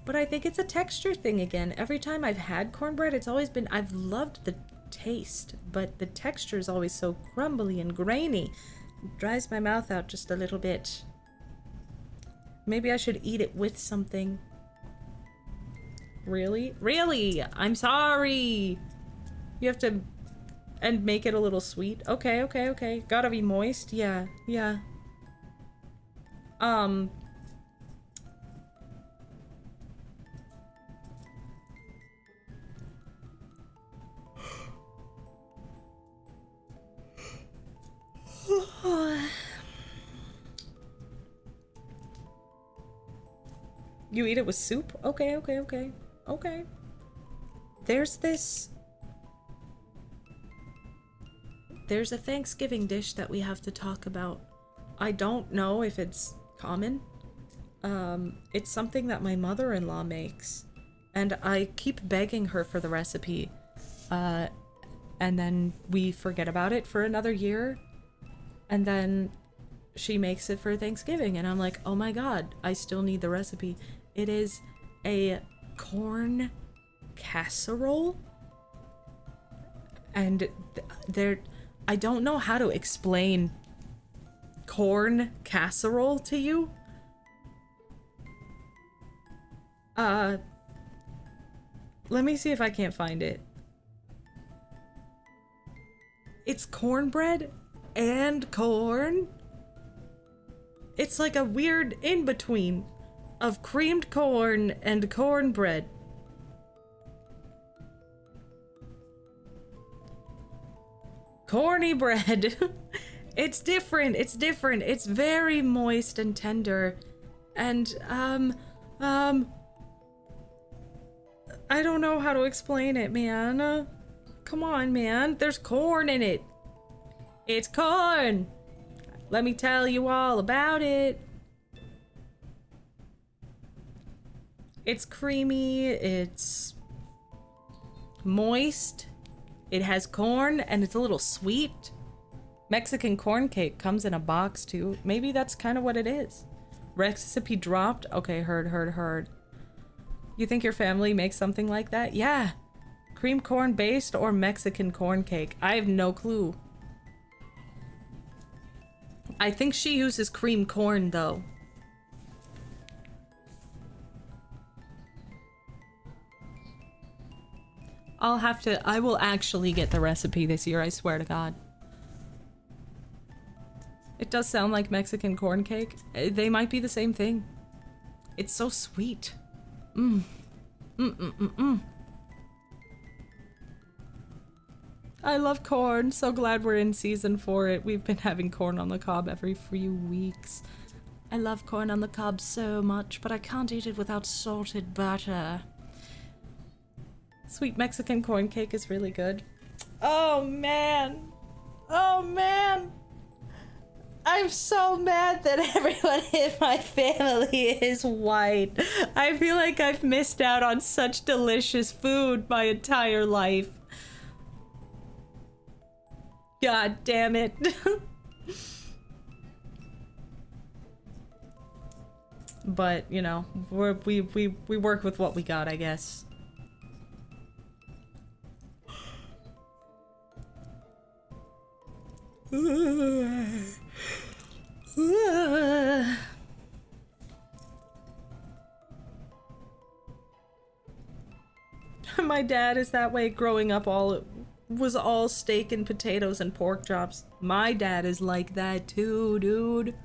But I think it's a texture thing again. Every time I've had cornbread, it's always been... I've loved the taste, but the texture is always so crumbly and grainy. It dries my mouth out just a little bit. Maybe I should eat it with something. Really? Really? I'm sorry! You have to... And make it a little sweet? Okay, okay, okay. Gotta be moist? Yeah, yeah. You eat it with soup? Okay, okay, okay. Okay. There's a Thanksgiving dish that we have to talk about. I don't know if it's common. It's something that my mother-in-law makes, and I keep begging her for the recipe, and then we forget about it for another year, and then she makes it for Thanksgiving, and I'm like, oh my god, I still need the recipe. It is a corn casserole, and I don't know how to explain corn casserole to you. Let me see if I can't find it. It's cornbread and corn. It's like a weird in-between of creamed corn and cornbread. Corny bread. It's different. It's different. It's very moist and tender. And, I don't know how to explain it, man. Come on, man. There's corn in it. It's corn. Let me tell you all about it. It's creamy. It's moist. It has corn, and it's a little sweet. Mexican corn cake comes in a box, too. Maybe that's kind of what it is. Recipe dropped. Okay, heard. You think your family makes something like that? Yeah. Cream corn based or Mexican corn cake? I have no clue. I think she uses cream corn, though. I will actually get the recipe this year, I swear to God. It does sound like Mexican corn cake. They might be the same thing. It's so sweet. I love corn. So glad we're in season for it. We've been having corn on the cob every few weeks. I love corn on the cob so much, but I can't eat it without salted butter. Sweet Mexican corn cake is really good. Oh man. Oh man. I'm so mad that everyone in my family is white. I feel like I've missed out on such delicious food my entire life. God damn it. But, you know, we work with what we got, I guess. My dad is that way. Growing up, was all steak and potatoes and pork chops. My dad is like that too, dude.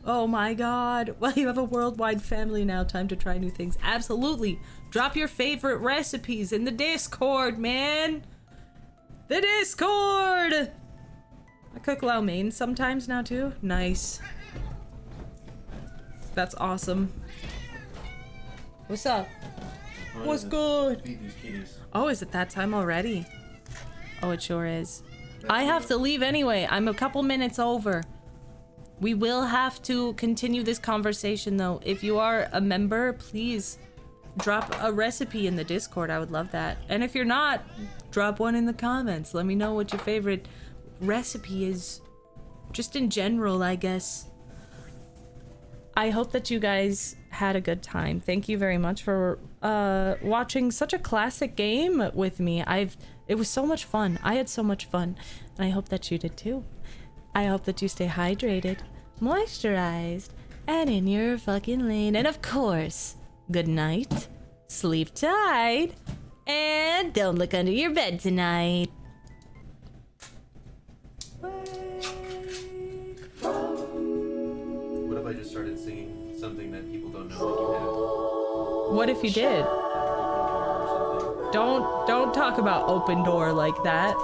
Oh my god. Well, you have a worldwide family now. Time to try new things. Absolutely. Drop your favorite recipes in the Discord, man. The Discord! I cook lo mein sometimes now too. Nice. That's awesome. What's up? What's good? Feed these kitties. Oh, is it that time already? Oh, it sure is. I have to leave anyway. I'm a couple minutes over. We will have to continue this conversation though. If you are a member, please drop a recipe in the Discord. I would love that. And if you're not, drop one in the comments. Let me know what your favorite recipe is. Just in general, I guess. I hope that you guys had a good time. Thank you very much for watching such a classic game with me. It was so much fun. I had so much fun. And I hope that you did too. I hope that you stay hydrated, moisturized, and in your fucking lane. And of course, good night, sleep tight, and don't look under your bed tonight. What if I just started singing something that people don't know that you have? What if you did? Don't talk about Open Door like that.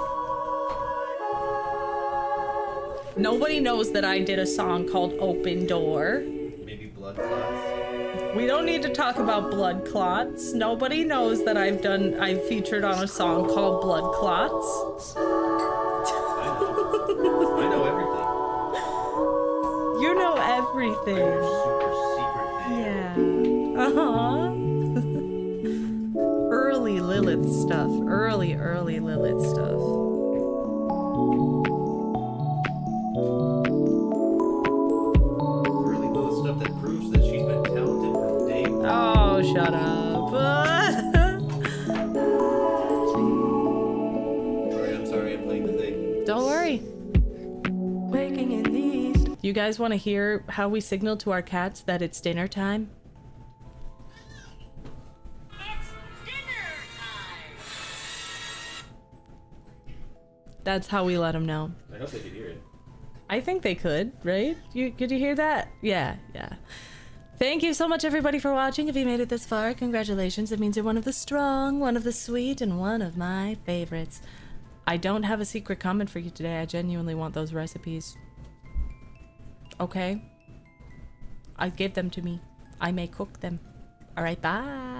Nobody knows that I did a song called Open Door. Maybe Blood Clots? We don't need to talk about blood clots. Nobody knows that I've featured on a song called Blood Clots. I know everything. You know everything. Super secret Yeah. Uh-huh. Early Lilith stuff. Early Lilith stuff. Really little stuff that proves that she's been talented from day one. Oh, shut up. I'm sorry, I'm playing the thing. Don't worry. Waking in the east. You guys want to hear how we signal to our cats that it's dinner time? It's dinner time. That's how we let them know. I hope they could hear it. I think they could, right? Could you hear that? Yeah. Thank you so much, everybody, for watching. If you made it this far, congratulations. It means you're one of the strong, one of the sweet, and one of my favorites. I don't have a secret comment for you today. I genuinely want those recipes. Okay? Give them to me. I may cook them. All right, bye.